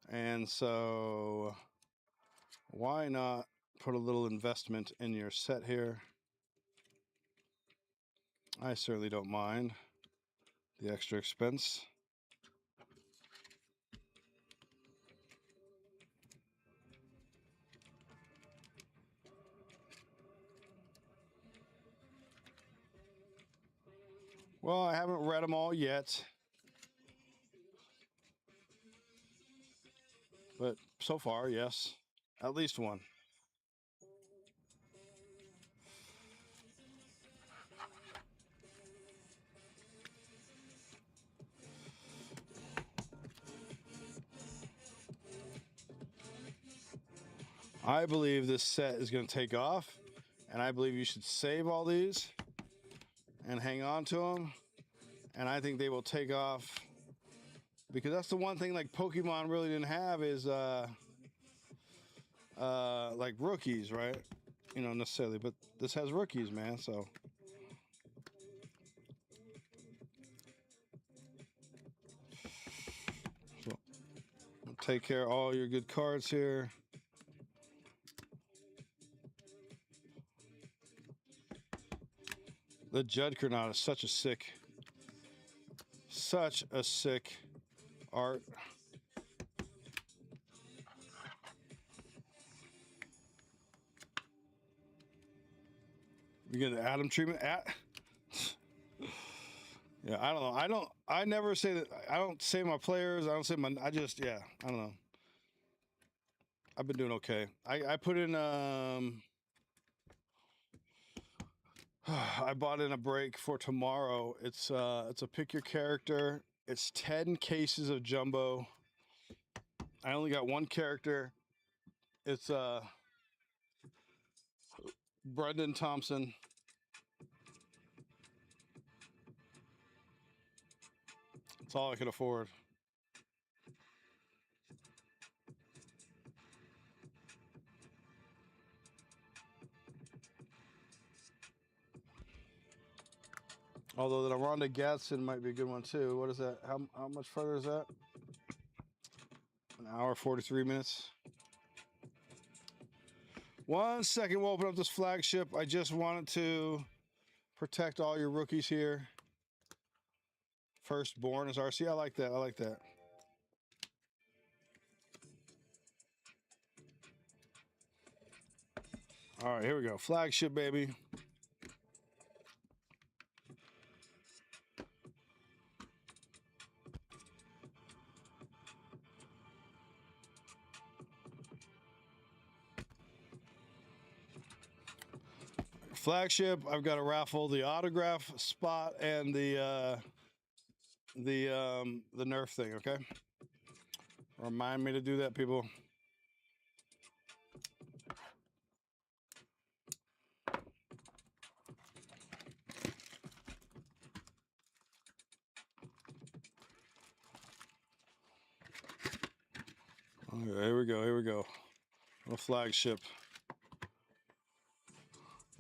And so why not put a little investment in your set here? I certainly don't mind the extra expense. Well, I haven't read them all yet, but so far, yes, at least one. I believe this set is going to take off, and I believe you should save all these and hang on to them, and I think they will take off, because that's the one thing like Pokemon really didn't have is like rookies, right? You know, necessarily, but this has rookies, man. So take care of all your good cards here. The Judgernaught is such a sick art. You get the Atom treatment. Yeah, I don't know. I never say that. I don't say my players. I don't say my. I just, yeah, I don't know. I've been doing okay. I put in. I bought in a break for tomorrow. It's a pick your character. It's 10 cases of jumbo. I only got one character. It's Brendan Thompson. That's all I could afford. Although the Rhonda Gadsden might be a good one too. What is that? How much further is that? An hour 43 minutes. 1 second, we'll open up this flagship. I just wanted to protect all your rookies here. Firstborn is RC. I like that. I like that. All right, here we go. Flagship, baby. Flagship. I've got to raffle the autograph spot and the Nerf thing. Okay. Remind me to do that, people. Okay, here we go. Here we go. A flagship.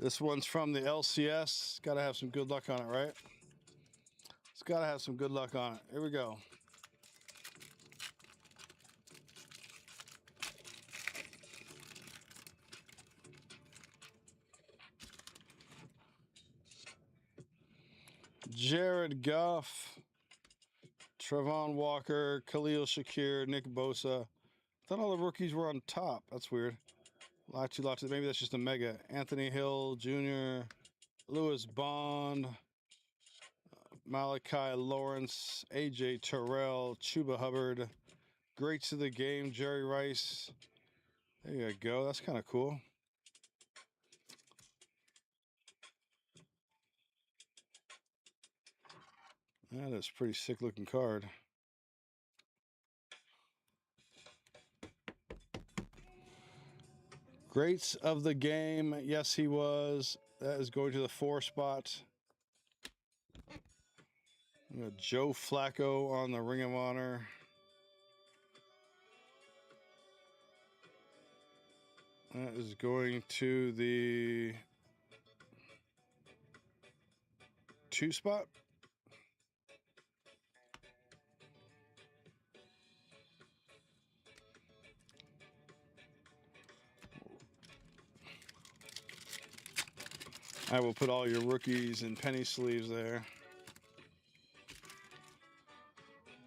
This one's from the LCS. Got to have some good luck on it, right? It's got to have some good luck on it. Here we go. Jared Goff, Trevon Walker, Khalil Shakir, Nick Bosa. I thought all the rookies were on top. That's weird. Lots. Maybe that's just a mega. Anthony Hill Jr., Lewis Bond, Malachi Lawrence, AJ Terrell, Chuba Hubbard. Greats of the game, Jerry Rice. There you go. That's kind of cool. That is a pretty sick looking card. Greats of the game. Yes, he was. That is going to the 4 spot. We got Joe Flacco on the Ring of Honor. That is going to the 2 spot. I will put all your rookies in penny sleeves there.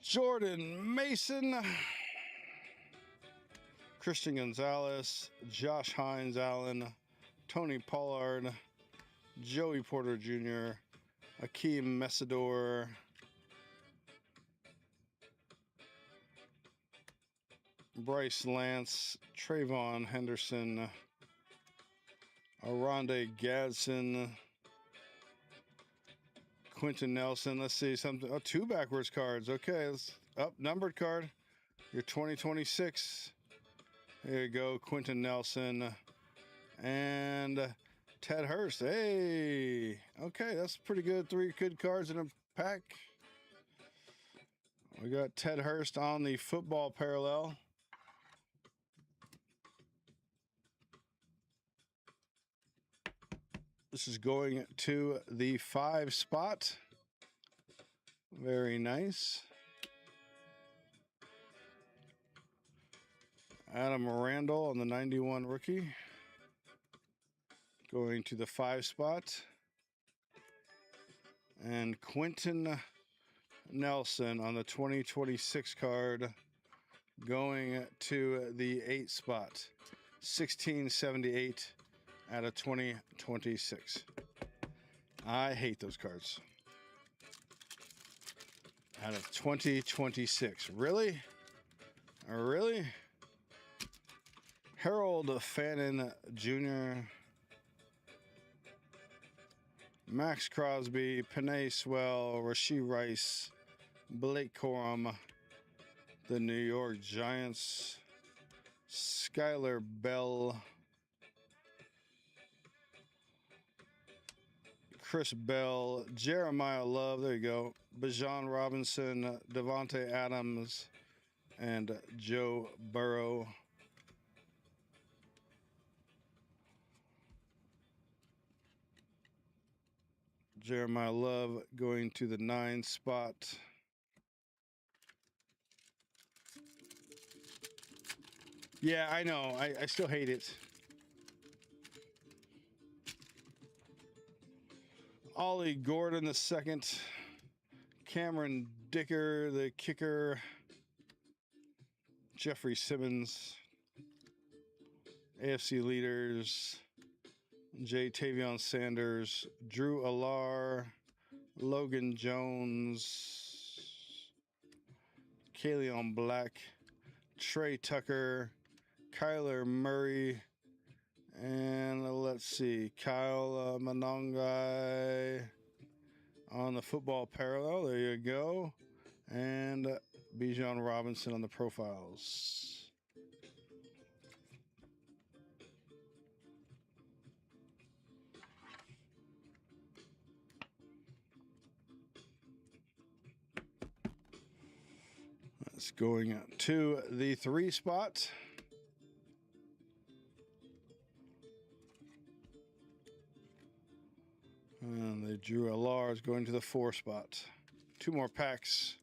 Jordan Mason, Christian Gonzalez, Josh Hines Allen, Tony Pollard, Joey Porter Jr., Akeem Messidor, Bryce Lance, Trayvon Henderson, Rhonda Gadsden, Quentin Nelson. Let's see something. Oh, 2 backwards cards. Okay, let's up numbered card. Your 2026. There you go, Quentin Nelson and Ted Hurst. Hey, okay, that's pretty good. 3 good cards in a pack. We got Ted Hurst on the football parallel. This is going to the 5 spot. Very nice. Adam Randall on the 91 rookie. Going to the 5 spot. And Quentin Nelson on the 2026 card. Going to the 8 spot. 1678 out of 2026. I hate those cards. Out of 2026. Really? Really? Harold Fannin Jr., Max Crosby, Penei Sewell, Rashee Rice, Blake Corum, the New York Giants, Skylar Bell, Chris Bell, Jeremiah Love, there you go, Bijan Robinson, Devontae Adams, and Joe Burrow. Jeremiah Love going to the 9 spot. Yeah, I know. I still hate it. Ollie Gordon the second. Cameron Dicker the kicker. Jeffrey Simmons. AFC leaders. J. Tavion Sanders. Drew Alar. Logan Jones. Kaleon Black. Trey Tucker. Kyler Murray. And let's see, Kyle Monongai on the football parallel. There you go. And Bijan Robinson on the profiles. That's going to the 3 spot. And they drew a large going to the 4 spot. 2 more packs.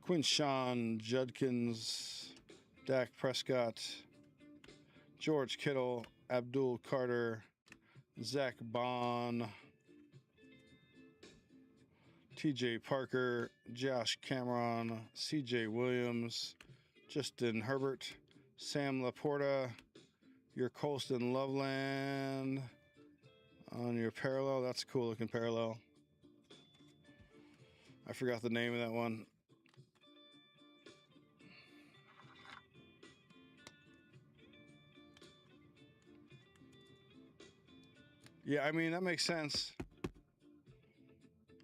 Quinshawn Judkins, Dak Prescott, George Kittle, Abdul Carter, Zach Bond, TJ Parker, Josh Cameron, CJ Williams, Justin Herbert, Sam Laporta, your Colston Loveland on your parallel. That's a cool looking parallel. I forgot the name of that one. Yeah, I mean, that makes sense.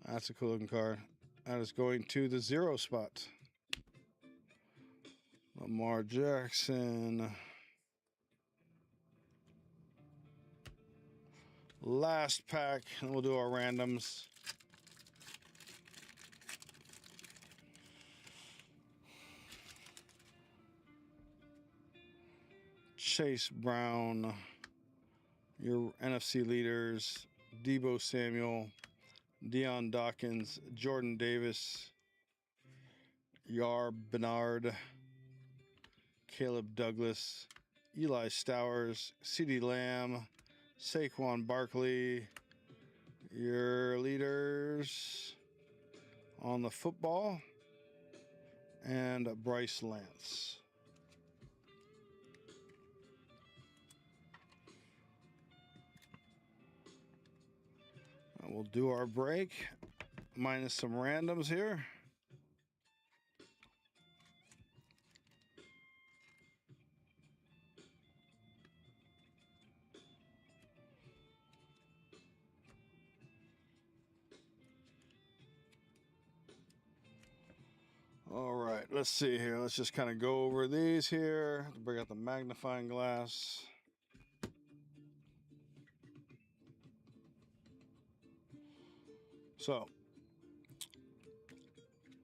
That's a cool looking card. That is going to the 0 spot. Lamar Jackson. Last pack, and we'll do our randoms. Chase Brown, your NFC leaders, Deebo Samuel, Deion Dawkins, Jordan Davis, Yar Bernard, Caleb Douglas, Eli Stowers, CeeDee Lamb, Saquon Barkley, your leaders on the football, and Bryce Lance. We'll do our break, minus some randoms here. All right, let's see here. Let's just kind of go over these here. Bring out the magnifying glass. So,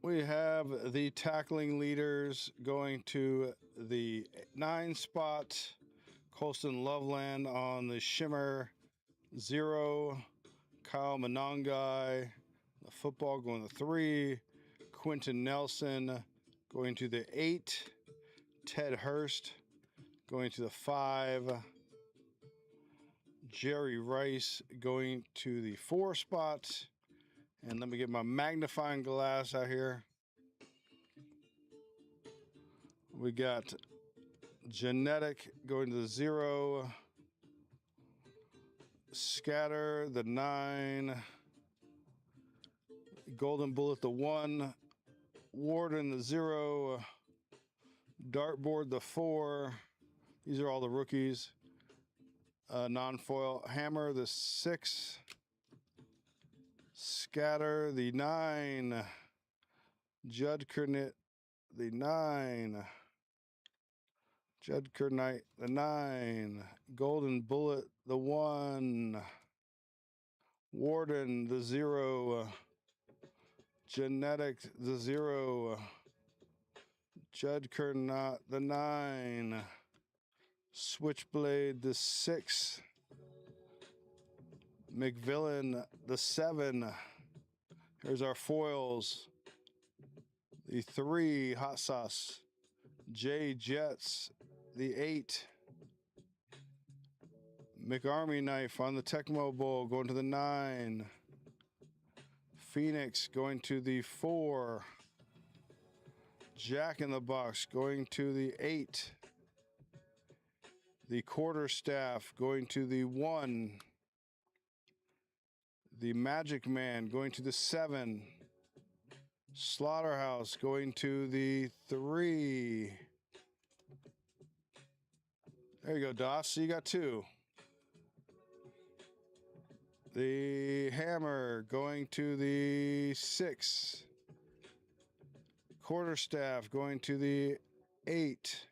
we have the tackling leaders going to the 9 spot. Colston Loveland on the Shimmer 0. Kyle Monongai, the football going to 3. Quentin Nelson going to the 8. Ted Hurst going to the 5. Jerry Rice going to the 4 spot. And let me get my magnifying glass out here. We got Genetic going to the 0. Scatter the 9. Golden Bullet the 1. Warden the 0. Dartboard the 4. These are all the rookies. Non-foil. Hammer the 6. Scatter the 9. Judd Kernit the 9. Judd Kernite the 9. Golden Bullet the 1. Warden the 0. Genetic the 0. Judd Kernot the 9. Switchblade the 6. McVillain the 7. Here's our foils. The 3 Hot Sauce. J Jets the 8. McArmy Knife on the Tecmo Bowl going to the 9. Phoenix going to the 4. Jack in the Box going to the 8. The Quarterstaff going to the 1. The Magic Man going to the 7. Slaughterhouse going to the 3. There you go, Doss. So you got 2. The Hammer going to the 6. Quarterstaff going to the 8.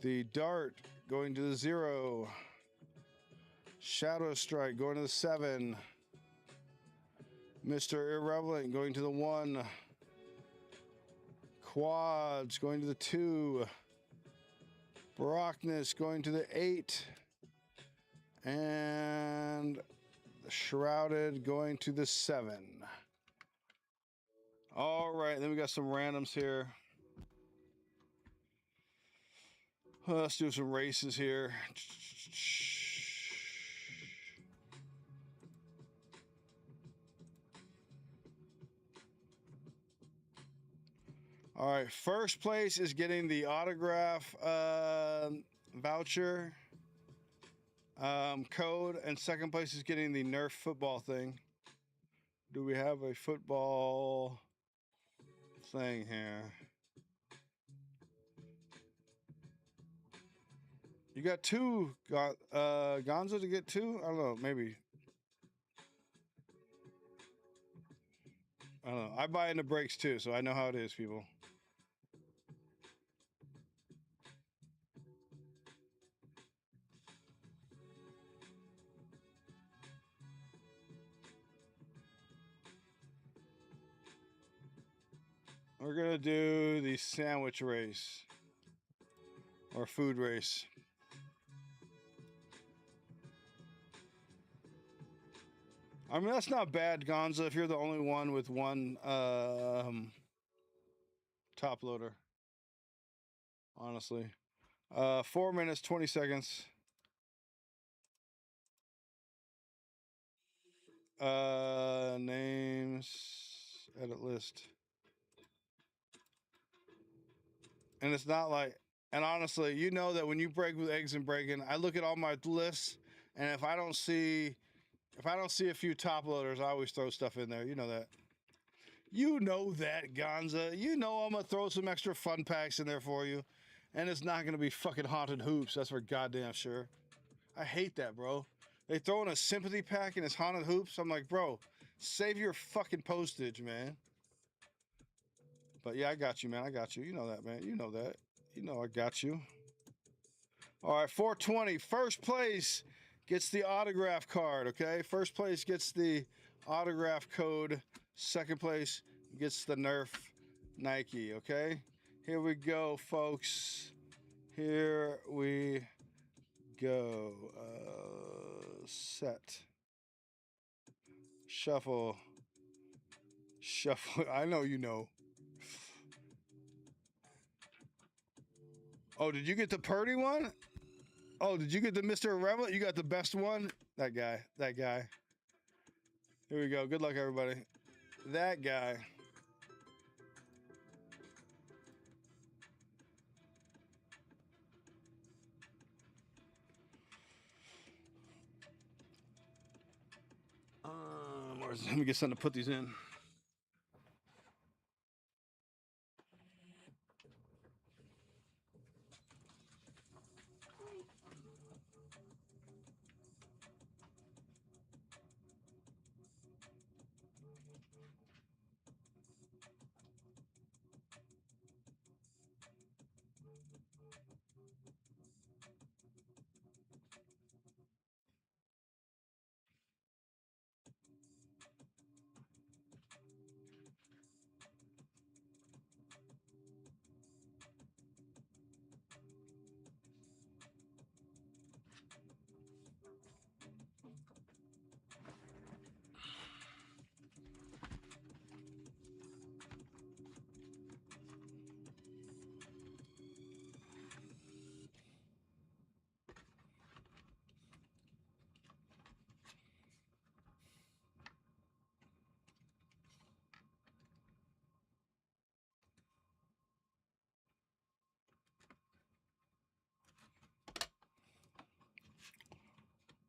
The Dart going to the 0. Shadow Strike going to the 7. Mr. Irrelevant going to the 1. Quads going to the 2. Brockness going to the 8. And Shrouded going to the 7. All right, then we got some randoms here. Let's do some races here. All right, first place is getting the autograph voucher code, and second place is getting the Nerf football thing. Do we have a football thing here? You got 2, Gonzo to get 2? I don't know, maybe. I don't know. I buy into breaks too, so I know how it is, people. We're gonna do the sandwich race or food race. I mean, that's not bad, Gonza, if you're the only one with one top loader. Honestly. 4 minutes, 20 seconds. Names, edit list. And it's not like, and honestly, you know that when you break with eggs and Breakin, I look at all my lists, and if I don't see a few top loaders, I always throw stuff in there. You know that. You know that, Gonza. You know I'm gonna throw some extra fun packs in there for you, and it's not gonna be fucking haunted hoops. That's for goddamn sure. I hate that, bro. They throw in a sympathy pack and it's haunted hoops. I'm like, bro, save your fucking postage, man. But yeah, I got you, man. I got you. You know that, man. You know that. You know I got you. All right, 420. First place gets the autograph card, okay? First place gets the autograph code. Second place gets the Nerf Nike, okay? Here we go, folks. Here we go. Set. Shuffle. Shuffle. I know you know. Oh, did you get the Purdy one? Oh, did you get the Mr. Irrelevant? You got the best one? That guy. That guy. Here we go. Good luck, everybody. That guy. Let me get something to put these in.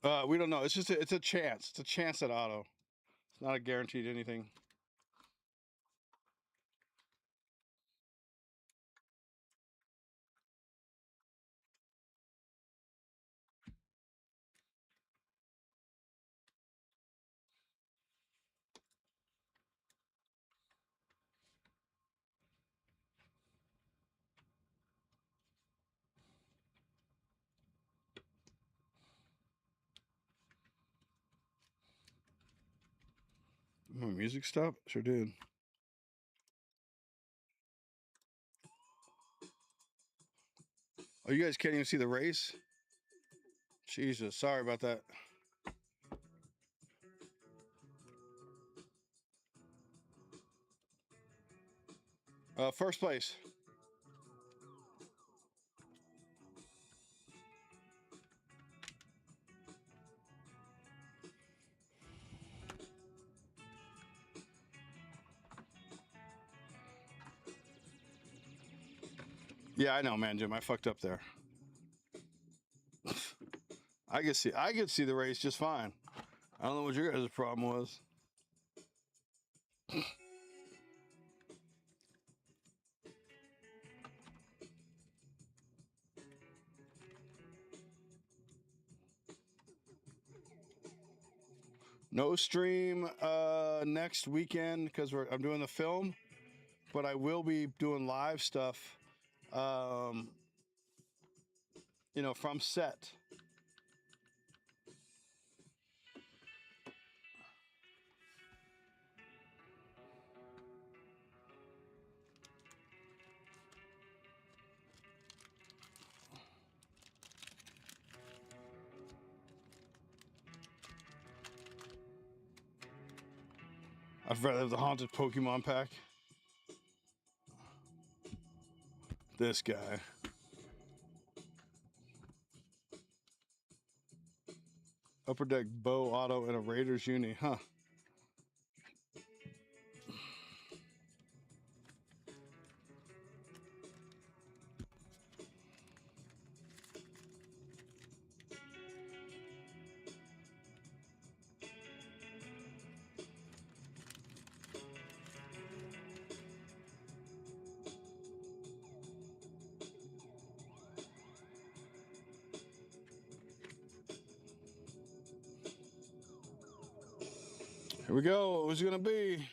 We don't know. It's just it's a chance. It's a chance at auto. It's not a guaranteed anything. My music stop? Sure did. Oh, you guys can't even see the race? Jesus, sorry about that. First place. Yeah, I know, man, Jim. I fucked up there. I could see the race just fine. I don't know what your guys' problem was. No stream next weekend because I'm doing the film, but I will be doing live stuff. Um, from set. I'd rather have the haunted Pokemon pack. This guy. Upper deck bow auto and a Raiders uni, huh? Here we go. Who's it gonna be?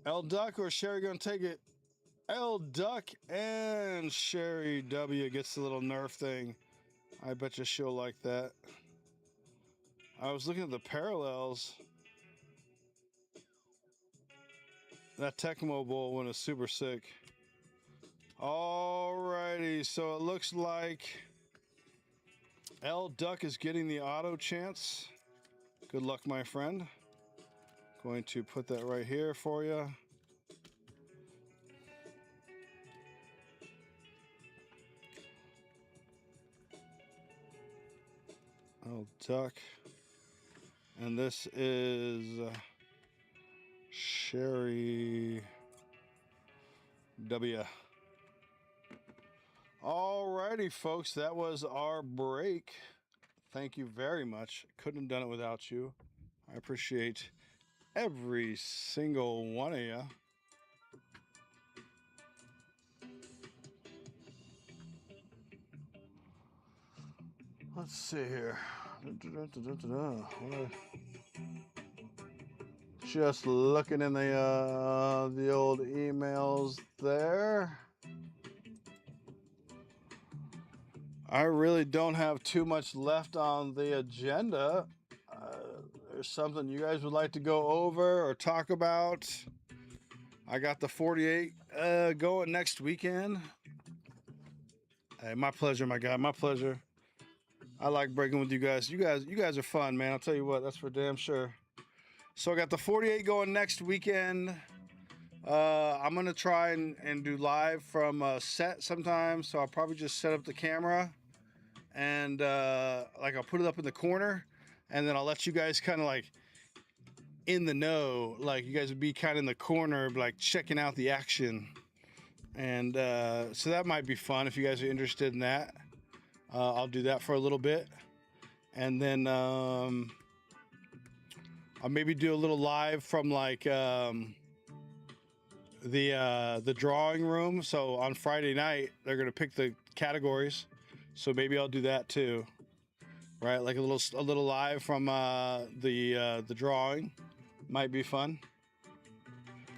L Duck or Sherry gonna take it? L Duck and Sherry W gets the little Nerf thing. I bet you she'll like that. I was looking at the parallels. That Tecmo Bowl one is super sick. Alrighty, so it looks like L Duck is getting the auto chance. Good luck, my friend. Going to put that right here for you. L Duck. And this is Sherry W. Alrighty, folks, that was our break. Thank you very much. Couldn't have done it without you. I appreciate every single one of you. Let's see here. Just looking in the old emails there. I really don't have too much left on the agenda. There's something you guys would like to go over or talk about. I got the 48 going next weekend. Hey, my pleasure, my guy. My pleasure. I like breaking with you guys. You guys are fun, man. I'll tell you what, that's for damn sure. So I got the 48 going next weekend. I'm gonna try and do live from a set sometimes. So I'll probably just set up the camera and like I'll put it up in the corner, and then I'll let you guys kind of like in the know, like you guys would be kind of in the corner, like checking out the action. And so that might be fun if you guys are interested in that. I'll do that for a little bit. and then I'll maybe do a little live from like the drawing room. So on Friday night, they're gonna pick the categories. So maybe I'll do that too, right? Like a little live from the drawing, might be fun.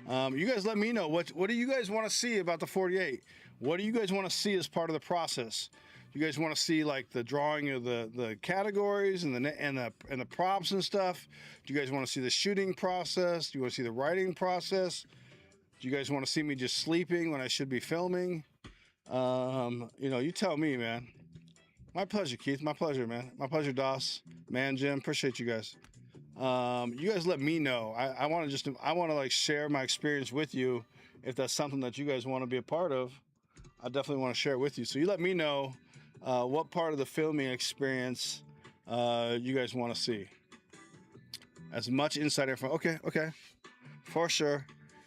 You guys let me know what do you guys want to see about the 48? What do you guys want to see as part of the process? You guys want to see like the drawing of the categories and the props and stuff? Do you guys want to see the shooting process? Do you want to see the writing process? Do you guys want to see me just sleeping when I should be filming? You know, you tell me, man. My pleasure, Keith. My pleasure, man. My pleasure, Doss. Man, Jim. Appreciate you guys. You guys let me know. I want to like share my experience with you. If that's something that you guys want to be a part of, I definitely want to share it with you. So you let me know what part of the filming experience you guys want to see. As much insight info. Okay, for sure.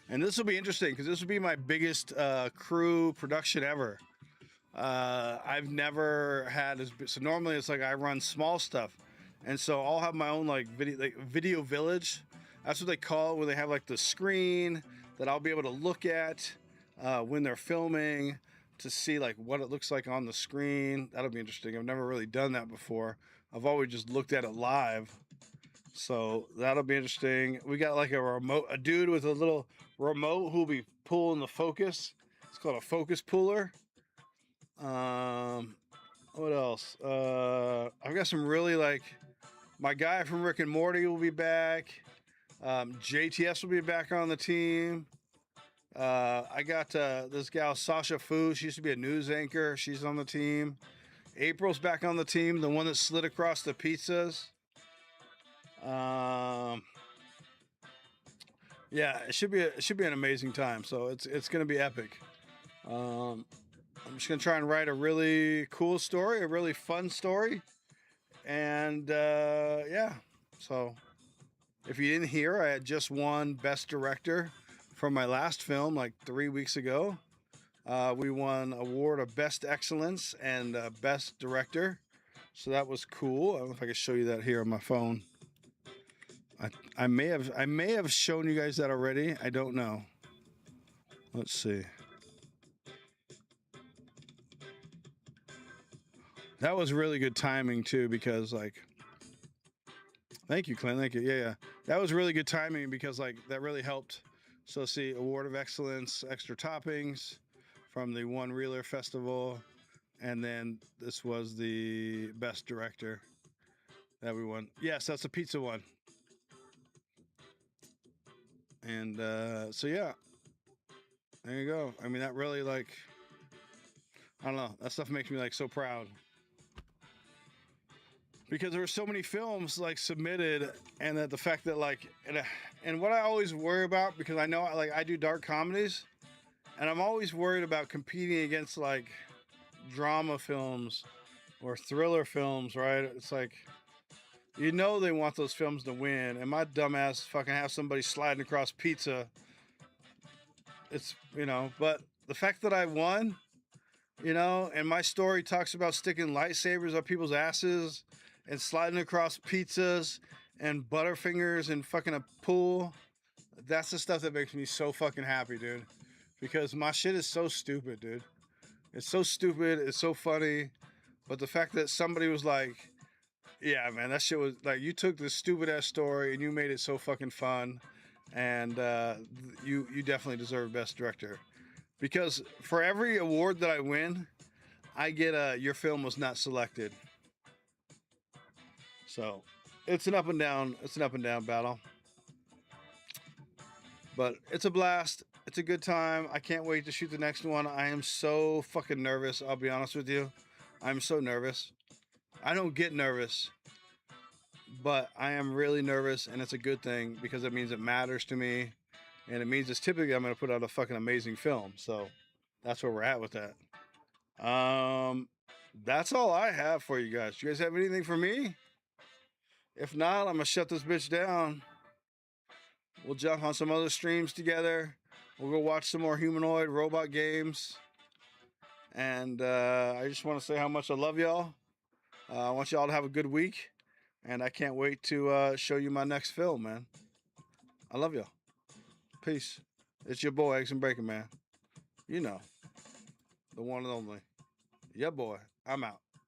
And this will be interesting because this will be my biggest crew production ever. I've never had so normally it's like I run small stuff, and so I'll have my own like video village. That's what they call it, where they have like the screen that I'll be able to look at when they're filming to see like what it looks like on the screen. That'll be interesting. I've never really done that before. I've always just looked at it live. So that'll be interesting. We got like a dude with a little remote who'll be pulling the focus. It's called a focus puller. What else? I've got some really like my guy from Rick and Morty will be back. JTS will be back on the team. I got this gal Sasha Fu. She used to be a news anchor. She's on the team. April's back on the team, the one that slid across the pizzas. Yeah, it should be an amazing time. So it's gonna be epic. I'm just gonna try and write a really cool story, a really fun story, and yeah. So if you didn't hear, I had just won Best Director from my last film like 3 weeks ago. We won award of Best Excellence and Best Director, so that was cool. I don't know if I can show you that here on my phone. I may have shown you guys that already. I don't know. Let's see. That was really good timing too, because like, thank you, Clint. Thank you. Yeah. That was really good timing because like that really helped. So see, award of excellence, extra toppings from the One Reeler Festival, and then this was the best director that we won. Yes, that's the pizza one. And so yeah, there you go. I mean, that really like, I don't know, that stuff makes me like so proud. Because there were so many films like submitted, and that the fact that like, and what I always worry about, because I know like I do dark comedies, and I'm always worried about competing against like drama films or thriller films, right? It's like, you know, they want those films to win, and my dumbass fucking have somebody sliding across pizza. It's, you know, but the fact that I won, you know, and my story talks about sticking lightsabers up people's asses and sliding across pizzas and Butterfingers in fucking a pool. That's the stuff that makes me so fucking happy, dude. Because my shit is so stupid, dude. It's so stupid. It's so funny. But the fact that somebody was like, yeah, man, that shit was like, you took this stupid ass story and you made it so fucking fun. And you definitely deserve Best Director. Because for every award that I win, I get your film was not selected. So it's an up and down battle. But it's a blast. It's a good time. I can't wait to shoot the next one. I am so fucking nervous, I'll be honest with you. I'm so nervous. I don't get nervous, but I am really nervous, and it's a good thing because it means it matters to me, and it means it's typically I'm going to put out a fucking amazing film. So that's where we're at with that. That's all I have for you guys. Do you guys have anything for me? If not, I'm going to shut this bitch down. We'll jump on some other streams together. We'll go watch some more humanoid robot games. And I just want to say how much I love y'all. I want y'all to have a good week. And I can't wait to show you my next film, man. I love y'all. Peace. It's your boy, X and Breakin, man. You know, the one and only. Yeah, boy. I'm out.